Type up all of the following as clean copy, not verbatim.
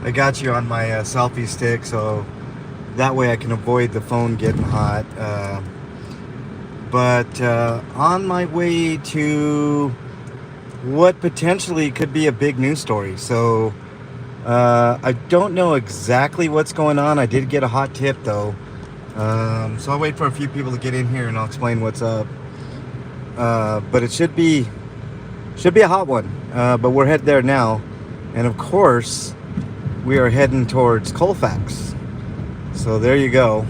I got you on my selfie stick, so that way I can avoid the phone getting hot. But on my way to what potentially could be a big news story. So I don't know exactly what's going on. I did get a hot tip though. So I'll wait for a few people to get in here and I'll explain what's up. But it should be a hot one. But we're headed there now, and of course we are heading towards Colfax. So there you go.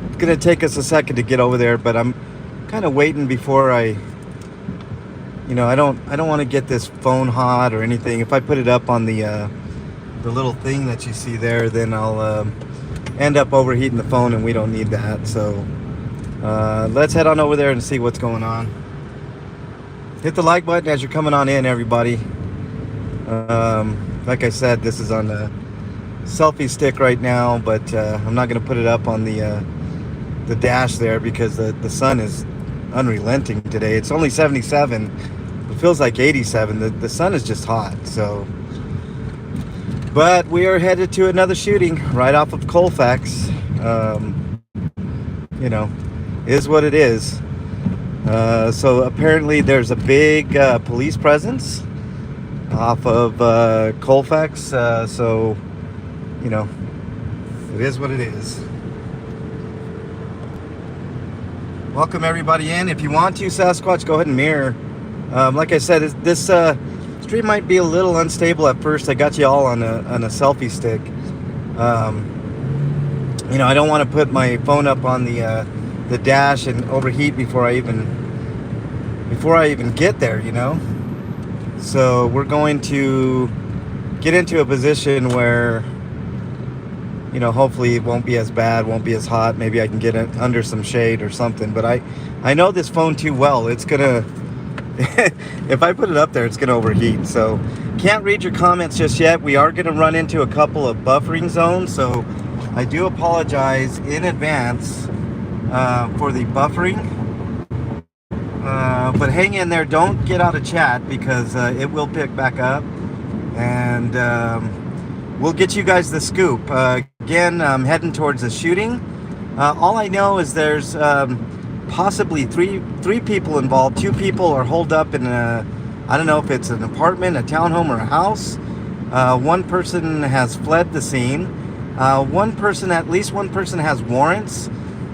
It's gonna take us a second to get over there, but I'm kind of waiting before I don't want to get this phone hot or anything. If I put it up on the little thing that you see there, then I'll end up overheating the phone, and we don't need that. So let's head on over there and see what's going on. Hit the like button as you're coming on in, everybody. Like I said, this is on the selfie stick right now, but I'm not going to put it up on the dash there because the sun is unrelenting today. It's only 77. It feels like 87. The sun is just hot. So, but we are headed to another shooting right off of Colfax. You know, is what it is. So apparently there's a big police presence off of Colfax. So, you know, it is what it is. Welcome everybody in. If you want to, Sasquatch, go ahead and mirror. Like I said, this stream might be a little unstable at first. I got you all on a selfie stick. I don't want to put my phone up on the dash and overheat before I even get there. So we're going to get into a position where hopefully it won't be as bad, won't be as hot. Maybe I can get it under some shade or something. But I know this phone too well. It's gonna if I put it up there, it's gonna overheat. So can't read your comments just yet. We are gonna run into a couple of buffering zones, so I do apologize in advance for the buffering. But hang in there. Don't get out of chat because it will pick back up, and we'll get you guys the scoop. Again, I'm heading towards the shooting. All I know is there's possibly three people involved. Two people are holed up in I don't know if it's an apartment, a townhome, or a house. One person has fled the scene. At least one person has warrants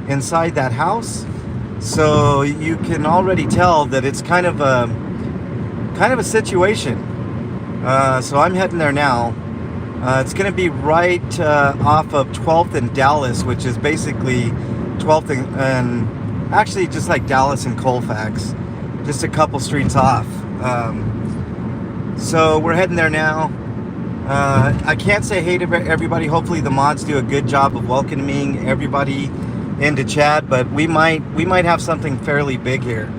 inside that house. So you can already tell that it's kind of a situation. So I'm heading there now. It's going to be right off of 12th and Dallas, which is basically 12th and actually just like Dallas and Colfax, just a couple streets off. So we're heading there now. I can't say hey to everybody. Hopefully the mods do a good job of welcoming everybody into chat, but we might have something fairly big here.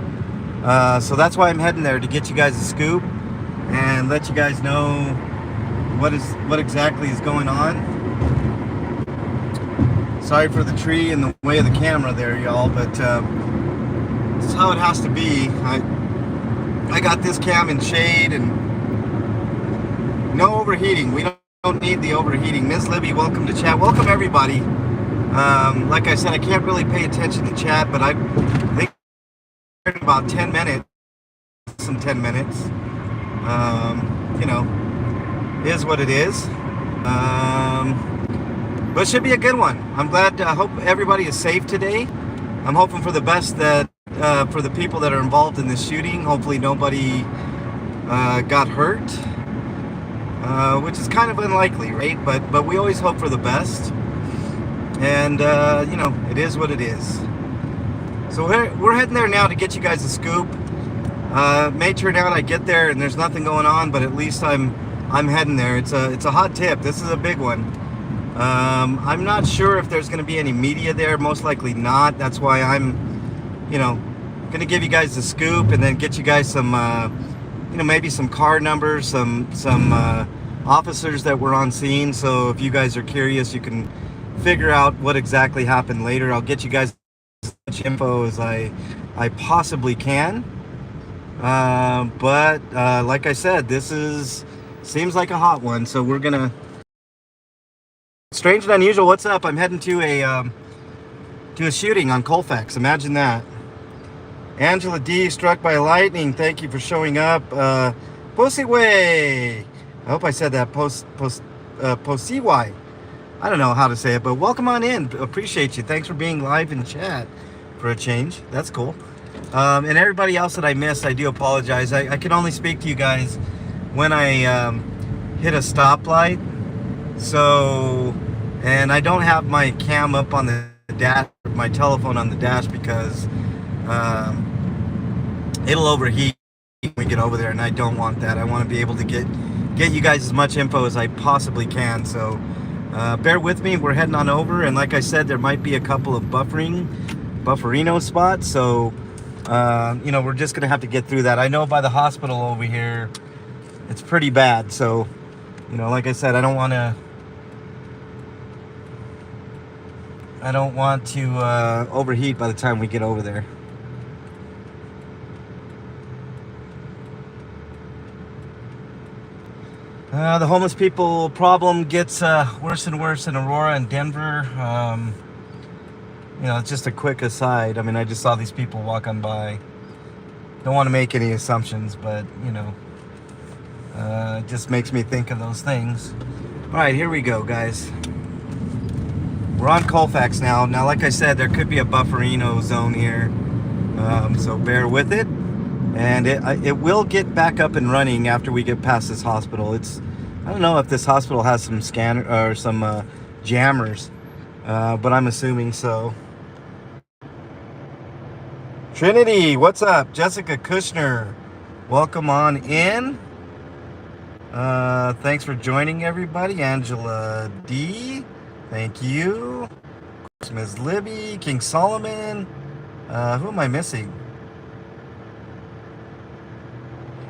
So that's why I'm heading there, to get you guys a scoop and let you guys know what exactly is going on. Sorry for the tree in the way of the camera there, y'all, but this is how it has to be. I got this cam in shade and no overheating. We don't need the overheating. Miss Libby, welcome to chat. Welcome everybody. Like I said, I can't really pay attention to chat, but I think in about 10 minutes, some 10 minutes. Is what it is. But it should be a good one. I'm glad. I hope everybody is safe today. I'm hoping for the best that for the people that are involved in this shooting. Hopefully nobody got hurt, which is kind of unlikely, right? But we always hope for the best. And it is what it is. So we're heading there now to get you guys a scoop. May turn out I get there and there's nothing going on, but at least I'm heading there. It's a hot tip. This is a big one. I'm not sure if there's going to be any media there. Most likely not. That's why I'm, going to give you guys the scoop and then get you guys some, maybe some car numbers, some officers that were on scene. So if you guys are curious, you can figure out what exactly happened later. I'll get you guys as much info as I possibly can. But like I said, this is Seems like a hot one, so we're gonna. Strange and unusual. What's up? I'm heading to a shooting on Colfax. Imagine that. Angela D. struck by lightning. Thank you for showing up. Posiway. I hope I said that. Posiwai. I don't know how to say it, but welcome on in. Appreciate you. Thanks for being live in chat for a change. That's cool. And everybody else that I missed, I do apologize. I can only speak to you guys when I hit a stoplight. So, and I don't have my cam up on the dash, my telephone on the dash, because it'll overheat when we get over there, and I don't want that. I want to be able to get you guys as much info as I possibly can. So bear with me. We're heading on over, and like I said, there might be a couple of bufferino spots. So you know, we're just gonna have to get through that. I know by the hospital over here, it's pretty bad. So you know, like I said, I don't want to overheat by the time we get over there. The homeless people problem gets worse and worse in Aurora and Denver. You know, it's just a quick aside. I mean, I just saw these people walking by. Don't want to make any assumptions, but, you know, it just makes me think of those things. All right, here we go, guys. We're on Colfax now. Now, like I said, there could be a bufferino zone here, so bear with it. And it will get back up and running after we get past this hospital. I don't know if this hospital has some scanner or some jammers, but I'm assuming so. Trinity, what's up? Jessica Kushner, welcome on in. Thanks for joining, everybody. Angela D, thank you. Ms. Libby, King Solomon. Who am I missing?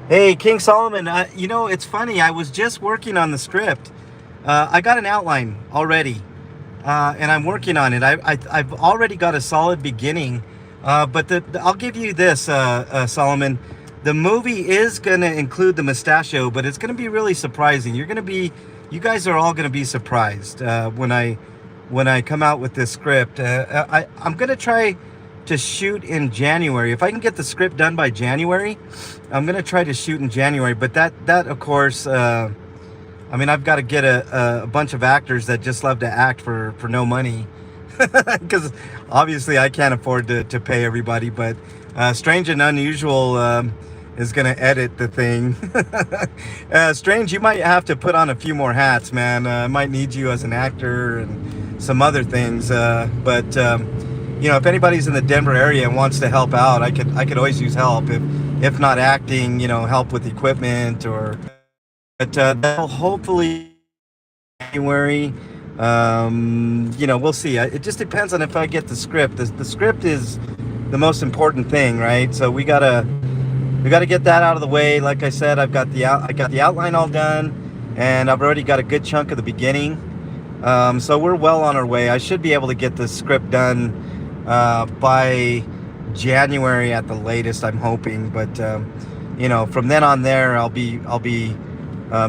Hey, King Solomon, you know, it's funny. I was just working on the script. I got an outline already, and I'm working on it. I've already got a solid beginning, but I'll give you this, Solomon. The movie is going to include the mustachio, but it's going to be really surprising. You guys are all going to be surprised when I come out with this script. I'm going to try to shoot in January. If I can get the script done by January, I'm gonna try to shoot in January. But that of course, I mean, I've got to get a bunch of actors that just love to act for no money, because obviously I can't afford to pay everybody. But Strange and Unusual is gonna edit the thing. Strange, you might have to put on a few more hats, man. I might need you as an actor and some other things, but you know, if anybody's in the Denver area and wants to help out, I could always use help. If not acting, you know, help with equipment or. But that'll hopefully January. You know, we'll see. It just depends on if I get the script. The script is the most important thing, right? So we gotta get that out of the way. Like I said, I got the outline all done, and I've already got a good chunk of the beginning. So we're well on our way. I should be able to get the script done by January at the latest, I'm hoping. But you know, from then on there, I'll be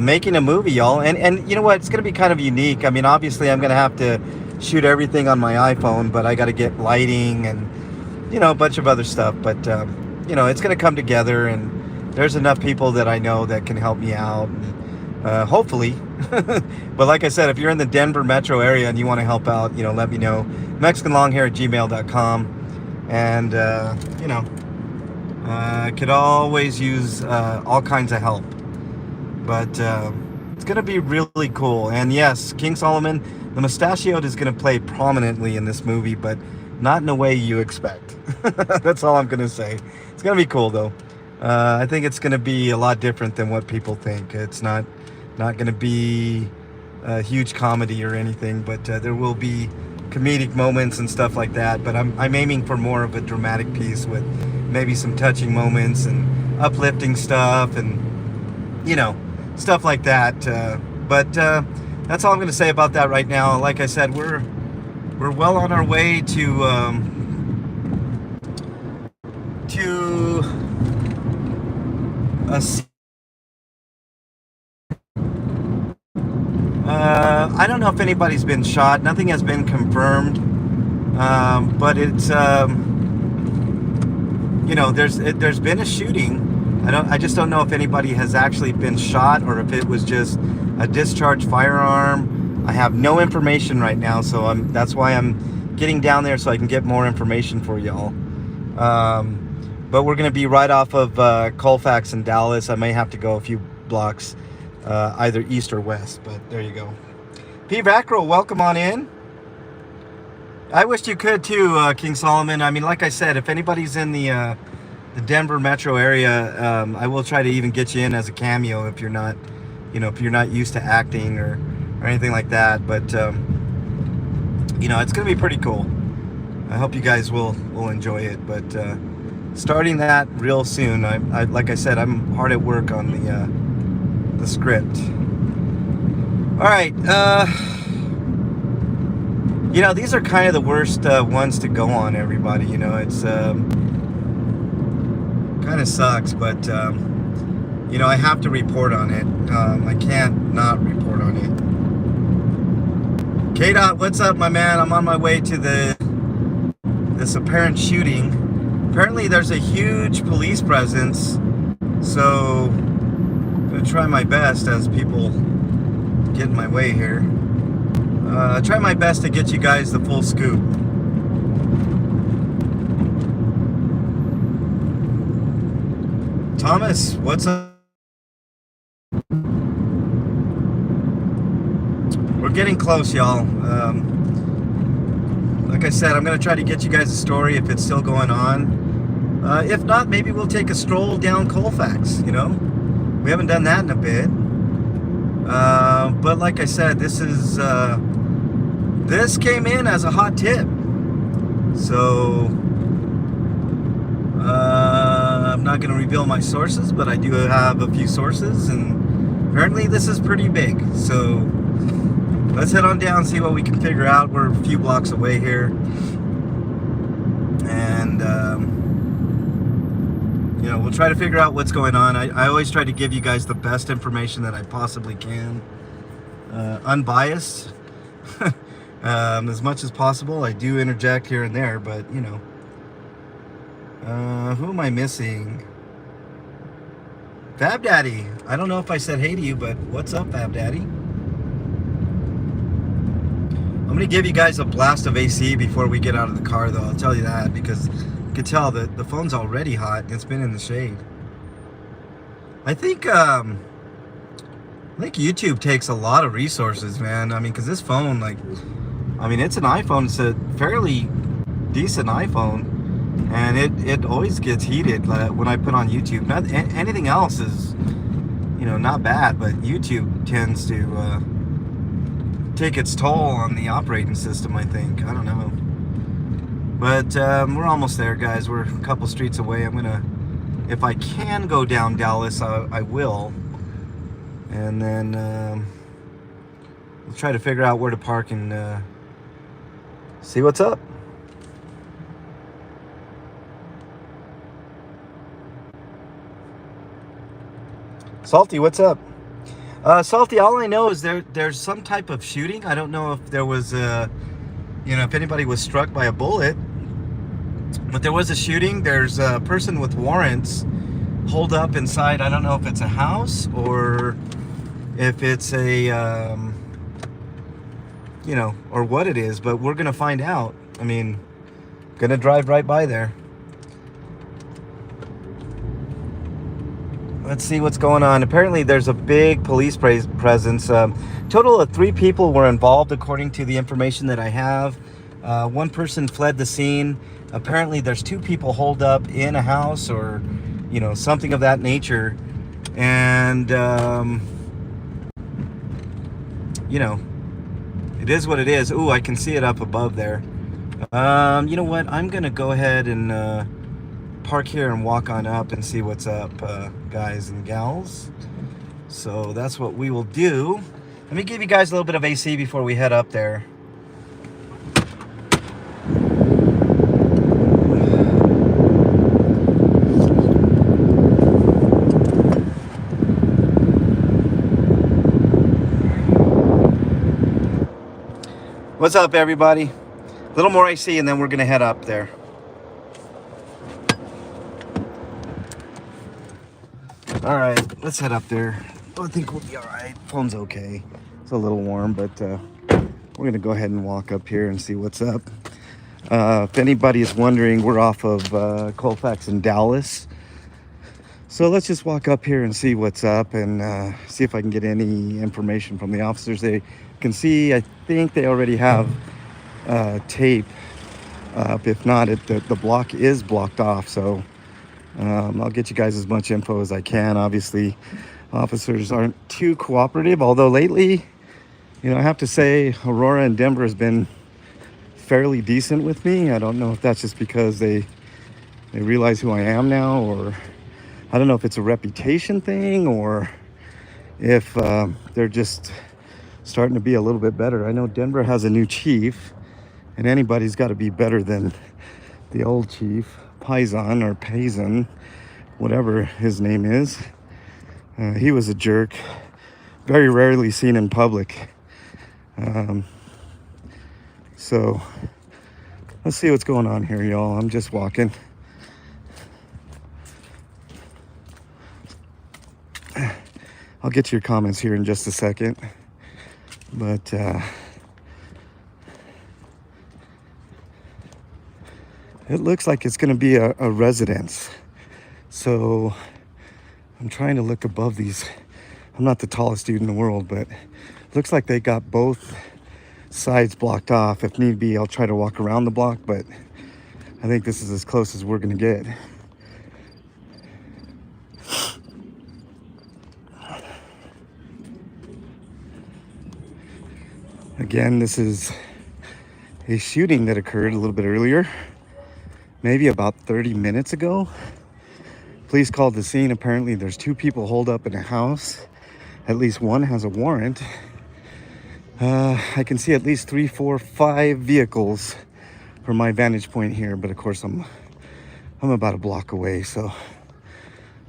making a movie, y'all. And you know what? It's gonna be kind of unique. I mean, obviously, I'm gonna have to shoot everything on my iPhone, but I got to get lighting and, you know, a bunch of other stuff. But you know, it's gonna come together, and there's enough people that I know that can help me out. And, hopefully. But like I said, if you're in the Denver metro area and you want to help out, you know, let me know. MexicanLonghair@gmail.com. And you know, I could always use all kinds of help. But it's gonna be really cool. And yes, King Solomon, the mustachioed is gonna play prominently in this movie, but not in a way you expect. That's all I'm gonna say. It's gonna be cool though. I think it's gonna be a lot different than what people think. It's not gonna be a huge comedy or anything, but there will be comedic moments and stuff like that. But I'm aiming for more of a dramatic piece with maybe some touching moments and uplifting stuff, and you know, stuff like that. But that's all I'm gonna say about that right now. Like I said, we're well on our way to a I don't know if anybody's been shot. Nothing has been confirmed. But it's there's been a shooting. I just don't know if anybody has actually been shot or if it was just a discharged firearm. I have no information right now, so that's why I'm getting down there so I can get more information for y'all. But we're going to be right off of Colfax in Dallas. I may have to go a few blocks either east or west, but there you go. P. Vackrell, welcome on in. I wished you could too, King Solomon. I mean, like I said, if anybody's in the Denver metro area, I will try to even get you in as a cameo if you're not, if you're not used to acting or anything like that. But it's gonna be pretty cool. I hope you guys will enjoy it. But starting that real soon. I like I said, I'm hard at work on the script. All right. These are kind of the worst ones to go on, everybody. It's kind of sucks, but I have to report on it. I can't not report on it. K-Dot, what's up, my man? I'm on my way to this apparent shooting. Apparently there's a huge police presence, so I'm gonna try my best as people get in my way here. Try my best to get you guys the full scoop. Thomas, what's up? We're getting close, y'all. Like I said, I'm going to try to get you guys a story if it's still going on. If not, maybe we'll take a stroll down Colfax, We haven't done that in a bit. But like I said, this came in as a hot tip. So I'm not going to reveal my sources, but I do have a few sources, and apparently this is pretty big. So let's head on down, see what we can figure out. We're a few blocks away here, and we'll try to figure out what's going on. I always try to give you guys the best information that I possibly can, unbiased. As much as possible. I do interject here and there, but who am I missing? Fab Daddy. I don't know if I said hey to you, but what's up, Fab Daddy? I'm gonna give you guys a blast of AC before we get out of the car, though. I'll tell you that, because you can tell that the phone's already hot. It's been in the shade. I think YouTube takes a lot of resources, man. I mean, because this phone, it's an iPhone. It's a fairly decent iPhone, and it always gets heated when I put on YouTube. Anything else is, not bad, but YouTube tends to take its toll on the operating system, I think. I don't know. But we're almost there, guys. We're a couple streets away. if I can go down Dallas, I will. And then we'll try to figure out where to park and see what's up. Salty, what's up? Salty, all I know is there's some type of shooting. I don't know if there was if anybody was struck by a bullet, but there was a shooting. There's a person with warrants holed up inside. I don't know if it's a house or if it's a or what it is, but we're gonna find out. I mean, gonna drive right by there. Let's see what's going on. Apparently there's a big police presence. Total of 3 people were involved according to the information that I have. One person fled the scene. Apparently there's 2 people holed up in a house or something of that nature. And it is what it is. Ooh, I can see it up above there. You know what? I'm gonna go ahead and park here and walk on up and see what's up, guys and gals. So that's what we will do. Let me give you guys a little bit of AC before we head up there. What's up, everybody? A little more AC, and then we're gonna head up there. All right, let's head up there. I think we'll be all right. Phone's okay. It's a little warm, but we're gonna go ahead and walk up here and see what's up. If anybody is wondering, we're off of Colfax in Dallas. So let's just walk up here and see what's up and see if I can get any information from the officers. They can see, I think they already have tape up. If not, the block is blocked off. So I'll get you guys as much info as I can. Obviously, officers aren't too cooperative, although lately, you know, I have to say Aurora and Denver has been fairly decent with me. I don't know if that's just because they realize who I am now, or I don't know if it's a reputation thing, or if they're just starting to be a little bit better. I know Denver has a new chief, and anybody's got to be better than the old chief, Paisan or Paisan, whatever his name is. He was a jerk, very rarely seen in public. So let's see what's going on here, y'all. I'm just walking. I'll get to your comments here in just a second, but it looks like it's going to be a residence. So I'm trying to look above these. I'm not the tallest dude in the world, but it looks like they got both sides blocked off. If need be, I'll try to walk around the block, but I think this is as close as we're going to get. Again, this is a shooting that occurred a little bit earlier, maybe about 30 minutes ago. Police called the scene. Apparently there's 2 people holed up in a house. At least one has a warrant. I can see at least 3, 4, 5 vehicles from my vantage point here, but of course I'm about a block away, so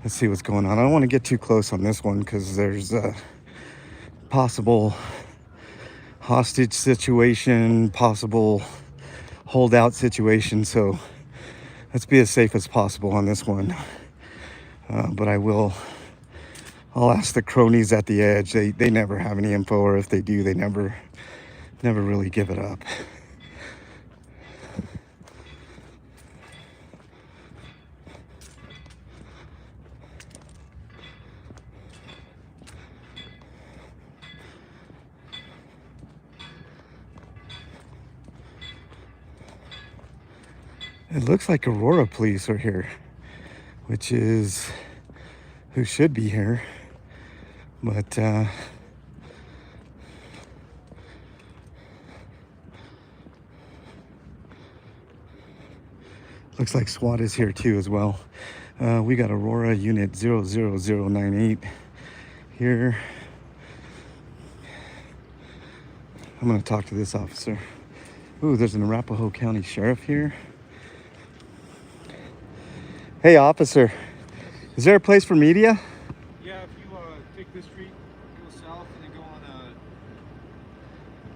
let's see what's going on. I don't want to get too close on this one because there's a possible hostage situation, possible holdout situation, so let's be as safe as possible on this one. But I'll ask the cronies at the edge. They never have any info, or if they do, they never really give it up. It looks like Aurora police are here, which is who should be here, but looks like SWAT is here too as well. We got Aurora unit 00098 here. I'm gonna talk to this officer. Ooh, there's an Arapahoe County Sheriff here. Hey, officer, is there a place for media? Yeah, if you take this street, go south, and then go on,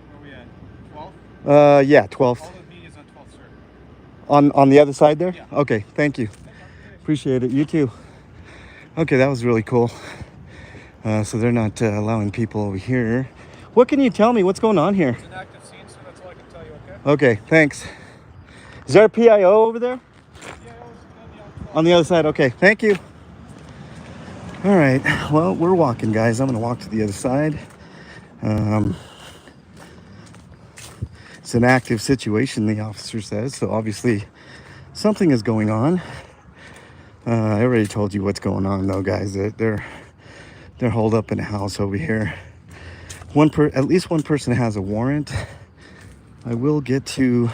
where are we at, 12th? Yeah, 12th. All the media's on 12th, sir. On the other side there? Yeah. Okay, thank you. Appreciate it. You too. Okay, that was really cool. So they're not allowing people over here. What can you tell me? What's going on here? It's an active scene, so that's all I can tell you, okay? Okay, thanks. Is there a PIO over there? On the other side, okay. Thank you. All right, well, we're walking, guys. I'm gonna walk to the other side. It's an active situation, the officer says, so obviously something is going on. I already told you what's going on, though, guys. They're holed up in a house over here. At least one person has a warrant. I will get to.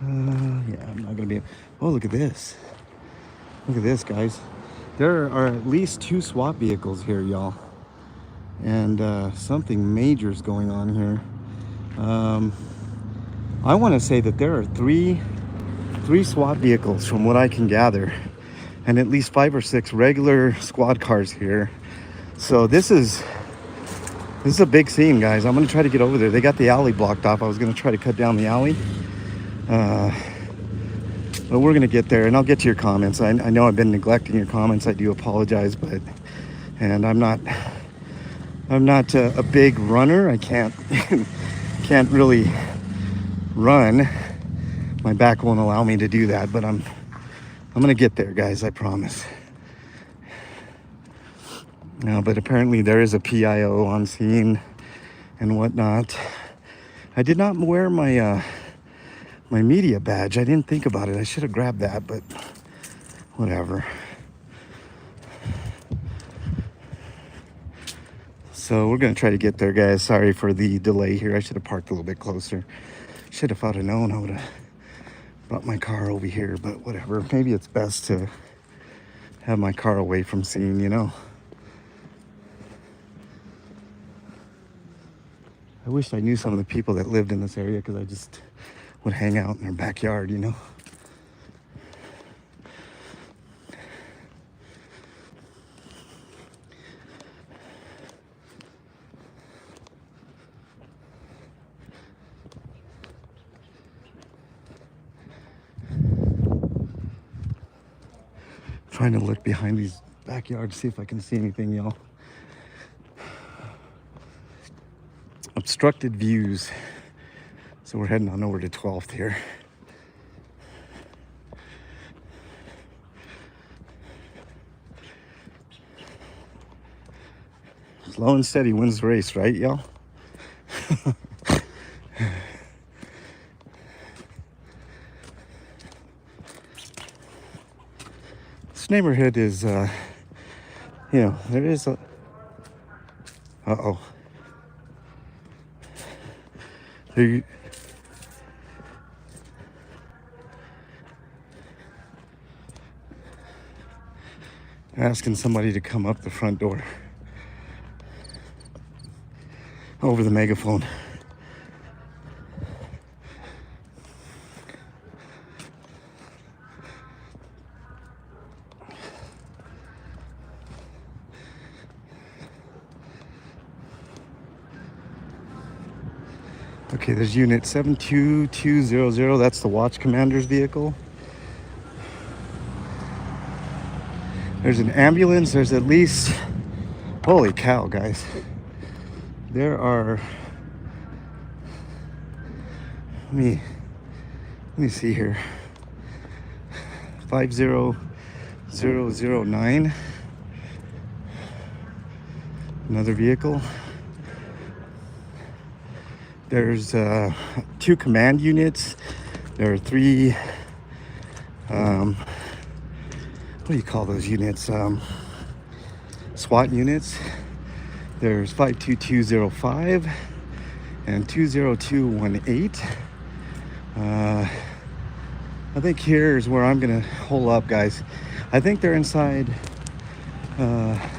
Yeah, I'm not gonna be. Oh, look at this. Look at this, guys. There are at least 2 SWAT vehicles here, y'all. And something major is going on here. I want to say that there are three SWAT vehicles from what I can gather. And at least 5 or 6 regular squad cars here. So this is This is a big scene, guys. I'm gonna try to get over there. They got the alley blocked off. I was gonna try to cut down the alley, but we're gonna get there, and I'll get to your comments. I know I've been neglecting your comments. I do apologize, and I'm not a big runner. I can't can't really run. My back won't allow me to do that, but I'm gonna get there, guys. I promise. But apparently there is a PIO on scene and whatnot. I did not wear my my media badge. I didn't think about it. I should have grabbed that, but whatever. So we're gonna try to get there, guys. Sorry for the delay here. I should have parked a little bit closer. Should have, if I'd have known, I would have brought my car over here, but whatever. Maybe it's best to have my car away from scene, you know. I wish I knew some of the people that lived in this area, because I just would hang out in their backyard, you know. Trying to look behind these backyards, see if I can see anything, y'all. Obstructed views. So we're heading on over to 12th here. Slow and steady wins the race, right, y'all? This neighborhood is, you know, there is a... Uh-oh. There, asking somebody to come up the front door over the megaphone. Okay, there's unit 72200. That's the watch commander's vehicle. There's an ambulance. There's at least, holy cow, guys. There are, let me see here. 50009. Another vehicle. There's 2 command units. There are 3, what do you call those units? SWAT units. There's 52205 and 20218. I think here is where I'm gonna hole up, guys. I think they're inside. I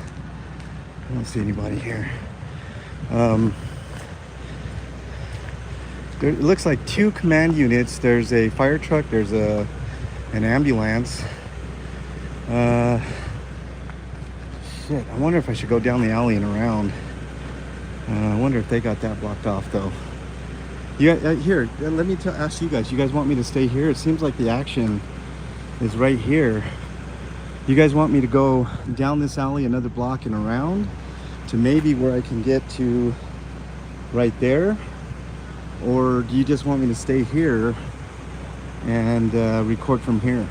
don't see anybody here. It looks like 2 command units. There's a fire truck. There's an ambulance. Shit, I wonder if I should go down the alley and around. I wonder if they got that blocked off, though. Yeah, here, let me ask you guys. You guys want me to stay here? It seems like the action is right here. You guys want me to go down this alley another block and around to maybe where I can get to right there? Or do you just want me to stay here and record from here?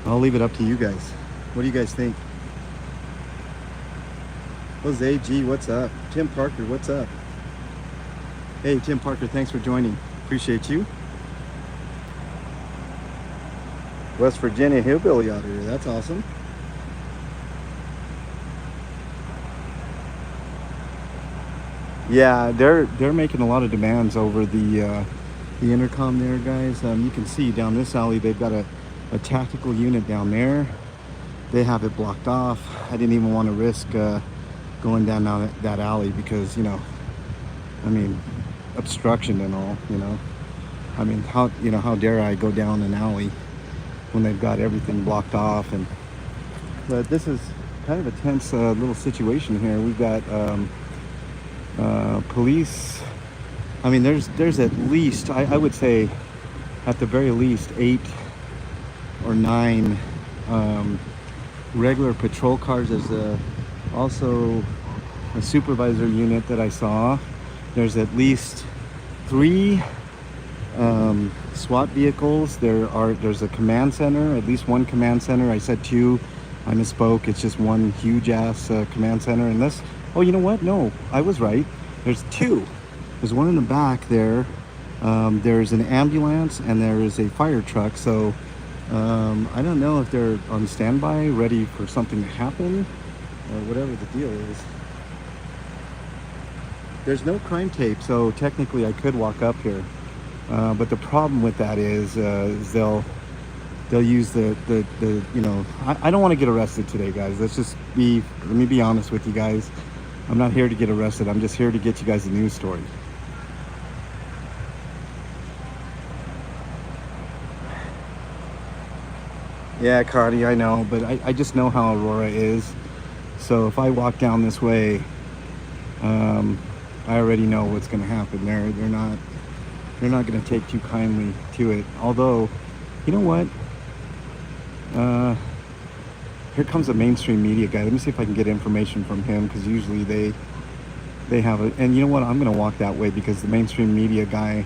I'll leave it up to you guys. What do you guys think? Jose G, what's up? Tim Parker, what's up? Hey, Tim Parker, thanks for joining. Appreciate you. West Virginia hillbilly out here. That's awesome. Yeah, they're making a lot of demands over the intercom there, guys. You can see down this alley they've got a tactical unit down there. They have it blocked off. I didn't even want to risk going down that alley because, you know, I mean, obstruction and all, you know. I mean, how dare I go down an alley when they've got everything blocked off? But this is kind of a tense little situation here. We've got Police, I mean, there's at least, I would say, at the very least, 8 or 9 regular patrol cars. There's also a supervisor unit that I saw. There's at least 3 SWAT vehicles. There's a command center, at least 1 command center. I said 2, I misspoke. It's just 1 huge ass command center. And this, oh, you know what? No, I was right. There's 2. There's one in the back there. There's an ambulance and there is a fire truck. So I don't know if they're on standby, ready for something to happen or whatever the deal is. There's no crime tape, so technically I could walk up here. But the problem with that is they'll use the you know, I don't want to get arrested today, guys. Let me be honest with you guys. I'm not here to get arrested. I'm just here to get you guys a news story. Yeah, Connie, I know, but I just know how Aurora is. So if I walk down this way, I already know what's going to happen. They're not going to take too kindly to it. Although, you know what? Here comes a mainstream media guy. Let me see if I can get information from him, because usually they have it. And you know what? I'm going to walk that way because the mainstream media guy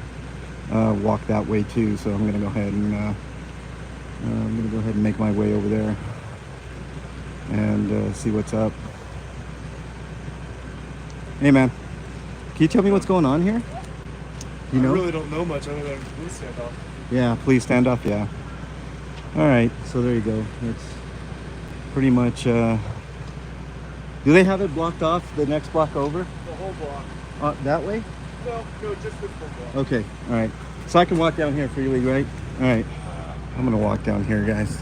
walked that way too. So I'm going to go ahead and make my way over there and see what's up. Hey, man, can you tell me what's going on here? You know? I really don't know much other than police standoff. Yeah, please stand up. Yeah. All right. So there you go. It's pretty much. Do they have it blocked off the next block over? The whole block. That way? No, just this whole block. Okay. All right. So I can walk down here freely, right? All right. I'm gonna walk down here, guys.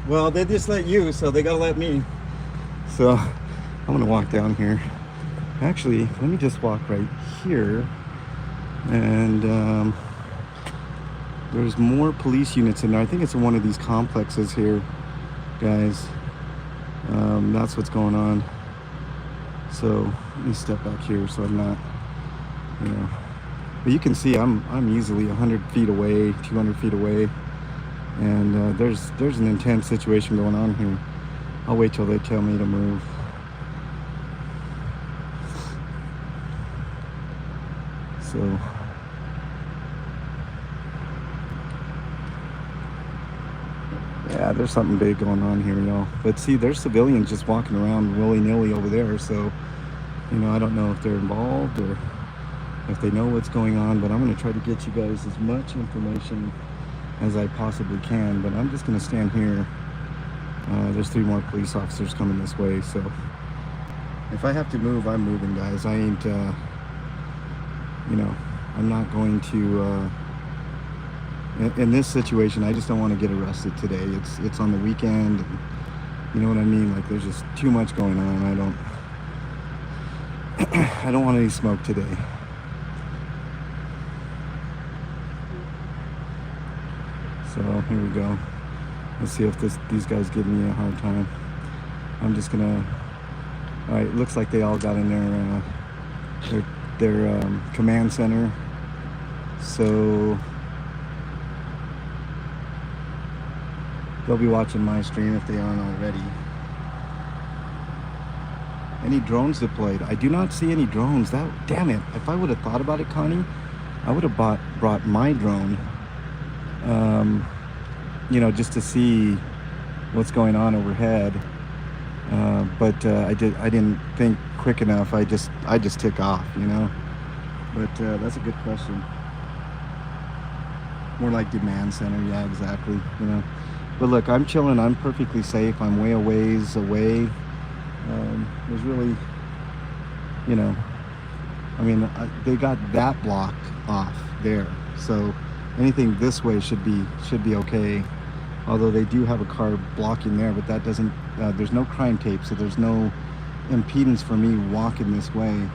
Well, they just let you, so they gotta let me. So I'm gonna walk down here. Actually, let me just walk right here. And there's more police units in there. I think it's in one of these complexes here, guys. That's what's going on. So let me step back here so I'm not, you know. But you can see I'm easily 100 feet away, 200 feet away, and there's an intense situation going on here. I'll wait till they tell me to move. So yeah, there's something big going on here, y'all. But see, there's civilians just walking around willy-nilly over there. So, you know, I don't know if they're involved or if they know what's going on, but I'm going to try to get you guys as much information as I possibly can. But I'm just going to stand here. There's 3 more police officers coming this way, so if I have to move, I'm moving, guys. I ain't, you know, I'm not going to, in this situation, I just don't want to get arrested today. It's on the weekend, and you know what I mean? Like, there's just too much going on. I don't want any smoke today. So here we go. Let's see if these guys give me a hard time. I'm just gonna. All right, looks like they all got in their command center. So they'll be watching my stream if they aren't already. Any drones deployed? I do not see any drones. Damn it! If I would have thought about it, Connie, I would have brought my drone. You know, just to see what's going on overhead. But I didn't think quick enough. I just took off, you know. But that's a good question. More like demand center, yeah, exactly. You know. But look, I'm chilling. I'm perfectly safe. I'm way a ways away. There's really, you know, I mean, they got that block off there, so anything this way should be okay. Although they do have a car blocking there, but that doesn't. There's no crime tape, so there's no impedance for me walking this way.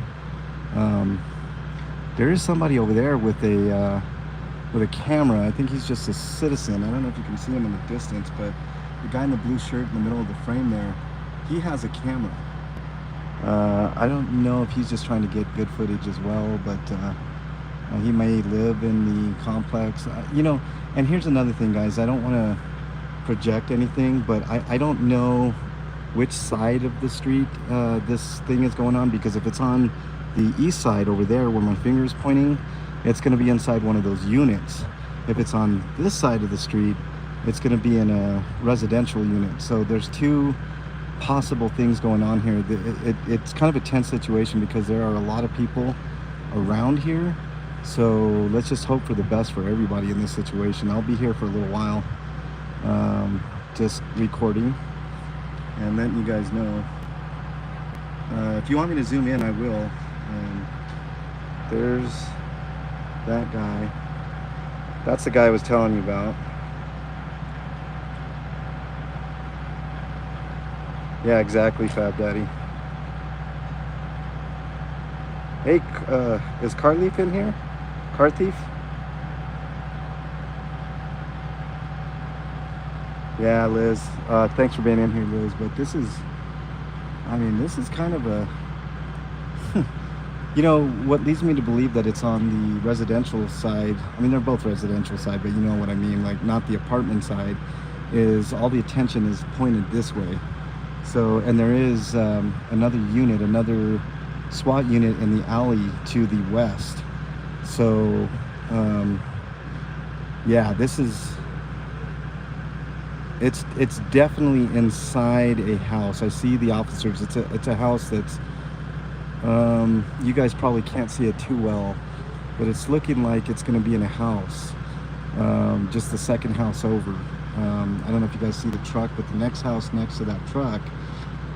There is somebody over there with a camera. I think he's just a citizen. I don't know if you can see him in the distance, but the guy in the blue shirt in the middle of the frame there, he has a camera. I don't know if he's just trying to get good footage as well, but he may live in the complex. You know, and here's another thing, guys. I don't want to project anything, but I don't know which side of the street this thing is going on, because if it's on the east side over there where my finger is pointing, it's going to be inside one of those units. If it's on this side of the street, it's going to be in a residential unit. So there's two possible things going on here. It's kind of a tense situation because there are a lot of people around here. So let's just hope for the best for everybody in this situation. I'll be here for a little while, just recording and letting you guys know. If you want me to zoom in, I will. There's that guy. That's the guy I was telling you about. Yeah, exactly, Fab Daddy. Hey, is Carleaf in here? Car Thief? Yeah, Liz. Thanks for being in here, Liz. But this is, I mean, this is kind of a, you know, what leads me to believe that it's on the residential side. I mean, they're both residential side, but you know what I mean, like not the apartment side, is all the attention is pointed this way. So, and there is another unit, another SWAT unit in the alley to the west. So, yeah, this is, it's definitely inside a house. I see the officers. It's a house that's, you guys probably can't see it too well, but it's looking like it's going to be in a house, just the second house over. I don't know if you guys see the truck, but the next house next to that truck,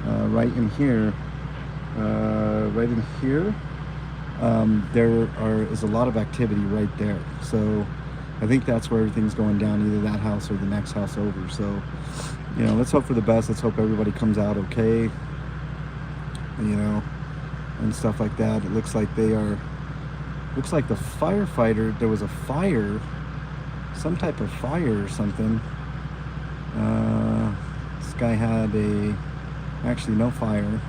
right in here, there is a lot of activity right there. So I think that's where everything's going down, either that house or the next house over. So, you know, let's hope for the best. Let's hope everybody comes out okay, you know, and stuff like that. It looks like they are, looks like the firefighter, there was a fire, some type of fire or something. This guy had actually no fire.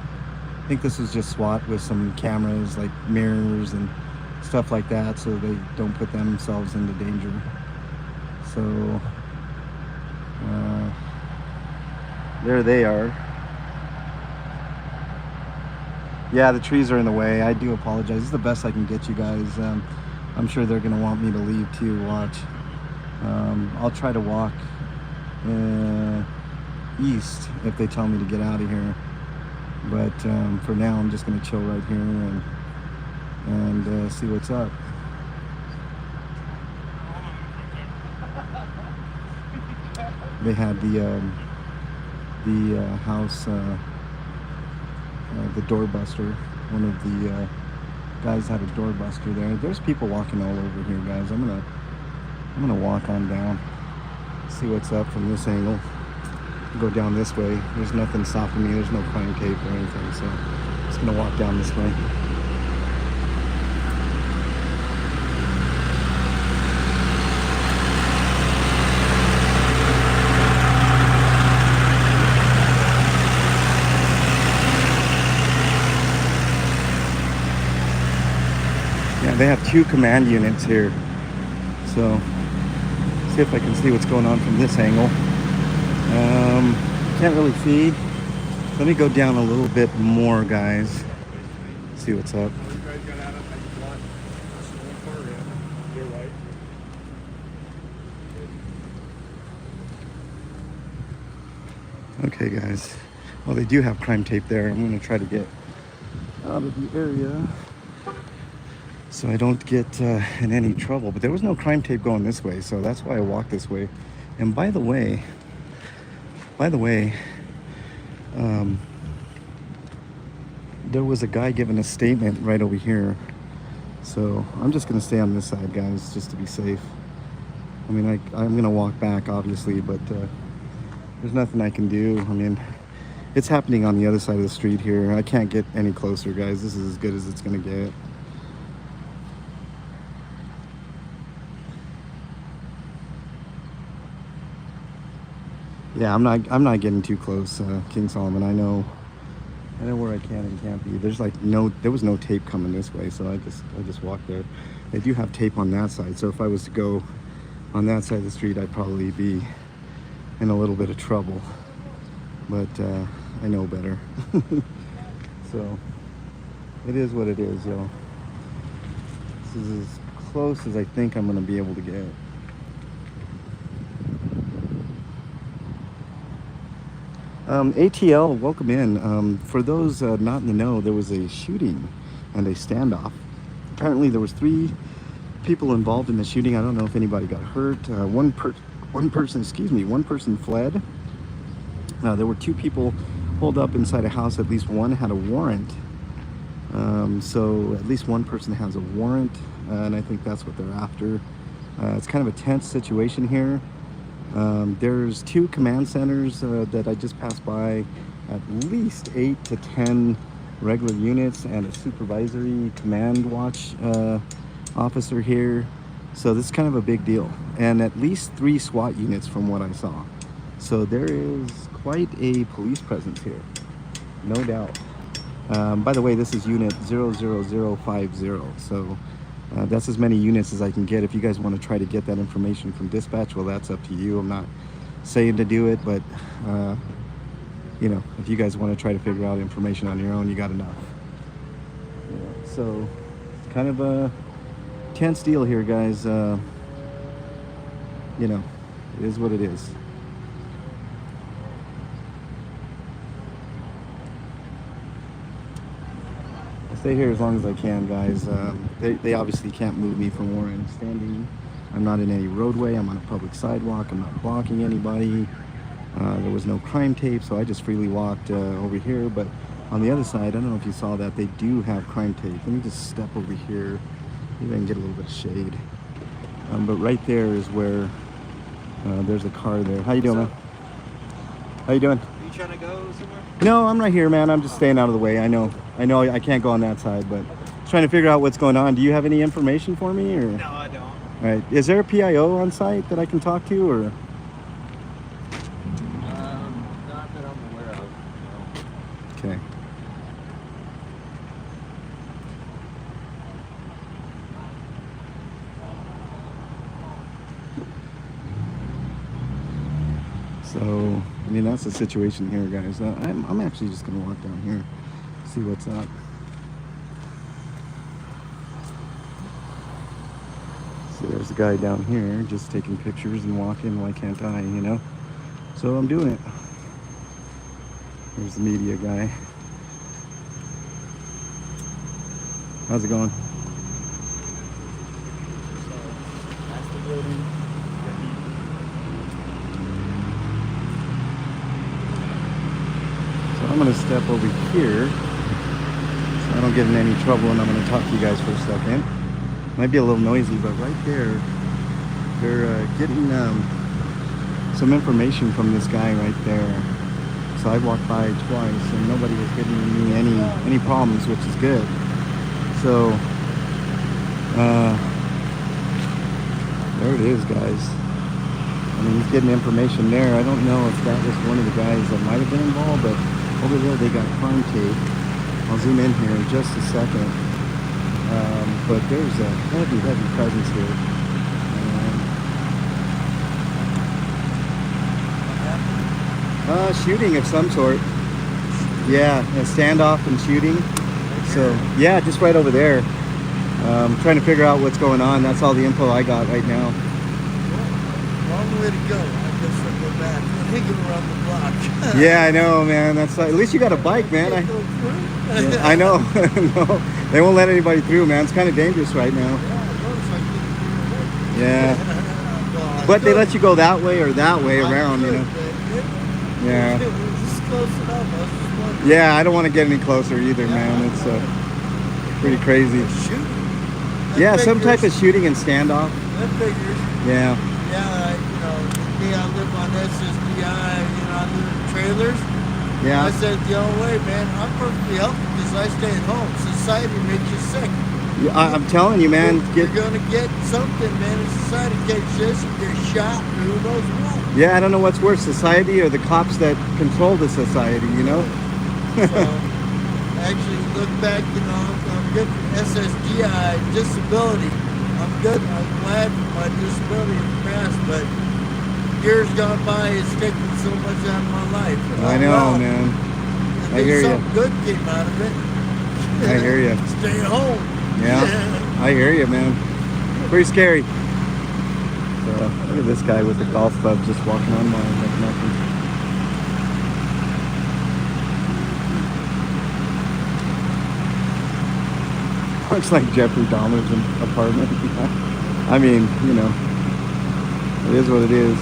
I think this was just SWAT with some cameras, like mirrors and stuff like that, so they don't put themselves into danger. So there they are. Yeah, the trees are in the way. I do apologize. This is the best I can get you guys. I'm sure they're gonna want me to leave too. Watch. I'll try to walk east if they tell me to get out of here, but for now I'm just gonna chill right here and see what's up. They had the house, the doorbuster. One of the guys had a doorbuster there. There's people walking all over here, guys. I'm gonna walk on down, see what's up from this angle. Go down this way. There's nothing stopping me. There's no crime tape or anything, so I'm just gonna walk down this way. Yeah, they have two command units here, so see if I can see what's going on from this angle. Can't really see. Let me go down a little bit more, guys. See what's up. Okay, guys. Well, they do have crime tape there. I'm gonna try to get out of the area so I don't get in any trouble. But there was no crime tape going this way, so that's why I walked this way. And by the way, there was a guy giving a statement right over here. So I'm just gonna stay on this side, guys, just to be safe. I mean, I'm gonna walk back, obviously, but there's nothing I can do. I mean, it's happening on the other side of the street here. I can't get any closer, guys. This is as good as it's gonna get. Yeah, I'm not getting too close, King Solomon. I know I know where I can and can't be. There's like there was no tape coming this way, so I just walked there. They do have tape on that side, so if I was to go on that side of the street, I'd probably be in a little bit of trouble. But I know better. So it is what it is, yo. This is as close as I think I'm gonna be able to get. ATL, welcome in. For those not in the know, there was a shooting and a standoff. Apparently there was 3 people involved in the shooting. I don't know if anybody got hurt. One person fled. There were 2 people holed up inside a house. At least one had a warrant. So at least one person has a warrant, and I think that's what they're after. It's kind of a tense situation here. There's 2 command centers that I just passed by, at least 8 to 10 regular units and a supervisory command watch officer here. So this is kind of a big deal, and at least 3 SWAT units from what I saw. So there is quite a police presence here, no doubt. By the way, this is unit 00050, so that's as many units as I can get. If you guys want to try to get that information from dispatch, well, that's up to you. I'm not saying to do it, but you know, if you guys want to try to figure out information on your own, you got enough. Yeah, so it's kind of a tense deal here, guys. You know, it is what it is. Stay here as long as I can, guys. They obviously can't move me from where I'm standing. I'm not in any roadway. I'm on a public sidewalk. I'm not blocking anybody. There was no crime tape, so I just freely walked over here. But on the other side, I don't know if you saw that, they do have crime tape. Let me just step over here. Maybe I can get a little bit of shade. But right there is where there's a car there. How you doing, man? How you doing? Are you trying to go somewhere? No, I'm right here, man. I'm just staying out of the way. I know I can't go on that side, but trying to figure out what's going on. Do you have any information for me, or? No, I don't. All right. Is there a PIO on site that I can talk to, or? Not that I'm aware of. No. Okay. So, I mean, that's the situation here, guys. I'm actually just gonna walk down here, see what's up. So there's a guy down here just taking pictures and walking. Why can't I, you know? So I'm doing it. There's the media guy. How's it going? That's the building. So I'm gonna step over here so I don't get in any trouble, and I'm gonna talk to you guys for a second. Might be a little noisy, but right there, they're getting some information from this guy right there. So I walked by twice, and nobody was giving me any problems, which is good. So there it is, guys. I mean, he's getting information there. I don't know if that was one of the guys that might have been involved, but over there they got crime tape. I'll zoom in here in just a second. But there's a heavy presence here. Shooting of some sort. Yeah, a standoff and shooting. So, yeah, just right over there. Trying to figure out what's going on. That's all the info I got right now. Long way to go. I guess I'll go back. I'm hanging around the block. Yeah, I know, man. That's at least you got a bike, man. I know. No, they won't let anybody through, man. It's kind of dangerous right now. Yeah. But they let you go that way or that way around, you know. Yeah. Yeah, I don't want to get any closer either, man. It's pretty crazy. Yeah, some type of shooting and standoff. That figures. Yeah. Yeah, you know, me, I live on SSDI, you know, I live in trailers. Yeah. I said the other way, man, I'm perfectly healthy because I stay at home. Society makes you sick. I'm telling you, man. You're going to get something, man. If society gets this, you're shot, or who knows what. Yeah, I don't know what's worse, society or the cops that control the society, you know? So, actually look back, you know, I'm good for SSDI, disability. I'm good. I'm glad for my disability in the past, but years gone by, it's taken so much out of my life. I know, man. I I hear you. Something good came out of it. I hear you. Stay home. Yeah, I hear you, man. Pretty scary. So, look at this guy with the golf club just walking on by like nothing. Looks like Jeffrey Dahmer's apartment. I mean, you know, it is what it is.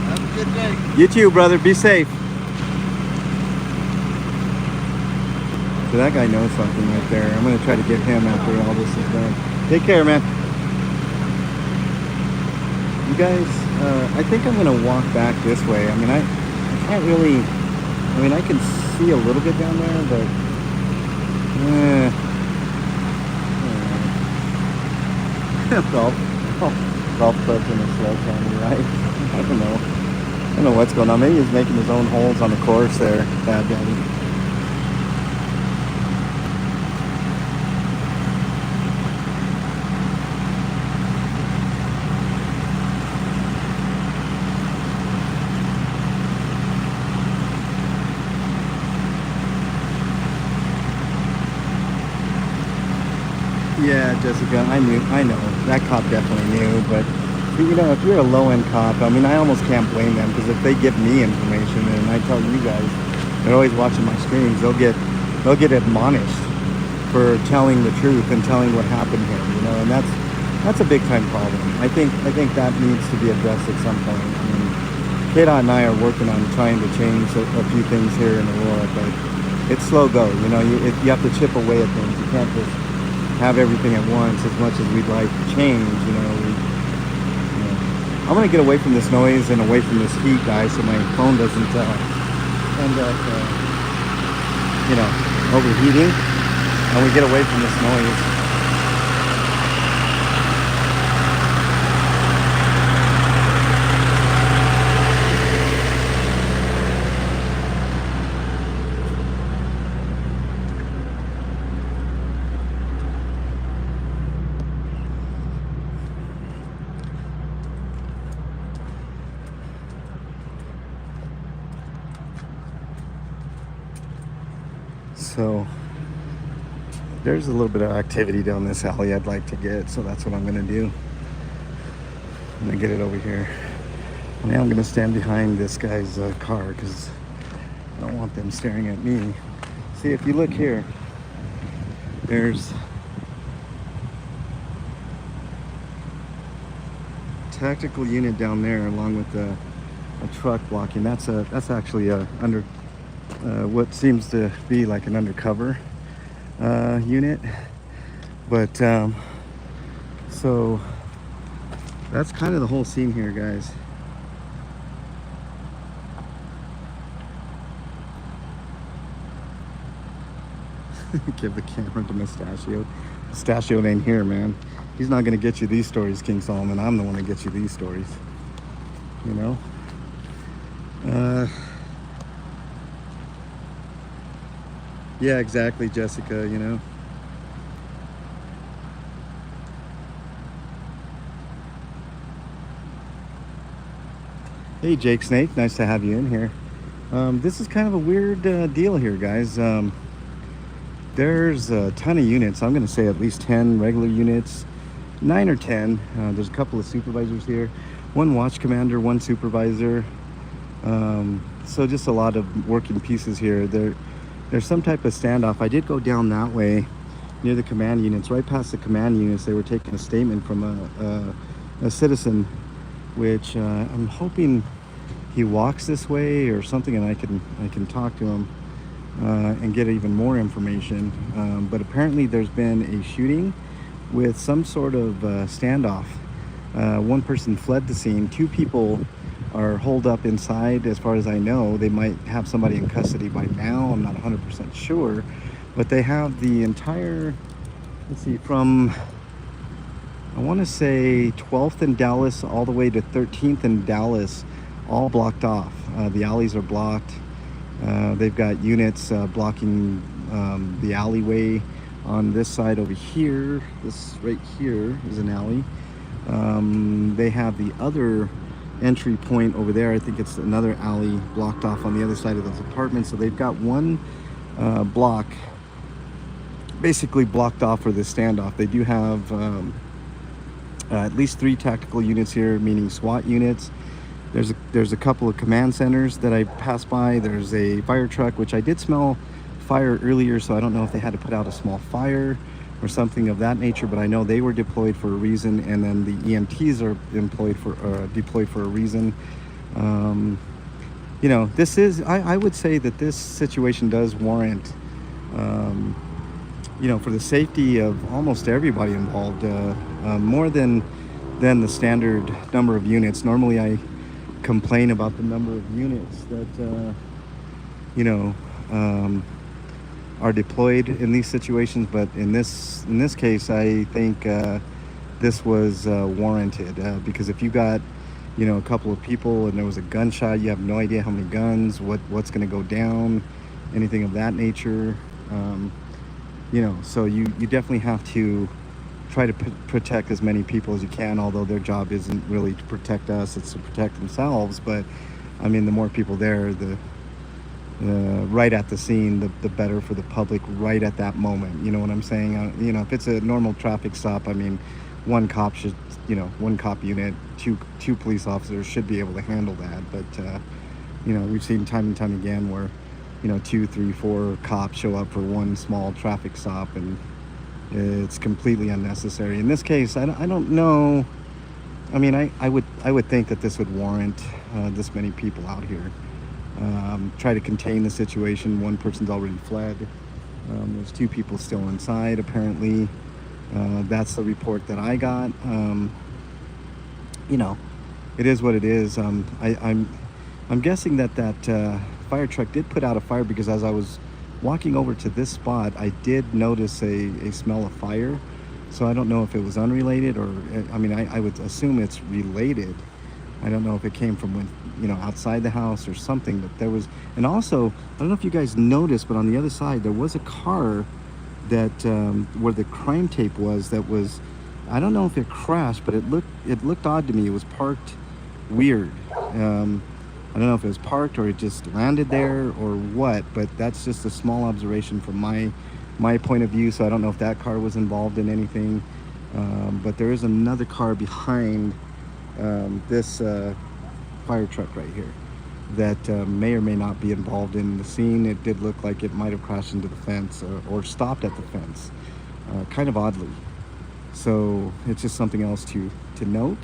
Have a good day. You too, brother. Be safe. So that guy knows something right there. I'm going to try to get him after all this is done. Take care, man. You guys, I think I'm going to walk back this way. I mean, I can't really, I mean, I can see a little bit down there, but golf clubs in a sledgehammer, right? I don't know. I don't know what's going on. Maybe he's making his own holes on the course there, Bad Daddy. Yeah, Jessica, I know. That cop definitely knew, but you know, if you're a low-end cop, I mean, I almost can't blame them, because if they give me information and I tell you guys, they're always watching my streams, they'll get admonished for telling the truth and telling what happened here, you know, and that's a big-time problem. I think that needs to be addressed at some point. I mean, KDOT and I are working on trying to change a few things here in Aurora, but it's slow go, you know, you have to chip away at things. You can't just have everything at once. As much as we'd like change, you know, I'm gonna get away from this noise and away from this heat, guys, so my phone doesn't end up, you know, overheating, and we get away from this noise. So there's a little bit of activity down this alley I'd like to get, so that's what I'm gonna do. I'm gonna get it over here. Now I'm gonna stand behind this guy's car, because I don't want them staring at me. See, if you look here, there's a tactical unit down there along with a truck blocking. That's actually under what seems to be like an undercover unit, but so that's kind of the whole scene here, guys. Give the camera to Mustachio. Mustachio ain't here, man. He's not gonna get you these stories, King Solomon. I'm the one that gets you these stories, you know. Yeah, exactly, Jessica, you know. Hey, Jake Snake, nice to have you in here. This is kind of a weird deal here, guys. There's a ton of units. I'm going to say at least 10 regular units, 9 or 10. There's a couple of supervisors here. One watch commander, one supervisor. So just a lot of working pieces here. There's some type of standoff. I did go down that way near the command units. Right past the command units, they were taking a statement from a citizen, which I'm hoping he walks this way or something, and I can talk to him and get even more information. But apparently there's been a shooting with some sort of standoff. One person fled the scene. 2 people are holed up inside, as far as I know. They might have somebody in custody by now. I'm not 100% sure, but they have the entire, let's see, from I want to say 12th and Dallas all the way to 13th and Dallas, all blocked off. The alleys are blocked, They've got units blocking the alleyway on this side over here. This right here is an alley. They have the other entry point over there. I think it's another alley blocked off on the other side of those apartments. So they've got one block basically blocked off for this standoff. They do have at least 3 tactical units here, meaning SWAT units. There's a couple of command centers that I passed by. There's a fire truck, which I did smell fire earlier, so I don't know if they had to put out a small fire or something of that nature, but I know they were deployed for a reason, and then the EMTs are deployed for a reason. You know, this is, I would say that this situation does warrant, you know, for the safety of almost everybody involved, more than the standard number of units. Normally I complain about the number of units that, you know, are deployed in these situations, but in this case, I think this was warranted, because if you got, you know, a couple of people and there was a gunshot, you have no idea how many guns, what's going to go down, anything of that nature. You know, so you definitely have to try to protect as many people as you can, although their job isn't really to protect us, it's to protect themselves. But I mean, the more people there, the right at the scene, the better for the public right at that moment. You know what I'm saying? You know, if it's a normal traffic stop, I mean, one cop should, you know, one cop unit, two police officers should be able to handle that. But you know, we've seen time and time again where, you know, 2, 3, 4 cops show up for one small traffic stop, and it's completely unnecessary. In this case, I don't know. I mean, I would think that this would warrant this many people out here. Try to contain the situation. One person's already fled. There's 2 people still inside, apparently. That's the report that I got. You know, it is what it is. I'm guessing that fire truck did put out a fire, because as I was walking over to this spot, I did notice a smell of fire. So I don't know if it was unrelated, or, I mean, I would assume it's related. I don't know if it came from when, you know, outside the house or something, but there was, and also, I don't know if you guys noticed, but on the other side, there was a car that, where the crime tape was, that was, I don't know if it crashed, but it looked odd to me. It was parked weird. I don't know if it was parked or it just landed there or what, but that's just a small observation from my point of view. So I don't know if that car was involved in anything, but there is another car behind this fire truck right here that may or may not be involved in the scene. It did look like it might have crashed into the fence, or stopped at the fence, kind of oddly. So it's just something else to note.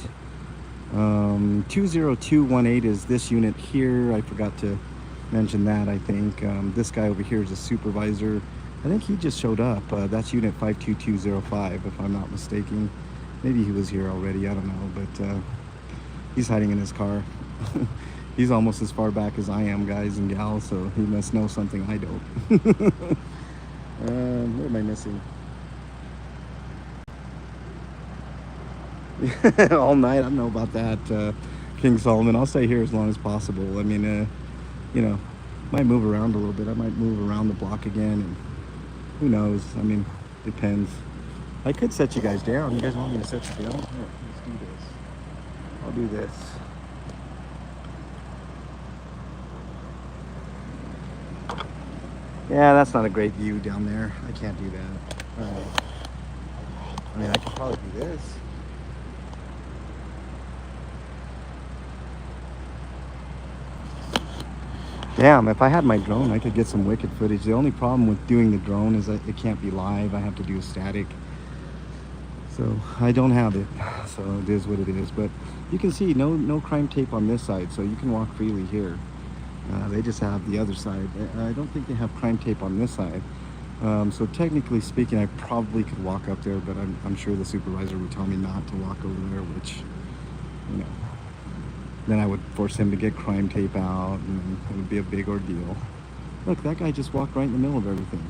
20218 is this unit here. I forgot to mention that. I think this guy over here is a supervisor. I think he just showed up. That's unit 52205, if I'm not mistaken. Maybe he was here already, I don't know, but he's hiding in his car. He's almost as far back as I am, guys and gals, so he must know something I don't. What am I missing? All night, I don't know about that, King Solomon. I'll stay here as long as possible. I mean, you know, might move around a little bit. I might move around the block again, and who knows? I mean, depends. I could set you guys down. You guys want me to set you down? Here, let's do this. I'll do this. Yeah, that's not a great view down there. I can't do that. I mean, I could probably do this. Damn, if I had my drone, I could get some wicked footage. The only problem with doing the drone is that it can't be live. I have to do a static. So I don't have it. So it is what it is. But you can see no crime tape on this side, so you can walk freely here. They just have the other side. I don't think they have crime tape on this side. So technically speaking, I probably could walk up there, but I'm sure the supervisor would tell me not to walk over there, which, you know, then I would force him to get crime tape out, and it would be a big ordeal. Look, that guy just walked right in the middle of everything.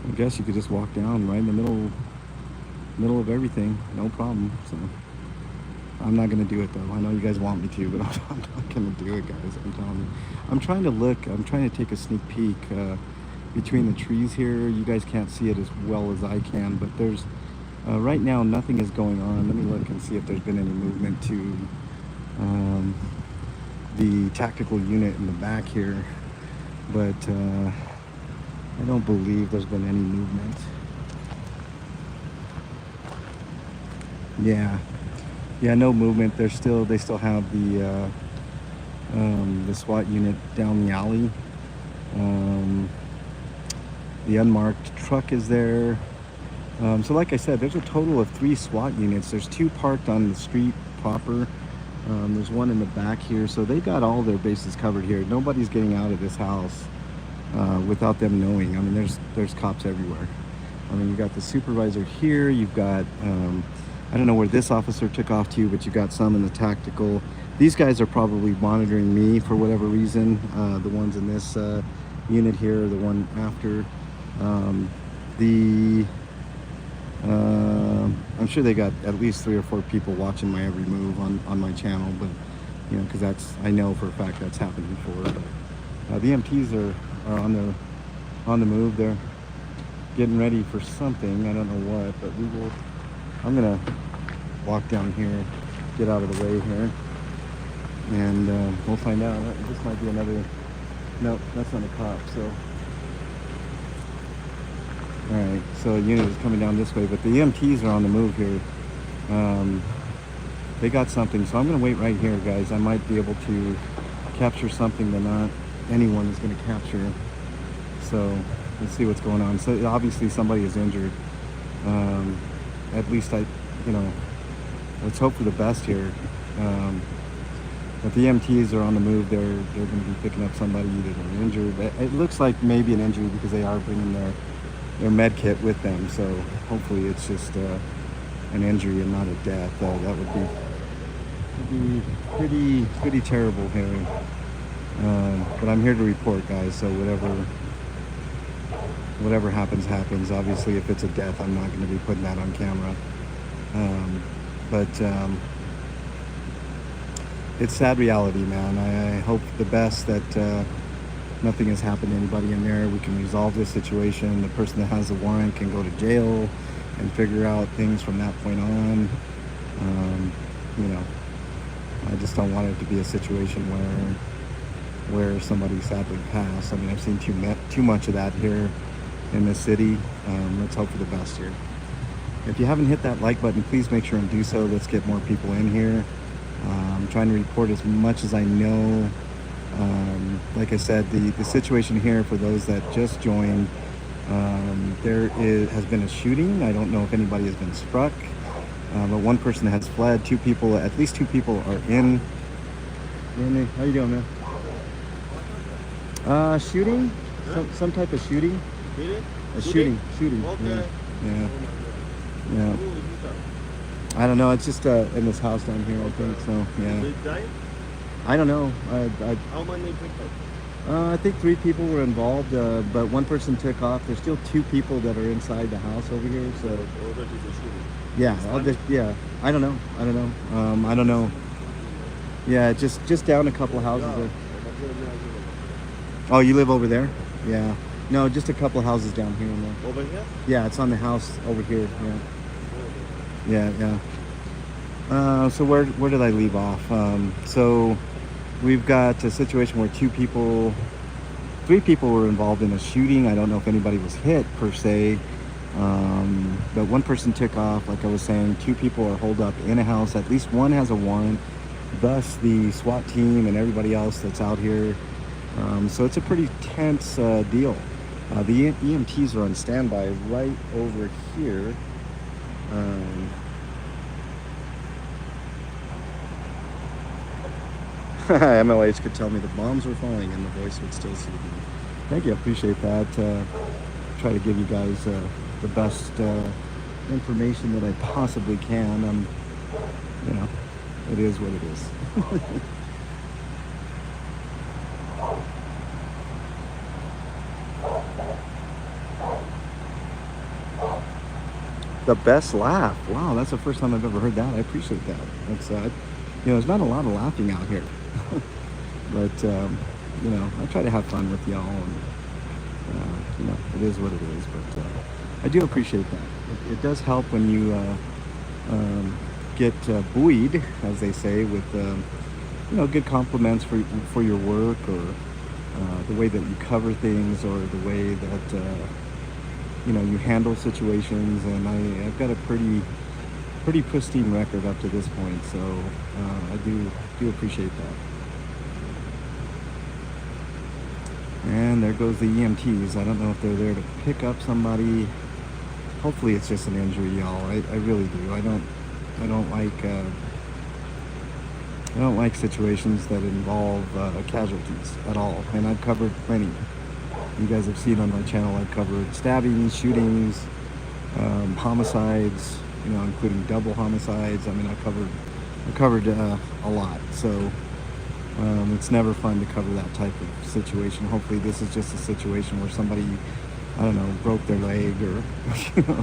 I guess you could just walk down right in the middle of everything, no problem. So I'm not gonna do it though. I know you guys want me to, but I'm not gonna do it, guys. I'm telling you. I'm trying to look. I'm trying to take a sneak peek between the trees here. You guys can't see it as well as I can, but there's right now nothing is going on. Let me look and see if there's been any movement to the tactical unit in the back here, but I don't believe there's been any movement. Yeah, no movement. They still have the SWAT unit down the alley. The unmarked truck is there. So like I said, there's a total of 3 SWAT units. There's 2 parked on the street proper. There's one in the back here. So they got all their bases covered here. Nobody's getting out of this house without them knowing. I mean, there's cops everywhere. I mean, you got the supervisor here. You've got, I don't know where this officer took off to, but you got some in the tactical. These guys are probably monitoring me for whatever reason. The ones in this unit here, the one after. I'm sure they got at least 3 or 4 people watching my every move on my channel, but you know, because I know for a fact that's happened before. But the MTs are on the move. They're getting ready for something. I don't know what, but I'm gonna walk down here, get out of the way here, and we'll find out. This might be another. No, that's not a cop. So. All right, so a unit is coming down this way, but the EMTs are on the move here. They got something, so I'm going to wait right here, guys. I might be able to capture something that not anyone is going to capture. So let's see what's going on. So obviously somebody is injured. At least let's hope for the best here. But the EMTs are on the move. They're going to be picking up somebody that are injured. It looks like maybe an injury because they are bringing their med kit with them, so hopefully it's just an injury and not a death. That would be pretty terrible here. But I'm here to report, guys, so whatever happens. Obviously, if it's a death, I'm not going to be putting that on camera. But it's sad reality, man. I hope the best that nothing has happened to anybody in there. We can resolve this situation. The person that has the warrant can go to jail and figure out things from that point on. I just don't want it to be a situation where somebody sadly passed. I mean, I've seen too much of that here in this city. Let's hope for the best here. If you haven't hit that like button, please make sure and do so. Let's get more people in here. I'm trying to report as much as I know. Like I said, the situation here, for those that just joined, has been a shooting. I don't know if anybody has been struck, but one person has fled. At least two people are in. How you doing, man? Shooting? Some type of shooting? A shooting. Okay. Yeah. I don't know. It's just in this house down here, I think. So yeah. They died? I don't know. How many people? I think 3 people were involved, but one person took off. There's still 2 people that are inside the house over here. So yeah, I don't know. I don't know. Yeah, just down a couple of houses there. Oh, you live over there? Yeah. No, just a couple of houses down here. Over here? Yeah, it's on the house over here. Yeah. So where did I leave off? So we've got a situation where 3 people were involved in a shooting. I don't know if anybody was hit per se, but one person took off. Like I was saying, 2 people are holed up in a house. At least one has a warrant. Thus, the SWAT team and everybody else that's out here. So it's a pretty tense deal. The EMTs are on standby right over here. MLH could tell me the bombs were falling and the voice would still soothe me. Thank you, I appreciate that. Try to give you guys the best information that I possibly can. It is what it is. The best laugh. Wow, that's the first time I've ever heard that. I appreciate that. That's there's not a lot of laughing out here, but I try to have fun with y'all, and it is what it is. But I do appreciate that. It does help when you get buoyed, as they say, with good compliments for your work, or the way that you cover things, or the way that you handle situations. And I've got a pretty pristine record up to this point, so I do appreciate that. And there goes the EMTs. I don't know if they're there to pick up somebody. Hopefully it's just an injury, y'all. I really do. I don't like situations that involve casualties at all, and I've covered plenty. You guys have seen on my channel, I've covered stabbings, shootings, homicides, including double homicides. I mean, I covered a lot. So it's never fun to cover that type of situation. Hopefully this is just a situation where somebody, I don't know, broke their leg, or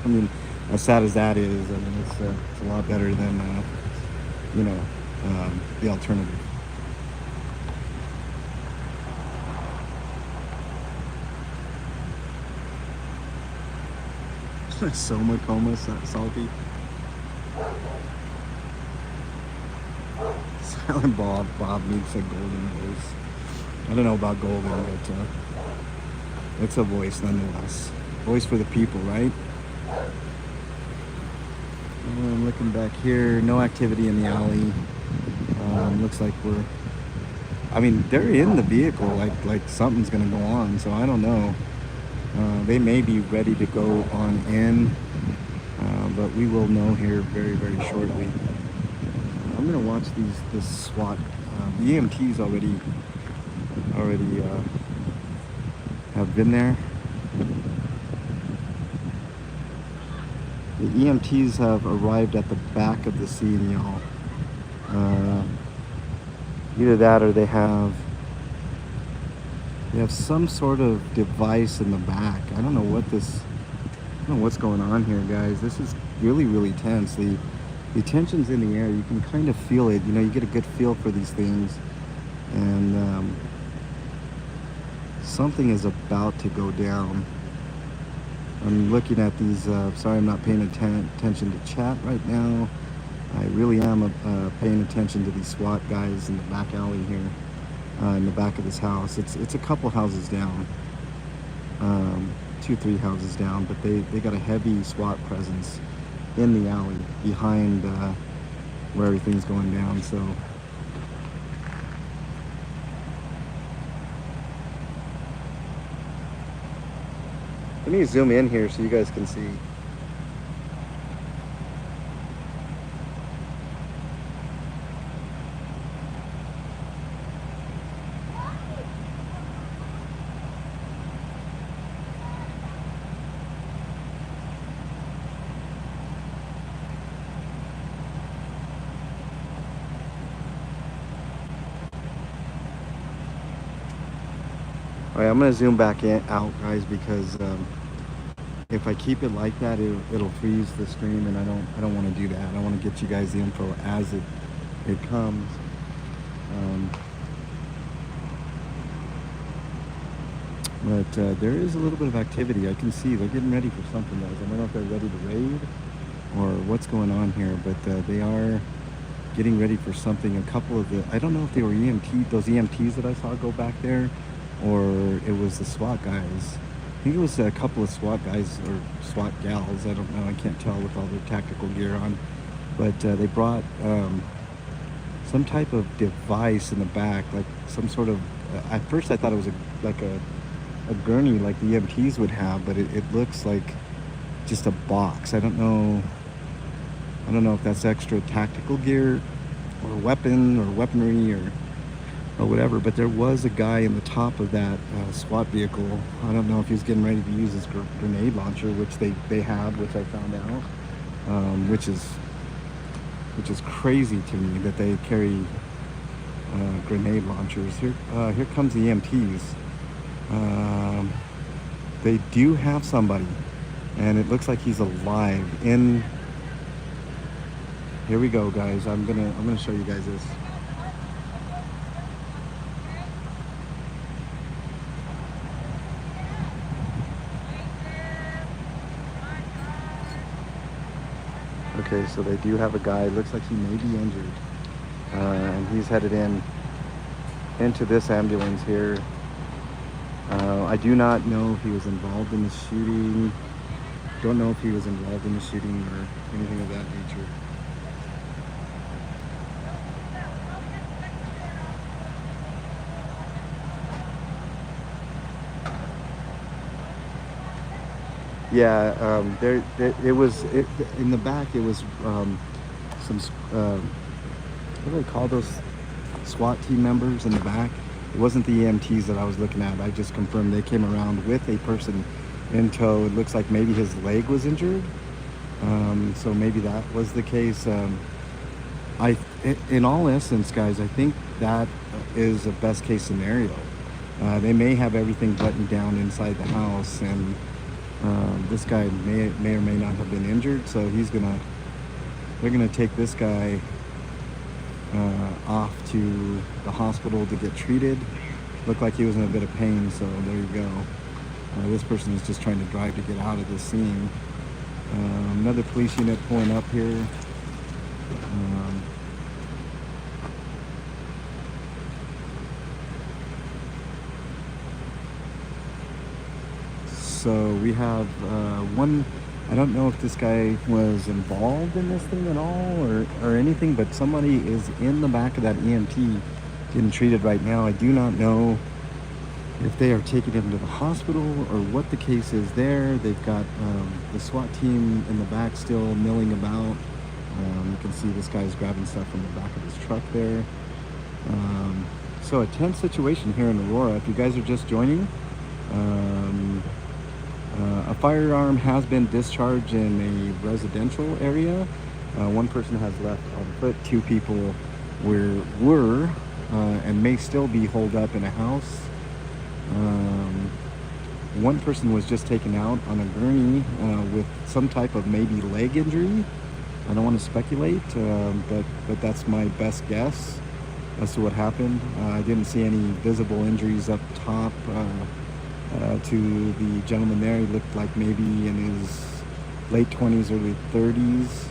I mean, as sad as that is, I mean, it's a lot better than the alternative. Soma coma salty. Silent Bob needs a golden voice. I don't know about golden, but it's a voice nonetheless. Voice for the people, right? I'm looking back here. No activity in the alley. Looks like they're in the vehicle, like something's gonna go on. So I don't know. They may be ready to go on in, but we will know here very, very shortly. I'm gonna watch this SWAT. The EMTs already have been there. The EMTs have arrived at the back of the scene, y'all. Either that, or they have some sort of device in the back. I don't know what's going on here, guys. This is really, really tense. The tension's in the air. You can kind of feel it. You get a good feel for these things, and something is about to go down. I'm looking at these. Sorry, I'm not paying attention to chat right now. I really am paying attention to these SWAT guys in the back alley here, in the back of this house. It's a couple houses down, 2-3 houses down, but they got a heavy SWAT presence in the alley behind where everything's going down. So let me zoom in here so you guys can see. All right, I'm gonna zoom back out, guys, because if I keep it like that, it'll freeze the stream, and I don't want to do that. I want to get you guys the info as it comes. But there is a little bit of activity. I can see they're getting ready for something, guys. I don't know if they're ready to raid or what's going on here, but they are getting ready for something. A couple of I don't know if they were those EMTs that I saw go back there, or it was the SWAT guys. I think it was a couple of SWAT guys or SWAT gals. I don't know. I can't tell with all their tactical gear on. But they brought some type of device in the back, like some sort of. At first, I thought it was like a gurney, like the EMTs would have, but it looks like just a box. I don't know if that's extra tactical gear, or weapon, or weaponry, or whatever, but there was a guy in the top of that SWAT vehicle. I don't know if he's getting ready to use his grenade launcher, which they have, which I found out, which is crazy to me that they carry grenade launchers. Here comes the EMTs. They do have somebody. and it looks like he's alive. In here we go, guys. I'm gonna show you guys this. Okay, so they do have a guy. Looks like he may be injured, and he's headed into this ambulance here. I do not know if he was involved in the shooting. Don't know if he was involved in the shooting or anything of that nature. Yeah, it was in the back. It was some what do they call those SWAT team members in the back. It wasn't the EMTs that I was looking at. I just confirmed they came around with a person in tow. It looks like maybe his leg was injured, so maybe that was the case. In all essence, guys, I think that is a best case scenario. They may have everything buttoned down inside the house, and this guy may or may not have been injured, so they're gonna take this guy off to the hospital to get treated. Looked like he was in a bit of pain, so there you go. This person is just trying to drive to get out of the scene. Another police unit pulling up here. So we have one. I don't know if this guy was involved in this thing at all or anything, but somebody is in the back of that EMT getting treated right now. I do not know if they are taking him to the hospital or what the case is there. They've got the SWAT team in the back still milling about. You can see this guy's grabbing stuff from the back of his truck there. So a tense situation here in Aurora. If you guys are just joining, a firearm has been discharged in a residential area. One person has left on foot. 2 people were and may still be holed up in a house. One person was just taken out on a gurney with some type of maybe leg injury. I don't want to speculate, but that's my best guess as to what happened. I didn't see any visible injuries up top. To the gentleman there, he looked like maybe in his late 20s, early 30s.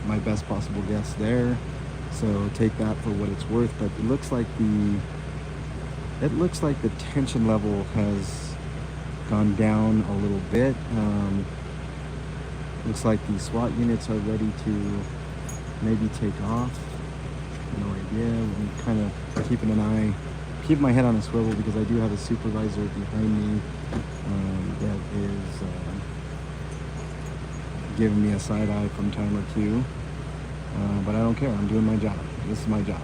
My best possible guess there. So take that for what it's worth. But it looks like the tension level has gone down a little bit. Looks like the SWAT units are ready to maybe take off. No idea. I'm kind of keeping my head on a swivel because I do have a supervisor behind me that is giving me a side eye from time or two. But I don't care. I'm doing my job. This is my job.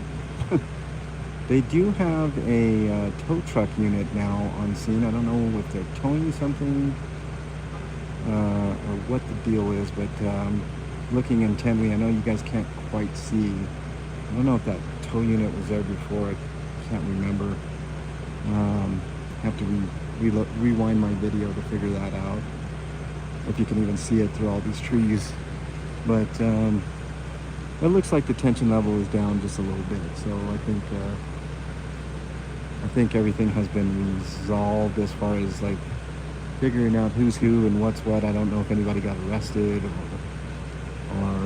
They do have a tow truck unit now on scene. I don't know if they're towing something or what the deal is, but looking intently, I know you guys can't quite see. I don't know if that tow unit was there before. I can't remember. Have to rewind my video to figure that out. If you can even see it through all these trees. But it looks like the tension level is down just a little bit. So I think everything has been resolved as far as like figuring out who's who and what's what. I don't know if anybody got arrested or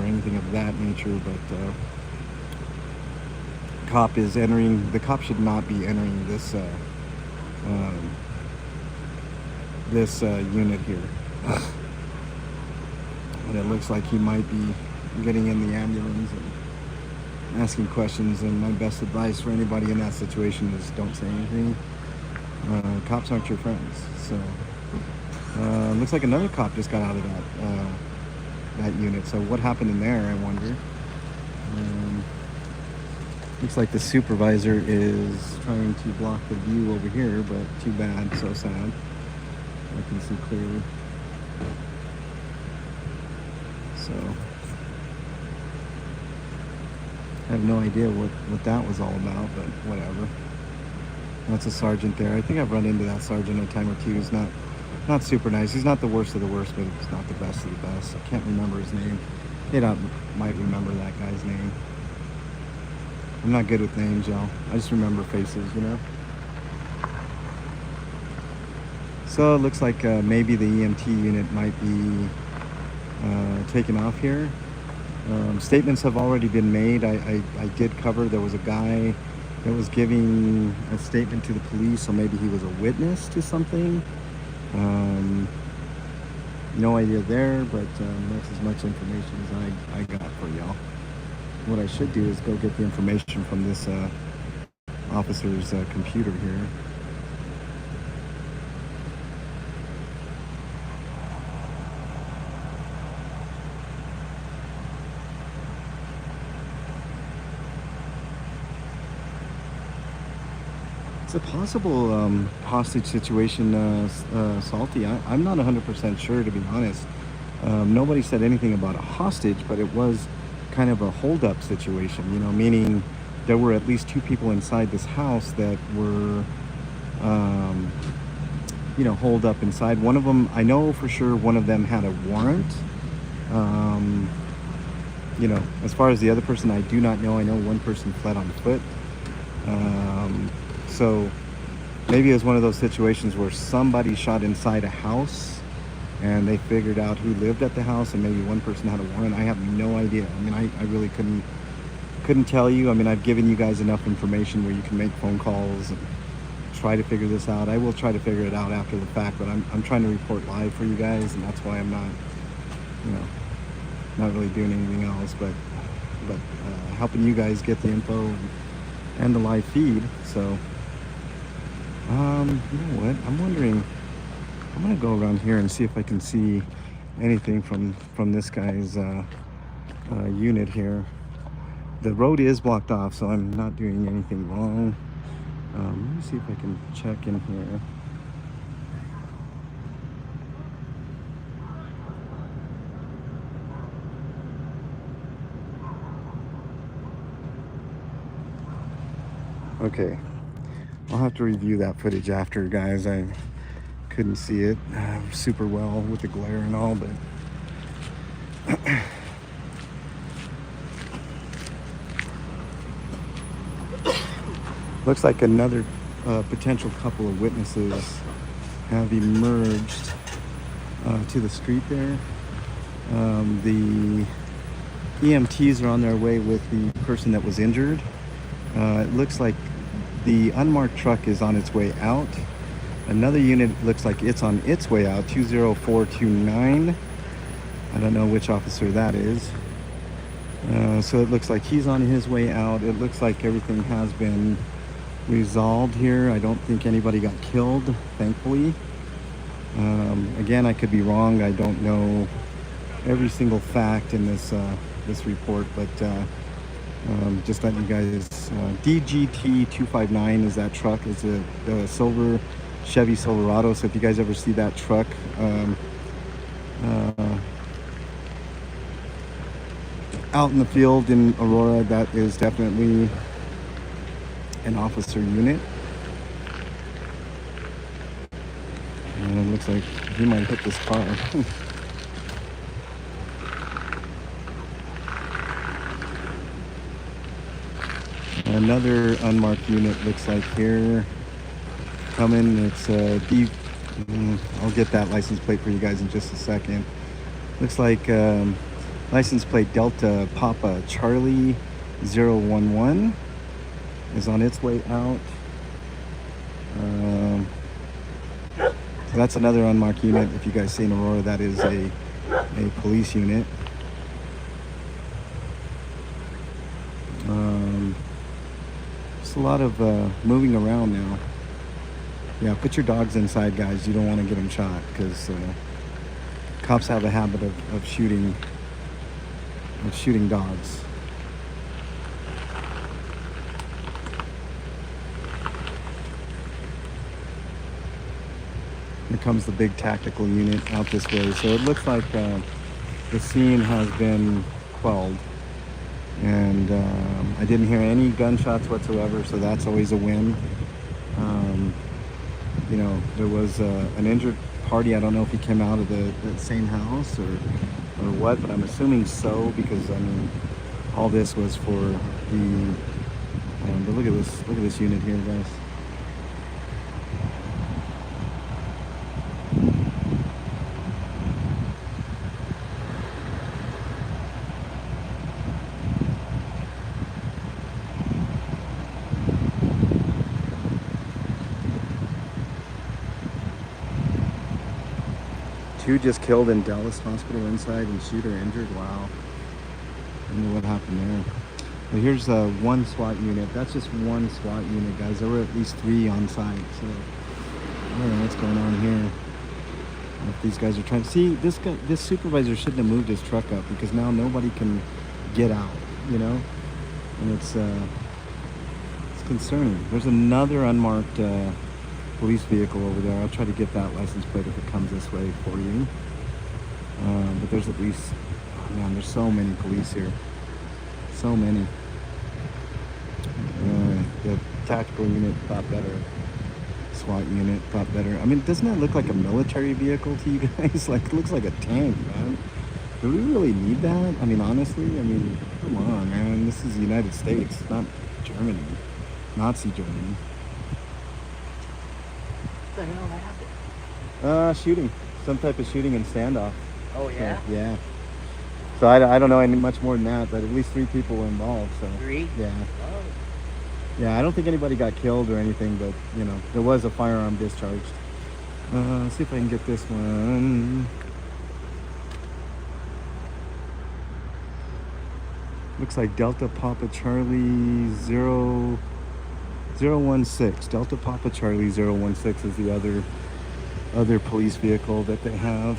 anything of that nature, but the cop should not be entering this unit here. And it looks like he might be getting in the ambulance and asking questions, and my best advice for anybody in that situation is don't say anything. Cops aren't your friends. So looks like another cop just got out of that unit. So what happened in there, I wonder. Looks like the supervisor is trying to block the view over here, but too bad, so sad. I can see clearly. So I have no idea what that was all about, but whatever. That's a sergeant there. I think I've run into that sergeant a time or two. He's not not super nice. He's not the worst of the worst, but he's not the best of the best. I can't remember his name. They might remember that guy's name. I'm not good with names, y'all. I just remember faces, you know. So it looks like maybe the EMT unit might be taken off here. Statements have already been made. I did cover, there was a guy that was giving a statement to the police, so maybe he was a witness to something. No idea there, but that's as much information as I got for y'all. What I should do is go get the information from this officer's computer here. It's a possible hostage situation, Salty. I'm not 100% sure, to be honest. Nobody said anything about a hostage, but it was kind of a hold-up situation, you know, meaning there were at least 2 people inside this house that were, you know, holed up inside. One of them, I know for sure one of them had a warrant. You know, as far as the other person, I do not know. I know one person fled on foot. So maybe it was one of those situations where somebody shot inside a house and they figured out who lived at the house, and maybe one person had a warrant. I have no idea. I mean, I really couldn't tell you. I mean, I've given you guys enough information where you can make phone calls and try to figure this out. I will try to figure it out after the fact, but I'm trying to report live for you guys, and that's why I'm not, you know, not really doing anything else, but helping you guys get the info and the live feed. So you know what, I'm wondering, I'm gonna go around here and see if I can see anything from this guy's unit here. The road is blocked off, so I'm not doing anything wrong. Let me see if I can check in here. Okay, I'll have to review that footage after, guys. I couldn't see it super well with the glare and all, but looks like another potential couple of witnesses have emerged to the street there. The EMTs are on their way with the person that was injured. It looks like the unmarked truck is on its way out. Another unit looks like it's on its way out, 20429. I don't know which officer that is. So it looks like he's on his way out. It looks like everything has been resolved here. I don't think anybody got killed, thankfully. Again, I could be wrong. I don't know every single fact in this report, but just letting you guys, DGT 259 is that truck. It's a silver Chevy Silverado. So if you guys ever see that truck, out in the field in Aurora, that is definitely an officer unit. And it looks like he might hit this car. Another unmarked unit looks like here coming. It's deep. I'll get that license plate for you guys in just a second. Looks like license plate Delta Papa Charlie 011 is on its way out. So that's another unmarked unit. If you guys see in Aurora, that is a police unit. Just a lot of moving around now. Yeah, put your dogs inside, guys. You don't want to get them shot, because cops have a habit of shooting dogs. Here comes the big tactical unit out this way. So it looks like the scene has been quelled. And I didn't hear any gunshots whatsoever, so that's always a win. You know, there was an injured party. I don't know if he came out of the same house or what, but I'm assuming so, because I mean, all this was for the. But look at this unit here, guys. Two just killed in Dallas hospital inside and shooter injured. Wow. I don't know what happened there. But here's one SWAT unit. That's just one SWAT unit, guys. There were at least 3 on site. So I don't know what's going on here. If these guys are trying to see, this supervisor shouldn't have moved his truck up, because now nobody can get out, you know? And it's concerning. There's another unmarked police vehicle over there. I'll try to get that license plate if it comes this way for you. But there's at least, man, there's so many police here. So many. The tactical unit thought better. SWAT unit thought better. I mean, doesn't that look like a military vehicle to you guys? Like, it looks like a tank, man. Do we really need that? I mean, honestly, I mean, come on, man. This is the United States, not Germany. Nazi Germany. What the hell happened? Shooting. Some type of shooting and standoff. Oh, yeah? So, yeah. So I don't know any much more than that, but at least 3 people were involved. So 3? Yeah. Oh. Yeah, I don't think anybody got killed or anything, but, you know, there was a firearm discharged. Let's see if I can get this one. Looks like Delta Papa Charlie 016. Delta Papa Charlie 016 is the other police vehicle that they have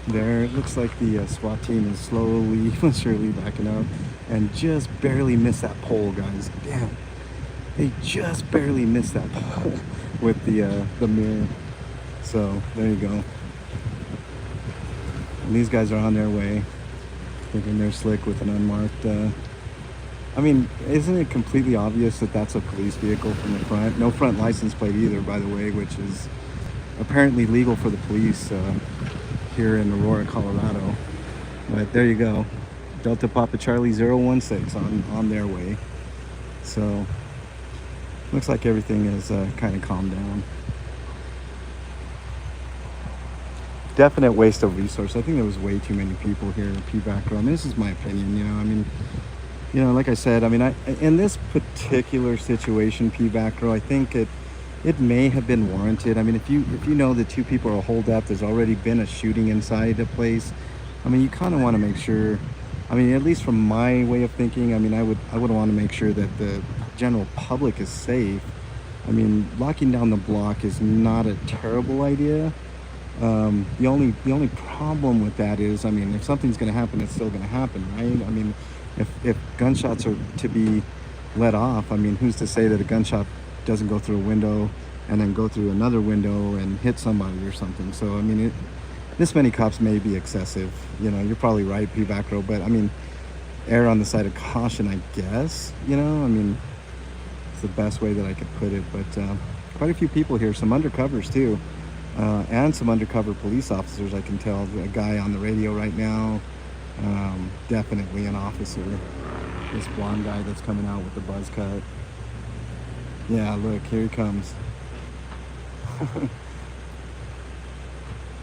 there. It looks like the SWAT team is slowly but surely backing up and just barely missed that pole, guys. Damn. They just barely missed that pole with the mirror. So there you go. And these guys are on their way, thinking they're slick with an unmarked. I mean, isn't it completely obvious that that's a police vehicle from the front? No front license plate either, by the way, which is apparently legal for the police here in Aurora, Colorado. But there you go. Delta Papa Charlie 016 on their way. So looks like everything is kind of calmed down. Definite waste of resource. I think there was way too many people here in P-Back Row. I mean, this is my opinion, you know. I mean, you know, like I said, I mean, in this particular situation, P-Back Row, I think it may have been warranted. I mean, if you know that 2 people are holed up, there's already been a shooting inside a place. I mean, you kind of want to make sure. I mean, at least from my way of thinking, I mean, I would want to make sure that the general public is safe. I mean, locking down the block is not a terrible idea. The only problem with that is, I mean, if something's going to happen, it's still going to happen, right? I mean, if gunshots are to be let off, I mean, who's to say that a gunshot doesn't go through a window and then go through another window and hit somebody or something? So, I mean, this many cops may be excessive. You know, you're probably right, P-Back Row, but I mean, err on the side of caution, I guess. You know, I mean, it's the best way that I could put it. But quite a few people here, some undercovers too, and some undercover police officers. I can tell. A guy on the radio right now, definitely an officer. This blonde guy that's coming out with the buzz cut. Yeah, look, here he comes.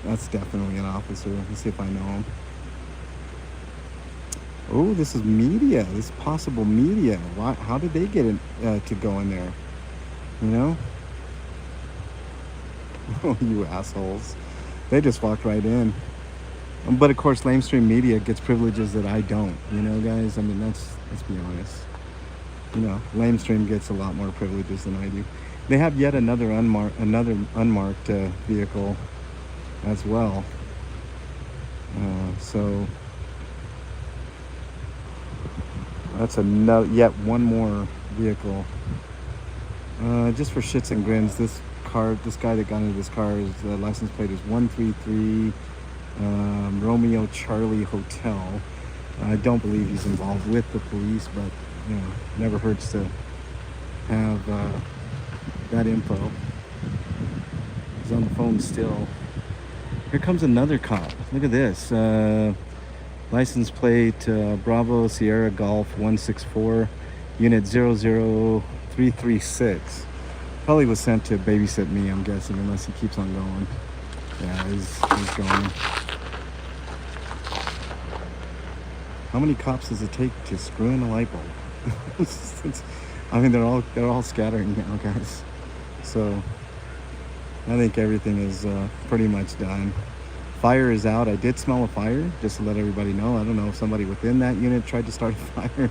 That's definitely an officer. Let's see if I know him. Oh, this is media. This is possible media. Why? How did they get to go in there? You know? Oh, you assholes. They just walked right in. But of course, lamestream media gets privileges that I don't. You know, guys? I mean, let's be honest. You know, lamestream gets a lot more privileges than I do. They have yet another unmarked vehicle as well. So that's yet one more vehicle. Just for shits and grins, this guy that got into this car, his license plate is 133 Romeo Charlie Hotel. I don't believe he's involved with the police, but you know, never hurts to have that info. He's on the phone still. Here comes another cop. Look at this. License plate Bravo Sierra Golf 164, unit 00336. Probably was sent to babysit me, I'm guessing, unless he keeps on going. Yeah, he's going. How many cops does it take to screw in a light bulb? I mean, they're all scattering now, guys. So I think everything is pretty much done. Fire is out. I did smell a fire, just to let everybody know. I don't know if somebody within that unit tried to start a fire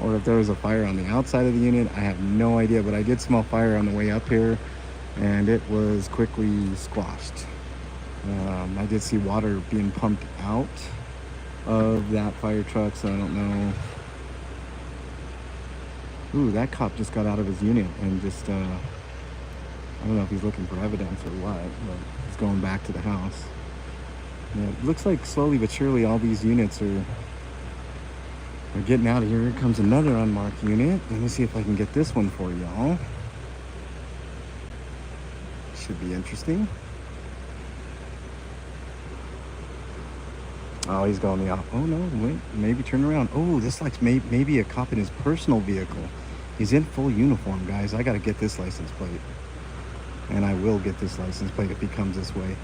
or if there was a fire on the outside of the unit. I have no idea, but I did smell fire on the way up here, and it was quickly squashed. I did see water being pumped out of that fire truck, so I don't know. Ooh, that cop just got out of his unit and just, I don't know if he's looking for evidence or what, but he's going back to the house. Yeah, it looks like slowly but surely all these units are getting out of here. Here comes another unmarked unit. Let me see if I can get this one for y'all. Should be interesting. Oh, he's going the opposite. Oh no, wait, maybe turn around. Oh, this looks maybe a cop in his personal vehicle. He's in full uniform, guys. I gotta get this license plate. And I will get this license plate if he comes this way.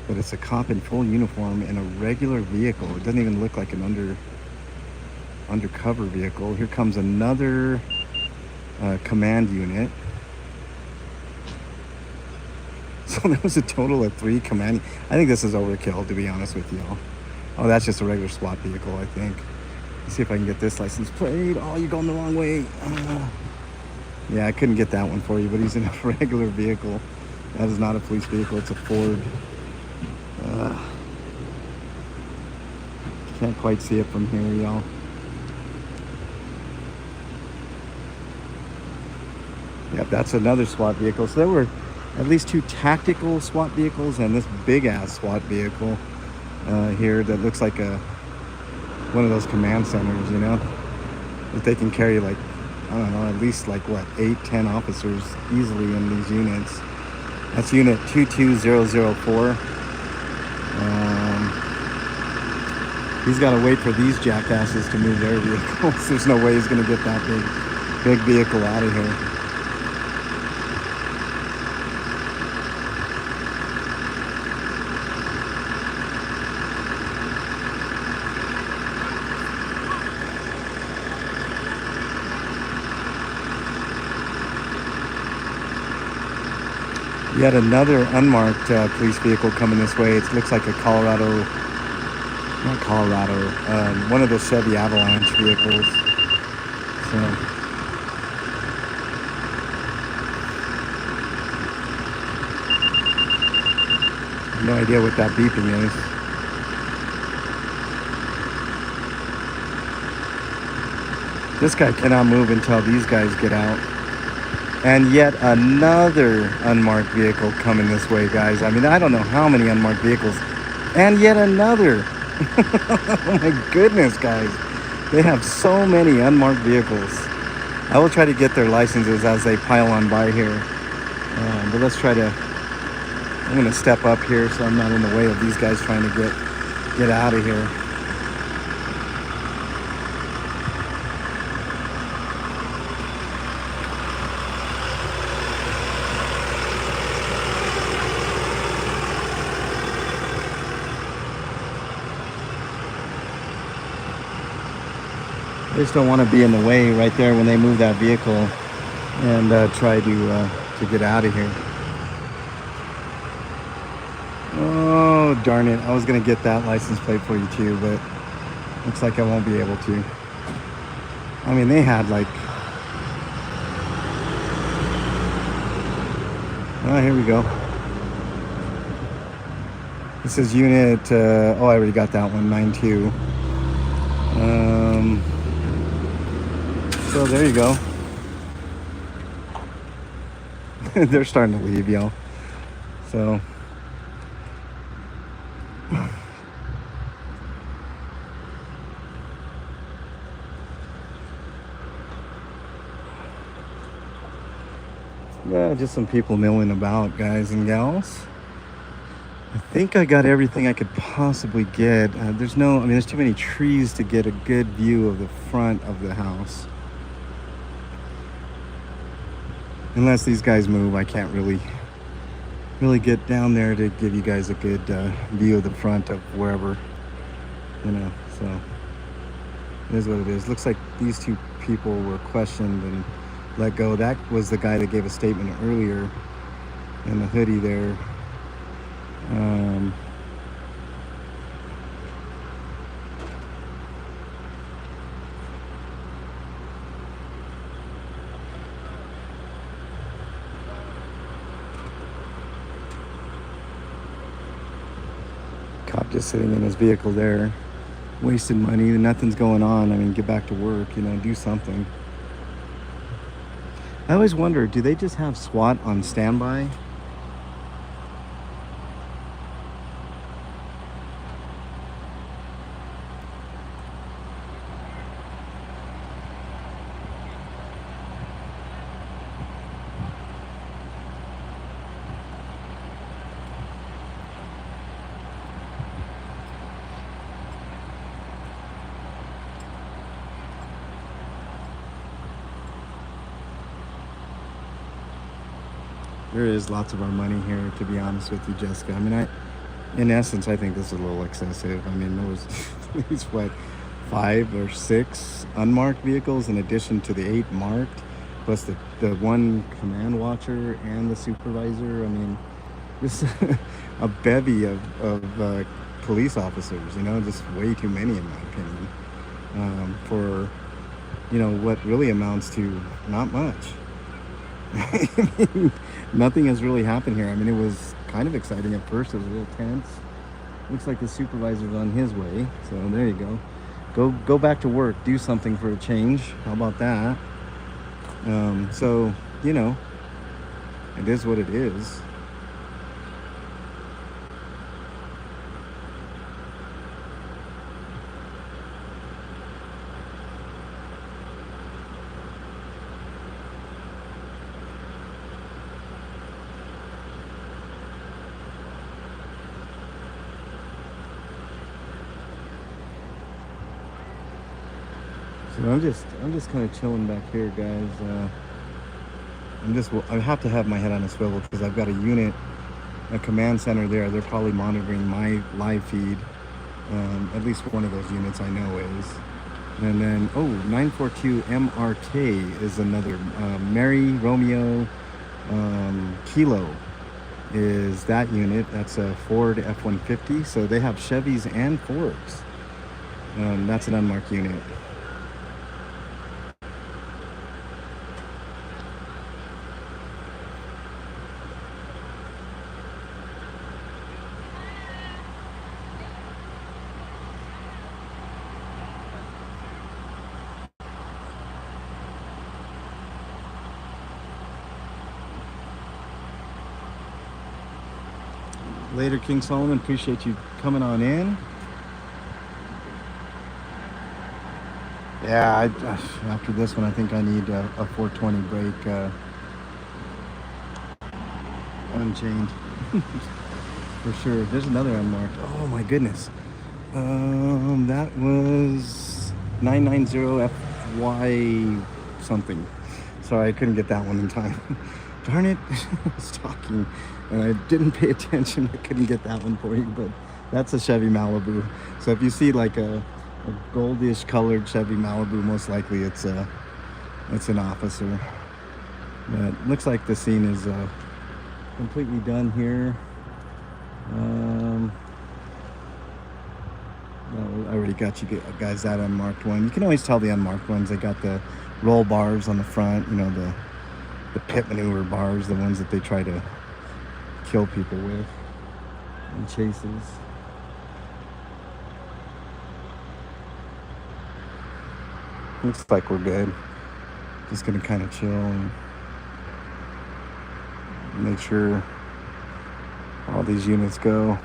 But it's a cop in full uniform in a regular vehicle. It doesn't even look like an undercover vehicle. Here comes another command unit. So there was a total of 3 command. I think this is overkill, to be honest with y'all. Oh, that's just a regular SWAT vehicle, I think. Let's see if I can get this license plate. Oh, you're going the wrong way. Yeah, I couldn't get that one for you, but he's in a regular vehicle. That is not a police vehicle. It's a Ford. Can't quite see it from here, y'all. Yep, that's another SWAT vehicle. So there were at least 2 tactical SWAT vehicles and this big ass SWAT vehicle here that looks like one of those command centers, you know, that they can carry, like, I don't know, at least like what, 8-10 officers easily in these units. That's unit 22004. He's got to wait for these jackasses to move their vehicles. There's no way he's going to get that big vehicle out of here. Yet another unmarked police vehicle coming this way. It looks like a one of those Chevy Avalanche vehicles. So, no idea what that beeping is. This guy cannot move until these guys get out. And yet another unmarked vehicle coming this way, guys. I mean, I don't know how many unmarked vehicles. And yet another. Oh my goodness, guys. They have so many unmarked vehicles. I will try to get their licenses as they pile on by here. But let's try to... I'm going to step up here so I'm not in the way of these guys trying to get out of here. I just don't want to be in the way right there when they move that vehicle and try to get out of here. Oh, darn it. I was going to get that license plate for you too, but looks like I won't be able to. I mean, they had like... Oh, here we go. This is unit... oh, I already got that one, 92. So there you go. They're starting to leave, y'all. So yeah, just some people milling about, guys and gals. I think I got everything I could possibly get. There's no, I mean, there's too many trees to get a good view of the front of the house. Unless these guys move, I can't really get down there to give you guys a good view of the front of wherever, you know. So it is what it is. Looks like these two people were questioned and let go. That was the guy that gave a statement earlier in the hoodie there. Cop just sitting in his vehicle there, wasting money. Nothing's going on. I mean, get back to work, you know, do something. I always wonder, do they just have SWAT on standby? There is lots of our money here, to be honest with you, Jessica. I mean, in essence, I think this is a little excessive. I mean, there was at least, what, 5 or 6 unmarked vehicles in addition to the 8 marked, plus the one command watcher and the supervisor. I mean, this is a bevy of police officers, you know, just way too many in my opinion, for, you know, what really amounts to not much. I mean, nothing has really happened here. I mean, it was kind of exciting at first. It was a little tense. Looks like the supervisor's on his way. So there you go. Go back to work. Do something for a change. How about that? So, you know, it is what it is. So I'm just kind of chilling back here, guys. I have to have my head on a swivel because I've got a command center there. They're probably monitoring my live feed. At least one of those units I know is. And then, 942 MRK is another. Mary Romeo Kilo is that unit. That's a Ford F-150. So they have Chevys and Fords. That's an unmarked unit. Later, King Solomon. Appreciate you coming on in. Yeah, after this one, I think I need a 420 brake unchained for sure. There's another unmarked. Oh my goodness. That was 990 FY something. Sorry, I couldn't get that one in time. Darn it. I was talking and I didn't pay attention. I couldn't get that one for you, but that's a Chevy Malibu. So if you see like a goldish colored Chevy Malibu, most likely it's an officer. But looks like the scene is completely done here. Well, I already got you guys that unmarked one. You can always tell the unmarked ones. They got the roll bars on the front, you know, the pit maneuver bars, the ones that they try to kill people with in chases. Looks like we're good. Just gonna kind of chill and make sure all these units go.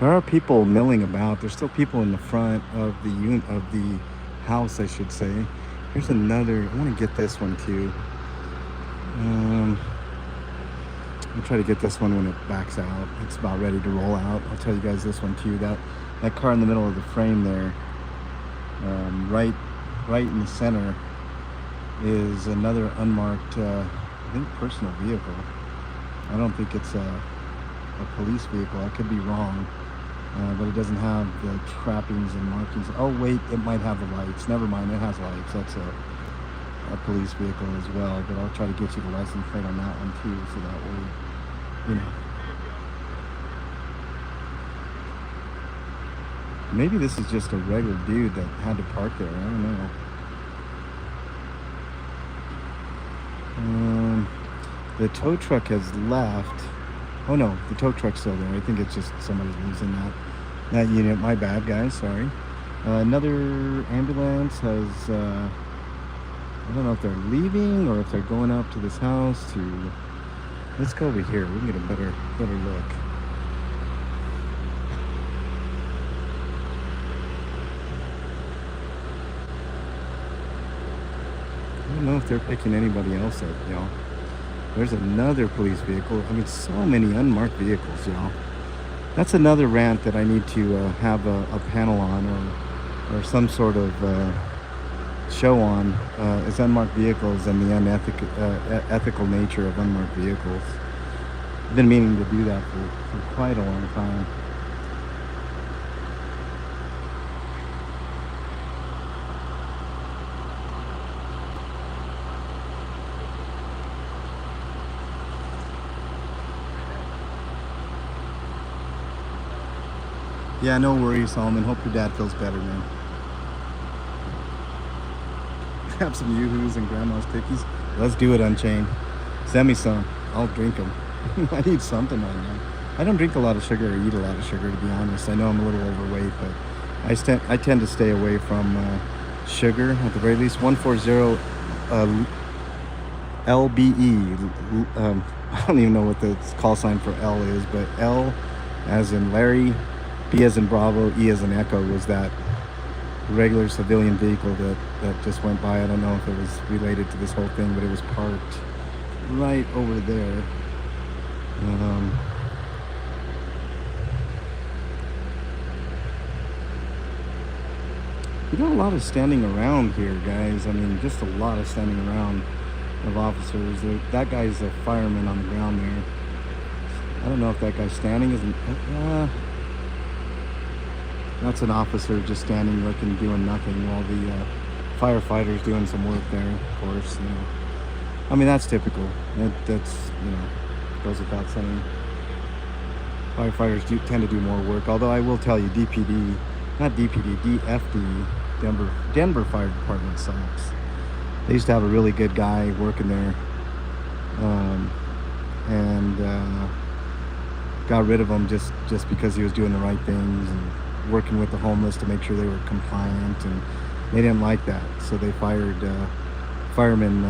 There are people milling about. There's still people in the front of the house, I should say. Here's another. I want to get this one too. I'll try to get this one when it backs out. It's about ready to roll out. I'll tell you guys this one too. That car in the middle of the frame there, right in the center, is another unmarked, I think, personal vehicle. I don't think it's a police vehicle. I could be wrong, but it doesn't have the trappings and markings. Oh wait, it might have the lights. Never mind, it has lights. That's a police vehicle as well. But I'll try to get you the license plate on that one too, so that way, you know. Maybe this is just a regular dude that had to park there. I don't know. The tow truck has left. Oh no, the tow truck's still there. I think it's just somebody losing that unit. My bad, guys. Sorry. Another ambulance has. I don't know if they're leaving or if they're going up to this house to. Let's go over here. We can get a better look. I don't know if they're picking anybody else up, y'all. There's another police vehicle. I mean, so many unmarked vehicles, y'all. That's another rant that I need to have a panel on or some sort of show on is unmarked vehicles and the ethical nature of unmarked vehicles. I've been meaning to do that for quite a long time. Yeah, no worries, Solomon. Hope your dad feels better, man. Grab some Yoo-Hoos and Grandma's cookies. Let's do it, Unchained. Send me some. I'll drink them. I need something right now. I don't drink a lot of sugar or eat a lot of sugar, to be honest. I know I'm a little overweight, but I tend to stay away from sugar, at the very least. 140 LBE. I don't even know what the call sign for L is, but L as in Larry, B as in Bravo, E as in Echo was that regular civilian vehicle that just went by. I don't know if it was related to this whole thing, but it was parked right over there. You got a lot of standing around here, guys. I mean, just a lot of standing around of officers. That guy's a fireman on the ground there. I don't know if that guy's standing. That's an officer just standing, looking, doing nothing, while the firefighter's doing some work there, of course. You know. I mean, that's typical. That's, you know, goes without saying. Firefighters tend to do more work, although I will tell you, DFD, Denver Fire Department sucks. They used to have a really good guy working there, and got rid of him just because he was doing the right things and working with the homeless to make sure they were compliant, and they didn't like that, so they fired fireman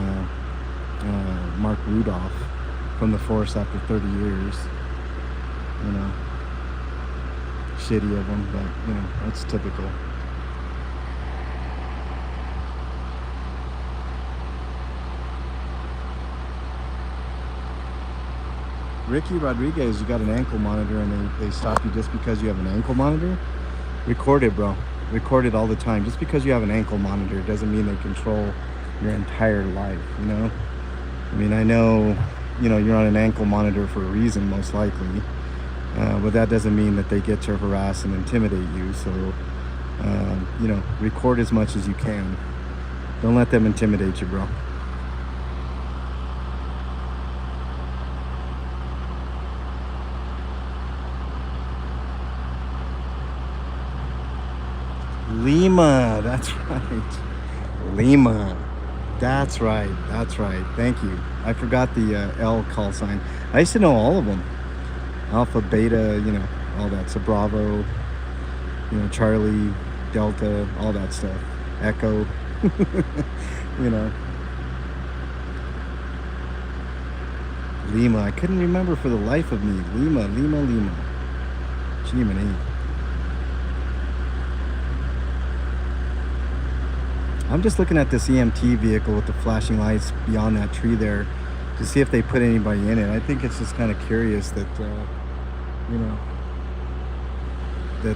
Mark Rudolph from the force after 30 years. You know, shitty of them, but you know, that's typical. Ricky Rodriguez, you got an ankle monitor and they stop you just because you have an ankle monitor? Record it, bro. Record it all the time. Just because you have an ankle monitor doesn't mean they control your entire life, you know? I mean, I know, you know, you're on an ankle monitor for a reason, most likely. But that doesn't mean that they get to harass and intimidate you. So, you know, record as much as you can. Don't let them intimidate you, bro. Lima, that's right. Lima, that's right. Thank you. I forgot the L call sign. I used to know all of them. Alpha, Beta, you know, all that. So Bravo, you know, Charlie, Delta, all that stuff. Echo, you know. Lima, I couldn't remember for the life of me. Lima. Jiminy. I'm just looking at this EMT vehicle with the flashing lights beyond that tree there to see if they put anybody in it. I think it's just kind of curious that, you know,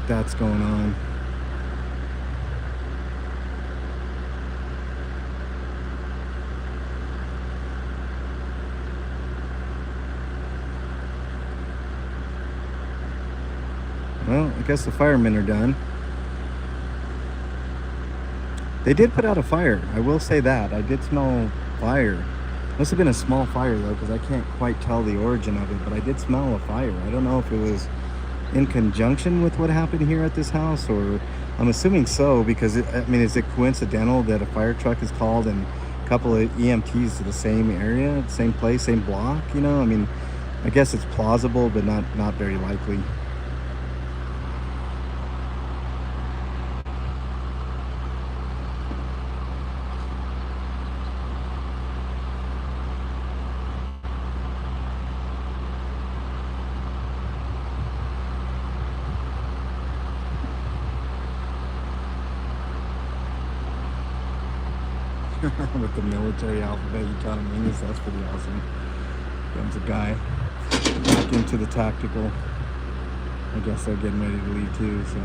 that's going on. Well, I guess the firemen are done. They did put out a fire. I will say that. I did smell fire. Must have been a small fire though, because I can't quite tell the origin of it, but I did smell a fire. I don't know if it was in conjunction with what happened here at this house, or I'm assuming so, because I mean, is it coincidental that a fire truck is called and a couple of EMTs to the same area, same place, same block? You know, I mean, I guess it's plausible, but not very likely. With the military alphabet, you taught him English. That's pretty awesome. Comes a guy back into the tactical. I guess they're getting ready to leave too, so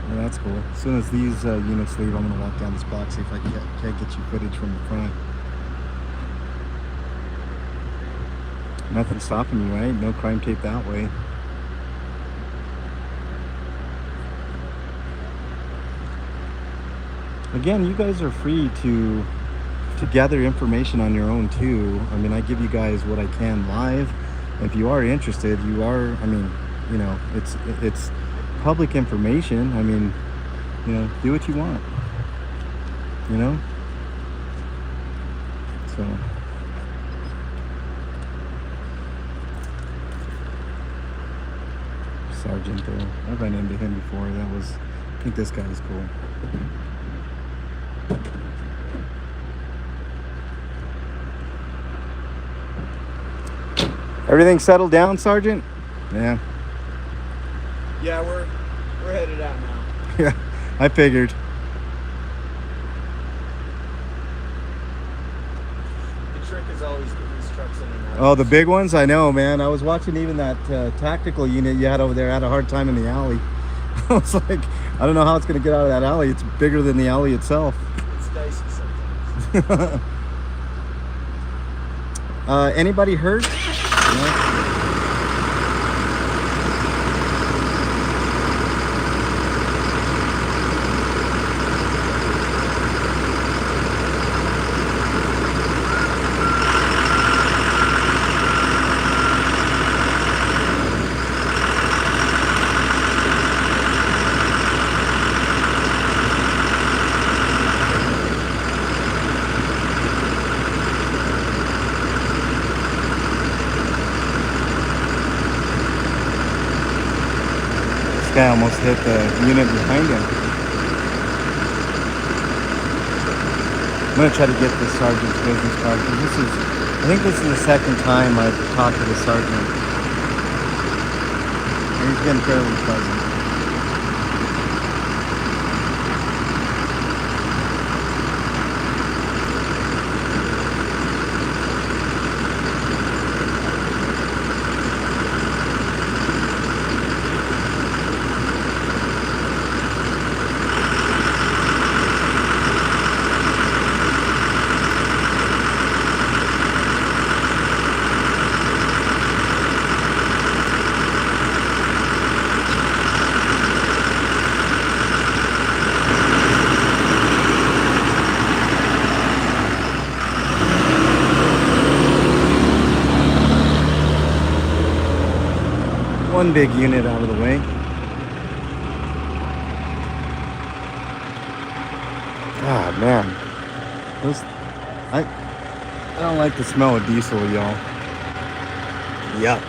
well, that's cool. As soon as these units leave, I'm gonna walk down this block, see if I can't get you footage from the front. Nothing stopping you, right? No crime tape that way. Again, you guys are free to gather information on your own too. I mean, I give you guys what I can live. If you are interested, you are, I mean, you know, it's public information. I mean, you know, do what you want, you know? So. Sergeant though, I've run into him before. I think this guy is cool. Everything settled down, Sergeant? Yeah. Yeah, we're headed out now. Yeah, I figured. The trick is always get these trucks in and out. Oh, the big ones? I know, man. I was watching even that tactical unit you had over there. Had a hard time in the alley. I was like, I don't know how it's going to get out of that alley. It's bigger than the alley itself. It's dicey sometimes. Anybody hurt? No? This guy almost hit the unit behind him. I'm gonna try to get this sergeant's business card because I think this is the second time I've talked to the sergeant. And he's been fairly pleasant. One big unit out of the way. Ah, man. I don't like the smell of diesel, y'all. Yuck.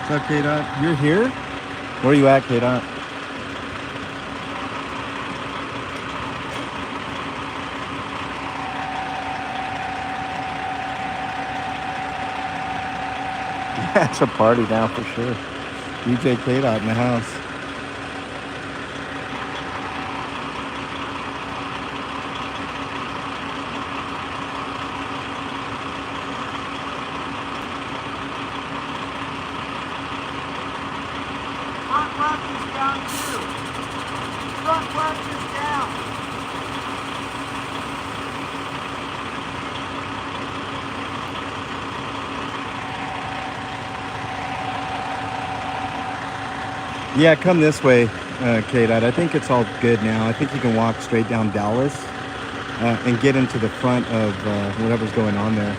What's up, K-Dot? You're here? Where are you at, K-Dot? Yeah, it's a party now for sure. DJ K-Dot in the house. Front left is down too. Front left is down. Yeah, come this way, K-Dot. I think it's all good now. I think you can walk straight down Dallas and get into the front of whatever's going on there.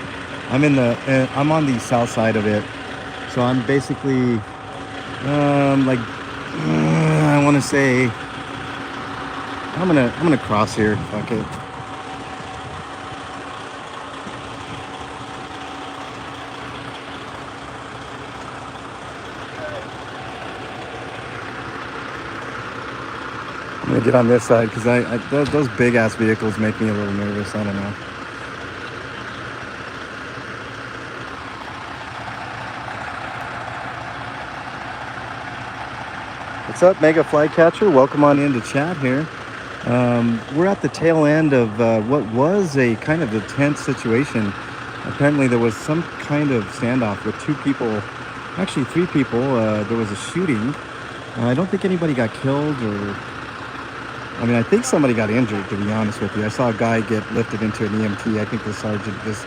I'm on the south side of it, so I'm basically like I want to say I'm gonna cross here. Fuck it. I'm gonna get on this side because those big ass vehicles make me a little nervous. I don't know. What's up, Mega Flycatcher? Welcome on into chat here. We're at the tail end of what was a kind of a tense situation. Apparently there was some kind of standoff with two people, actually three people. There was a shooting. I don't think anybody got killed, or I mean, I think somebody got injured, to be honest with you. I saw a guy get lifted into an EMT. I think the sergeant just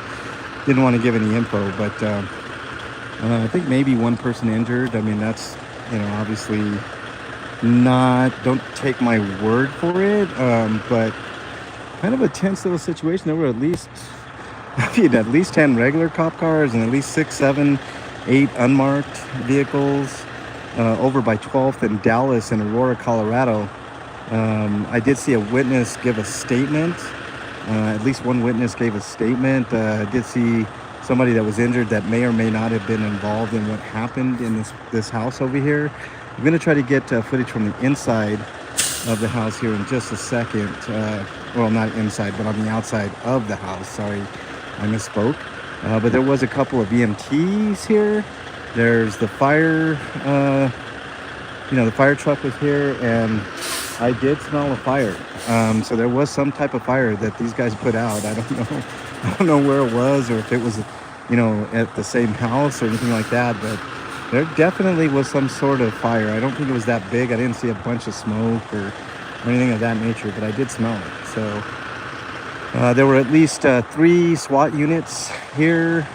didn't want to give any info, but I think maybe one person injured. I mean, that's, obviously not, don't take my word for it, but kind of a tense little situation. There were at least 10 regular cop cars and at least 6, 7, 8 unmarked vehicles over by 12th and Dallas in Aurora, Colorado. I did see a witness give a statement. At least one witness gave a statement. I did see somebody that was injured that may or may not have been involved in what happened in this house over here. I'm going to try to get footage from the inside of the house here in just a second. Well, not inside, but on the outside of the house. Sorry, I misspoke. But there was a couple of EMTs here. There's the fire, the fire truck was here, and I did smell a fire. So there was some type of fire that these guys put out. I don't know. I don't know where it was, or if it was, at the same house or anything like that. But there definitely was some sort of fire. I don't think it was that big. I didn't see a bunch of smoke or anything of that nature, but I did smell it. So there were at least 3 SWAT units here.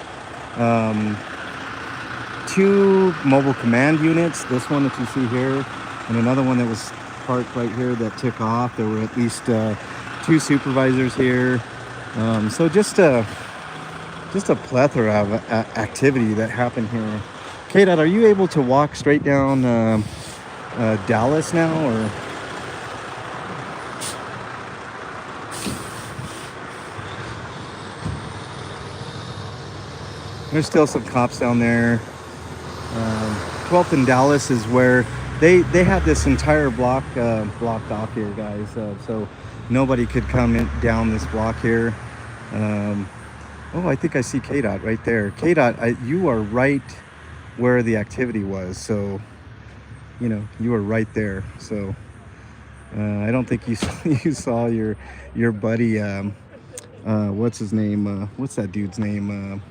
2 mobile command units. This one that you see here, and another one that was parked right here that took off. There were at least 2 supervisors here. So just a plethora of activity that happened here. K-Dot, are you able to walk straight down Dallas now, or? There's still some cops down there. 12th and Dallas is where they have this entire block blocked off here, guys. So nobody could come in down this block here. Oh, I think I see K-Dot right there. K-Dot, you are right where the activity was. So, you are right there. So I don't think you saw your buddy. What's his name? What's that dude's name?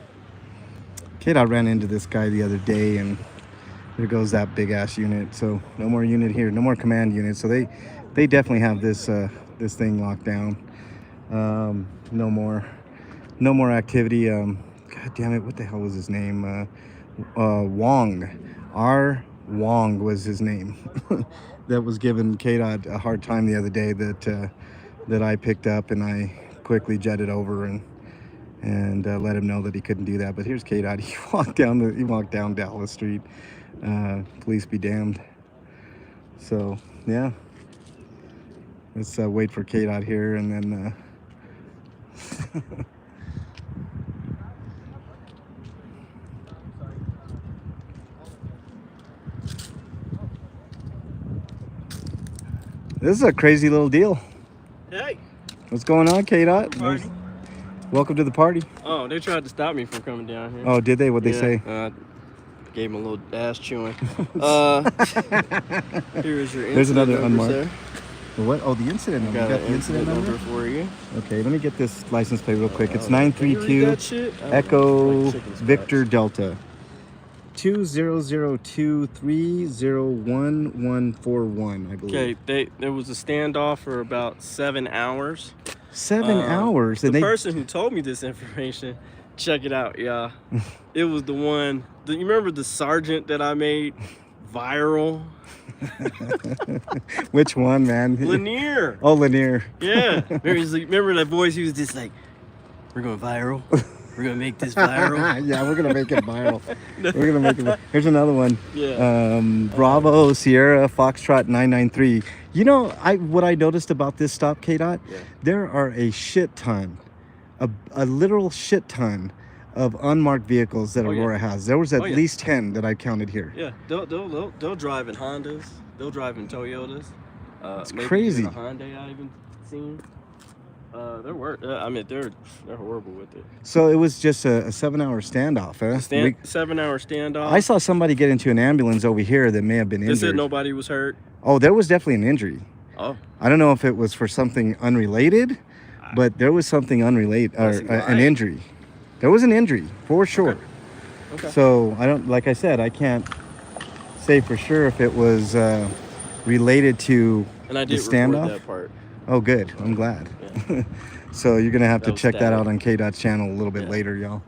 K-Dot ran into this guy the other day, and there goes that big ass unit. So no more unit here, no more command unit. So they definitely have this thing locked down. No more activity. God damn it, what the hell was his name? Wong. R. Wong was his name. That was giving K-Dot a hard time the other day that I picked up, and I quickly jetted over and let him know that he couldn't do that. But here's K-Dot. He walked down Dallas Street. Police be damned. So yeah, let's wait for K-Dot here, and then this is a crazy little deal. Hey, What's going on, K-Dot? Welcome to the party. oh, they tried to stop me from coming down here. Oh, did they? What'd they say? Gave him a little ass chewing. Here is your There's incident another number, unmarked. sir. What? Oh, the incident number. Got You an got the incident number? for you. Okay, let me get this license plate real quick. It's Can you read 932 that shit? I don't know. Echo Like chicken scratch. Victor Delta. 2002301141, I believe. Okay, there was a standoff for about 7 hours. 7 hours, and The they. person who told me this information, check it out, y'all. It was the one. You remember the sergeant that I made viral? Which one, man? Lanier. Oh, Lanier. Yeah. Remember that voice? He was just like, "We're going viral. We're gonna make this viral." Yeah, we're gonna make it viral. We're gonna make it. Here's another one. Yeah. Bravo Sierra Foxtrot 993. You know, what I noticed about this stop, KDOT, Yeah. there are a shit ton, a literal shit ton of unmarked vehicles that Oh, yeah. Aurora has. There was at Oh, yeah. least 10 that I counted here. Yeah. They'll drive in Hondas. They'll drive in Toyotas. It's Maybe crazy. even a Hyundai I even seen. I mean, they're horrible with it. So it was just a 7-hour standoff, huh? 7-hour standoff. I saw somebody get into an ambulance over here that may have been They said injured. nobody was hurt. Oh, there was definitely an injury. Oh. I don't know if it was for something unrelated, but there was something unrelated, or Was he an right? injury. There was an injury for sure. Okay. So I don't, like I said, I can't say for sure if it was related to And I the did record standoff. that part. Oh, good. I'm glad. Yeah. So you're gonna have That to was check that static. out on KDOT's channel a little bit Yeah. later, y'all.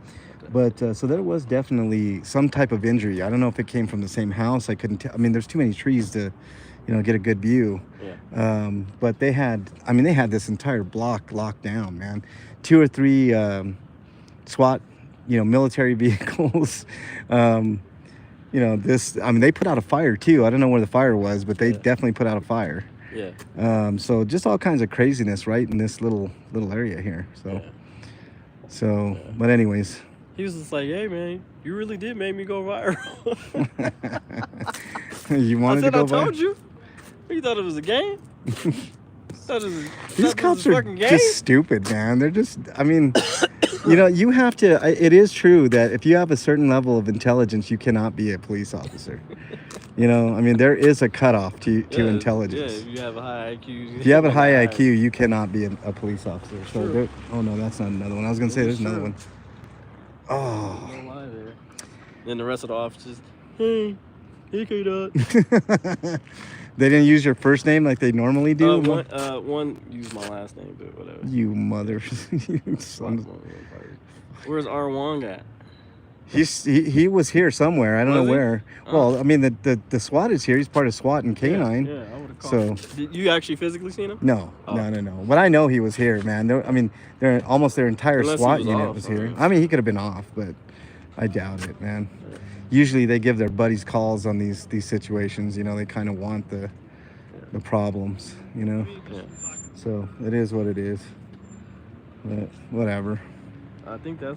But so there was definitely some type of injury. I don't know if it came from the same house. I couldn't tell. I mean, there's too many trees to, get a good view. Yeah. But they had this entire block locked down, man. 2 or 3 SWAT, military vehicles. They put out a fire too. I don't know where the fire was, but they Yeah. definitely put out a fire. Yeah. So just all kinds of craziness right in this little area here. So, but anyways. He was just like, "Hey man, you really did make me go viral." You I wanted said, to go "I told viral? you." You thought it was a game? These cops are fucking game? just stupid, man. They're just, you have to, it is true that if you have a certain level of intelligence, you cannot be a police officer. There is a cutoff to intelligence. Yeah, if you have a high IQ. If you have a high IQ, you cannot be a police officer. So True. oh no, that's not another one. I was gonna say there's another one. Oh. No lie there. Then the rest of the officers, hey KDOT. They didn't use your first name like they normally do. One used my last name, but whatever. You mother. You son. Where's R1 at? He was here somewhere. I don't know Was he? where. Oh. Well, I mean the SWAT is here. He's part of SWAT and K9. Yeah, I would have called. So Did you actually physically seen him? no, Oh. no. But I know he was here, man. Almost their entire Unless he SWAT was unit off, was I here. mean. I mean, he could have been off, but I doubt it, man. Yeah. Usually they give their buddies calls on these situations. They kind of want the problems. Yeah. So it is what it is. But whatever. I think is